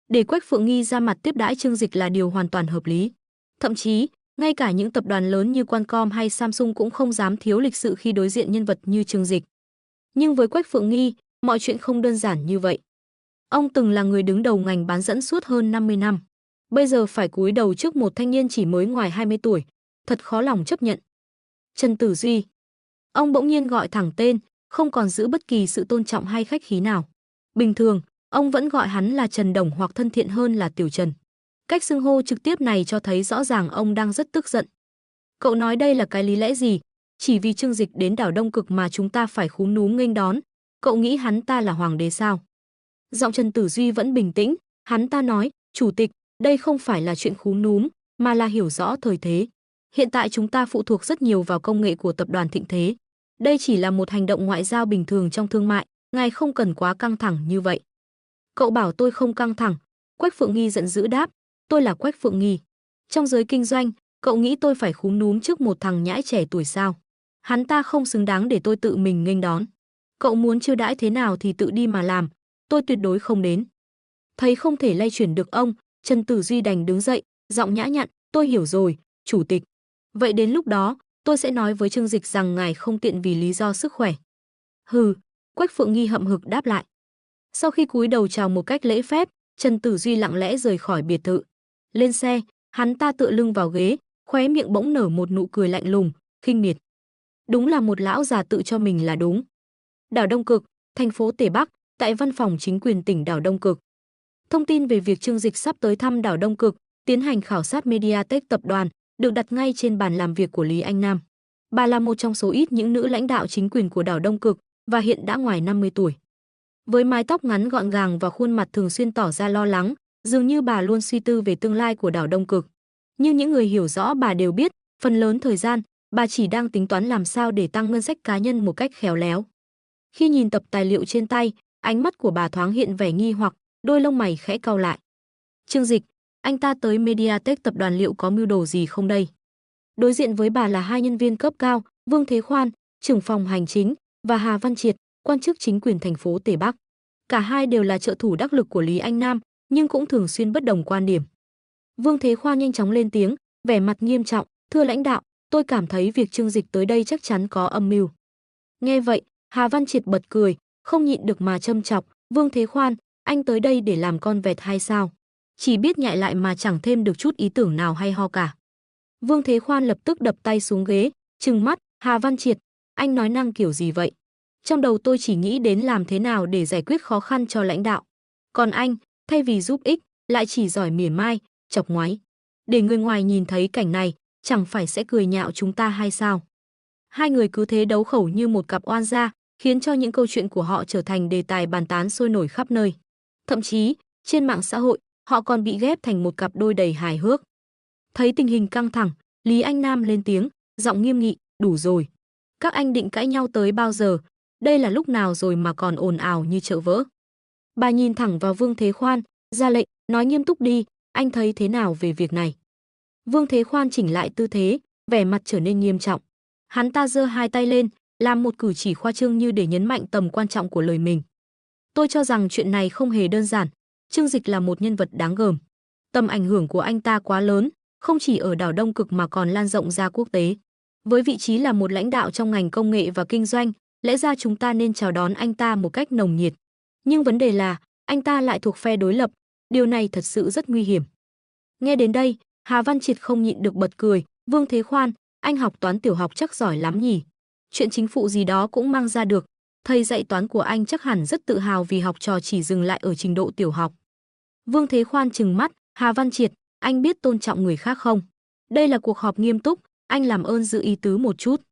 Để Quách Phượng Nghi ra mặt tiếp đãi Trương Dịch là điều hoàn toàn hợp lý. Thậm chí, ngay cả những tập đoàn lớn như Qualcomm hay Samsung cũng không dám thiếu lịch sự khi đối diện nhân vật như Trương Dịch. Nhưng với Quách Phượng Nghi, mọi chuyện không đơn giản như vậy. Ông từng là người đứng đầu ngành bán dẫn suốt hơn 50 năm. Bây giờ phải cúi đầu trước một thanh niên chỉ mới ngoài 20 tuổi, thật khó lòng chấp nhận. Trần Tử Duy. Ông bỗng nhiên gọi thẳng tên, không còn giữ bất kỳ sự tôn trọng hay khách khí nào. Bình thường, ông vẫn gọi hắn là Trần Đồng hoặc thân thiện hơn là Tiểu Trần. Cách xưng hô trực tiếp này cho thấy rõ ràng ông đang rất tức giận. Cậu nói đây là cái lý lẽ gì? Chỉ vì Trương Dịch đến đảo Đông Cực mà chúng ta phải khúm núm nghênh đón. Cậu nghĩ hắn ta là hoàng đế sao? Giọng Trần Tử Duy vẫn bình tĩnh, hắn ta nói, chủ tịch, đây không phải là chuyện khúm núm, mà là hiểu rõ thời thế. Hiện tại chúng ta phụ thuộc rất nhiều vào công nghệ của tập đoàn Thịnh Thế. Đây chỉ là một hành động ngoại giao bình thường trong thương mại, ngài không cần quá căng thẳng như vậy. Cậu bảo tôi không căng thẳng, Quách Phượng Nghi giận dữ đáp, tôi là Quách Phượng Nghi. Trong giới kinh doanh, cậu nghĩ tôi phải khúm núm trước một thằng nhãi trẻ tuổi sao? Hắn ta không xứng đáng để tôi tự mình nghênh đón. Cậu muốn chiêu đãi thế nào thì tự đi mà làm, tôi tuyệt đối không đến. Thấy không thể lay chuyển được ông, Trần Tử Duy đành đứng dậy, giọng nhã nhặn, tôi hiểu rồi, chủ tịch. Vậy đến lúc đó, tôi sẽ nói với Trương Dịch rằng ngài không tiện vì lý do sức khỏe. Hừ, Quách Phượng Nghi hậm hực đáp lại. Sau khi cúi đầu chào một cách lễ phép, Trần Tử Duy lặng lẽ rời khỏi biệt thự. Lên xe, hắn ta tựa lưng vào ghế, khóe miệng bỗng nở một nụ cười lạnh lùng, khinh miệt. Đúng là một lão già tự cho mình là đúng. Đảo Đông Cực, thành phố Tề Bắc, tại văn phòng chính quyền tỉnh đảo Đông Cực. Thông tin về việc Trương Dịch sắp tới thăm đảo Đông Cực, tiến hành khảo sát Mediatek tập đoàn, được đặt ngay trên bàn làm việc của Lý Anh Nam. Bà là một trong số ít những nữ lãnh đạo chính quyền của đảo Đông Cực và hiện đã ngoài 50 tuổi. Với mái tóc ngắn gọn gàng và khuôn mặt thường xuyên tỏ ra lo lắng, dường như bà luôn suy tư về tương lai của đảo Đông Cực. Nhưng những người hiểu rõ bà đều biết, phần lớn thời gian, bà chỉ đang tính toán làm sao để tăng ngân sách cá nhân một cách khéo léo. Khi nhìn tập tài liệu trên tay, ánh mắt của bà thoáng hiện vẻ nghi hoặc, đôi lông mày khẽ cau lại. Trương Dịch, anh ta tới Mediatek tập đoàn liệu có mưu đồ gì không đây? Đối diện với bà là hai nhân viên cấp cao, Vương Thế Khoan, trưởng phòng hành chính, và Hà Văn Triệt, quan chức chính quyền thành phố Tề Bắc. Cả hai đều là trợ thủ đắc lực của Lý Anh Nam, nhưng cũng thường xuyên bất đồng quan điểm. Vương Thế Khoan nhanh chóng lên tiếng, vẻ mặt nghiêm trọng, thưa lãnh đạo, tôi cảm thấy việc Trương Dịch tới đây chắc chắn có âm mưu. Nghe vậy, Hà Văn Triệt bật cười, không nhịn được mà châm chọc, Vương Thế Khoan, anh tới đây để làm con vẹt hay sao? Chỉ biết nhại lại mà chẳng thêm được chút ý tưởng nào hay ho cả. Vương Thế Khoan lập tức đập tay xuống ghế, trừng mắt, Hà Văn Triệt, anh nói năng kiểu gì vậy? Trong đầu tôi chỉ nghĩ đến làm thế nào để giải quyết khó khăn cho lãnh đạo. Còn anh, thay vì giúp ích, lại chỉ giỏi mỉa mai, chọc ngoáy. Để người ngoài nhìn thấy cảnh này, chẳng phải sẽ cười nhạo chúng ta hay sao? Hai người cứ thế đấu khẩu như một cặp oan gia, khiến cho những câu chuyện của họ trở thành đề tài bàn tán sôi nổi khắp nơi. Thậm chí, trên mạng xã hội, họ còn bị ghép thành một cặp đôi đầy hài hước. Thấy tình hình căng thẳng, Lý Anh Nam lên tiếng, giọng nghiêm nghị, đủ rồi. Các anh định cãi nhau tới bao giờ? Đây là lúc nào rồi mà còn ồn ào như chợ vỡ? Bà nhìn thẳng vào Vương Thế Khoan, ra lệnh, nói nghiêm túc đi, anh thấy thế nào về việc này? Vương Thế Khoan chỉnh lại tư thế, vẻ mặt trở nên nghiêm trọng. Hắn ta giơ hai tay lên, làm một cử chỉ khoa trương như để nhấn mạnh tầm quan trọng của lời mình. Tôi cho rằng chuyện này không hề đơn giản. Trương Dịch là một nhân vật đáng gờm. Tầm ảnh hưởng của anh ta quá lớn, không chỉ ở đảo Đông Cực mà còn lan rộng ra quốc tế. Với vị trí là một lãnh đạo trong ngành công nghệ và kinh doanh, lẽ ra chúng ta nên chào đón anh ta một cách nồng nhiệt. Nhưng vấn đề là, anh ta lại thuộc phe đối lập, điều này thật sự rất nguy hiểm. Nghe đến đây, Hà Văn Triệt không nhịn được bật cười, Vương Thế Khoan, anh học toán tiểu học chắc giỏi lắm nhỉ? Chuyện chính phụ gì đó cũng mang ra được, thầy dạy toán của anh chắc hẳn rất tự hào vì học trò chỉ dừng lại ở trình độ tiểu học. Vương Thế Khoan trừng mắt, Hà Văn Triệt, anh biết tôn trọng người khác không? Đây là cuộc họp nghiêm túc, anh làm ơn giữ ý tứ một chút.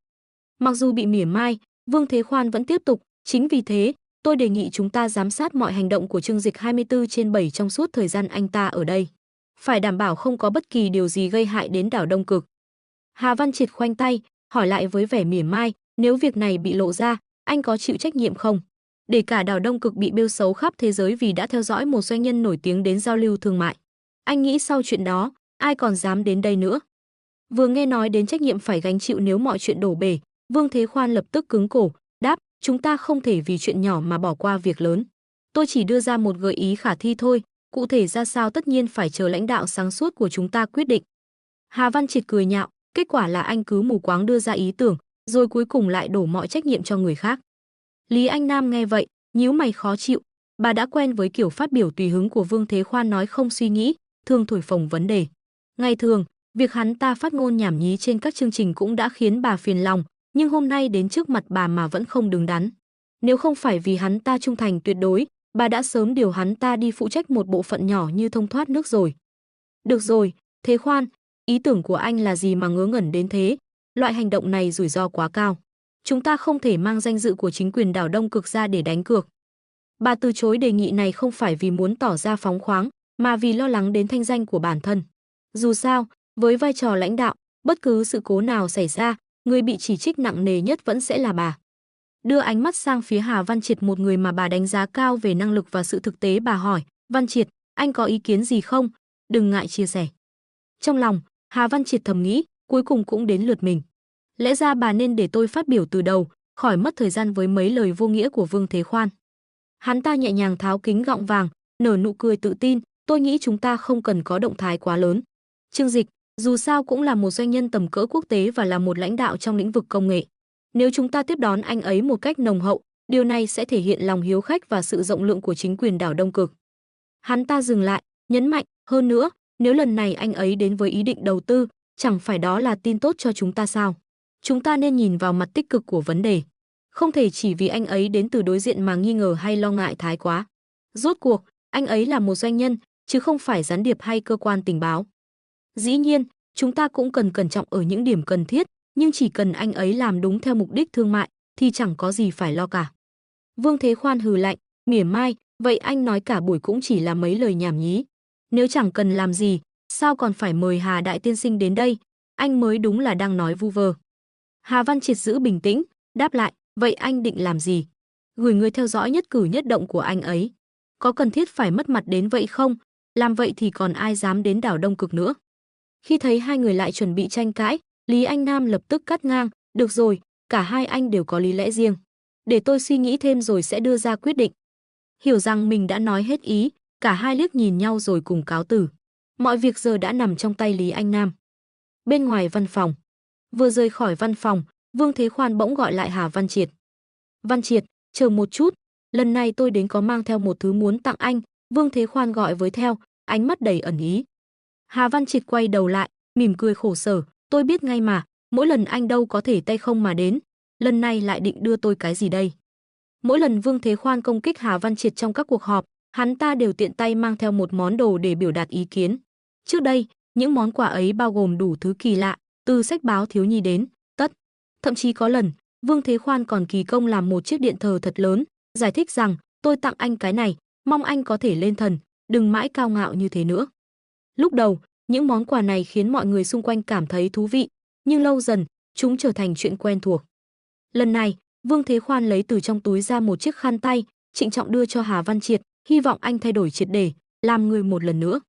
Mặc dù bị mỉa mai, Vương Thế Khoan vẫn tiếp tục, chính vì thế, tôi đề nghị chúng ta giám sát mọi hành động của Trương Dịch 24/7 trong suốt thời gian anh ta ở đây. Phải đảm bảo không có bất kỳ điều gì gây hại đến đảo Đông Cực. Hà Văn Triệt khoanh tay, hỏi lại với vẻ mỉa mai, nếu việc này bị lộ ra, anh có chịu trách nhiệm không? Để cả đảo Đông Cực bị bêu xấu khắp thế giới vì đã theo dõi một doanh nhân nổi tiếng đến giao lưu thương mại. Anh nghĩ sau chuyện đó, ai còn dám đến đây nữa? Vừa nghe nói đến trách nhiệm phải gánh chịu nếu mọi chuyện đổ bể, Vương Thế Khoan lập tức cứng cổ, đáp, chúng ta không thể vì chuyện nhỏ mà bỏ qua việc lớn. Tôi chỉ đưa ra một gợi ý khả thi thôi, cụ thể ra sao tất nhiên phải chờ lãnh đạo sáng suốt của chúng ta quyết định. Hà Văn Triệt cười nhạo, kết quả là anh cứ mù quáng đưa ra ý tưởng, rồi cuối cùng lại đổ mọi trách nhiệm cho người khác. Lý Anh Nam nghe vậy, nhíu mày khó chịu, bà đã quen với kiểu phát biểu tùy hứng của Vương Thế Khoan nói không suy nghĩ, thường thổi phồng vấn đề. Ngày thường, việc hắn ta phát ngôn nhảm nhí trên các chương trình cũng đã khiến bà phiền lòng, nhưng hôm nay đến trước mặt bà mà vẫn không đứng đắn. Nếu không phải vì hắn ta trung thành tuyệt đối, bà đã sớm điều hắn ta đi phụ trách một bộ phận nhỏ như thông thoát nước rồi. Được rồi, Thế Khoan, ý tưởng của anh là gì mà ngớ ngẩn đến thế? Loại hành động này rủi ro quá cao. Chúng ta không thể mang danh dự của chính quyền đảo Đông Cực ra để đánh cược. Bà từ chối đề nghị này không phải vì muốn tỏ ra phóng khoáng, mà vì lo lắng đến thanh danh của bản thân. Dù sao, với vai trò lãnh đạo, bất cứ sự cố nào xảy ra, người bị chỉ trích nặng nề nhất vẫn sẽ là bà. Đưa ánh mắt sang phía Hà Văn Triệt, một người mà bà đánh giá cao về năng lực và sự thực tế, bà hỏi, Văn Triệt, anh có ý kiến gì không? Đừng ngại chia sẻ. Trong lòng, Hà Văn Triệt thầm nghĩ, cuối cùng cũng đến lượt mình. Lẽ ra bà nên để tôi phát biểu từ đầu, khỏi mất thời gian với mấy lời vô nghĩa của Vương Thế Khoan. Hắn ta nhẹ nhàng tháo kính gọng vàng, nở nụ cười tự tin, tôi nghĩ chúng ta không cần có động thái quá lớn. Trương Dịch, dù sao cũng là một doanh nhân tầm cỡ quốc tế và là một lãnh đạo trong lĩnh vực công nghệ. Nếu chúng ta tiếp đón anh ấy một cách nồng hậu, điều này sẽ thể hiện lòng hiếu khách và sự rộng lượng của chính quyền đảo Đông Cực. Hắn ta dừng lại, nhấn mạnh, hơn nữa, nếu lần này anh ấy đến với ý định đầu tư, chẳng phải đó là tin tốt cho chúng ta sao? Chúng ta nên nhìn vào mặt tích cực của vấn đề. Không thể chỉ vì anh ấy đến từ đối diện mà nghi ngờ hay lo ngại thái quá. Rốt cuộc, anh ấy là một doanh nhân, chứ không phải gián điệp hay cơ quan tình báo. Dĩ nhiên, chúng ta cũng cần cẩn trọng ở những điểm cần thiết, nhưng chỉ cần anh ấy làm đúng theo mục đích thương mại, thì chẳng có gì phải lo cả. Vương Thế Khoan hừ lạnh, mỉa mai, vậy anh nói cả buổi cũng chỉ là mấy lời nhảm nhí. Nếu chẳng cần làm gì, sao còn phải mời Hà Đại Tiên Sinh đến đây? Anh mới đúng là đang nói vu vơ. Hà Văn Triệt giữ bình tĩnh, đáp lại, vậy anh định làm gì? Gửi người theo dõi nhất cử nhất động của anh ấy. Có cần thiết phải mất mặt đến vậy không? Làm vậy thì còn ai dám đến đảo Đông Cực nữa. Khi thấy hai người lại chuẩn bị tranh cãi, Lý Anh Nam lập tức cắt ngang, được rồi, cả hai anh đều có lý lẽ riêng. Để tôi suy nghĩ thêm rồi sẽ đưa ra quyết định. Hiểu rằng mình đã nói hết ý, cả hai liếc nhìn nhau rồi cùng cáo từ. Mọi việc giờ đã nằm trong tay Lý Anh Nam. Bên ngoài văn phòng, vừa rời khỏi văn phòng, Vương Thế Khoan bỗng gọi lại Hà Văn Triệt. Văn Triệt, chờ một chút, lần này tôi đến có mang theo một thứ muốn tặng anh. Vương Thế Khoan gọi với theo, ánh mắt đầy ẩn ý. Hà Văn Triệt quay đầu lại, mỉm cười khổ sở, tôi biết ngay mà, mỗi lần anh đâu có thể tay không mà đến, lần này lại định đưa tôi cái gì đây? Mỗi lần Vương Thế Khoan công kích Hà Văn Triệt trong các cuộc họp, hắn ta đều tiện tay mang theo một món đồ để biểu đạt ý kiến. Trước đây, những món quà ấy bao gồm đủ thứ kỳ lạ, từ sách báo thiếu nhi đến tất. Thậm chí có lần, Vương Thế Khoan còn kỳ công làm một chiếc điện thờ thật lớn, giải thích rằng, tôi tặng anh cái này, mong anh có thể lên thần, đừng mãi cao ngạo như thế nữa. Lúc đầu, những món quà này khiến mọi người xung quanh cảm thấy thú vị, nhưng lâu dần, chúng trở thành chuyện quen thuộc. Lần này, Vương Thế Khoan lấy từ trong túi ra một chiếc khăn tay, trịnh trọng đưa cho Hà Văn Triệt, hy vọng anh thay đổi triệt để, làm người một lần nữa.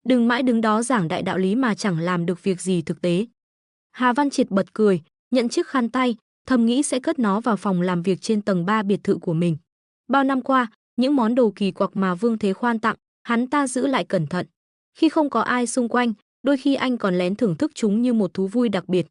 Đừng mãi đứng đó giảng đại đạo lý mà chẳng làm được việc gì thực tế. Hà Văn Triệt bật cười, nhận chiếc khăn tay, thầm nghĩ sẽ cất nó vào phòng làm việc trên tầng 3 biệt thự của mình. Bao năm qua, những món đồ kỳ quặc mà Vương Thế Khoan tặng, hắn ta giữ lại cẩn thận. Khi không có ai xung quanh, đôi khi anh còn lén thưởng thức chúng như một thú vui đặc biệt.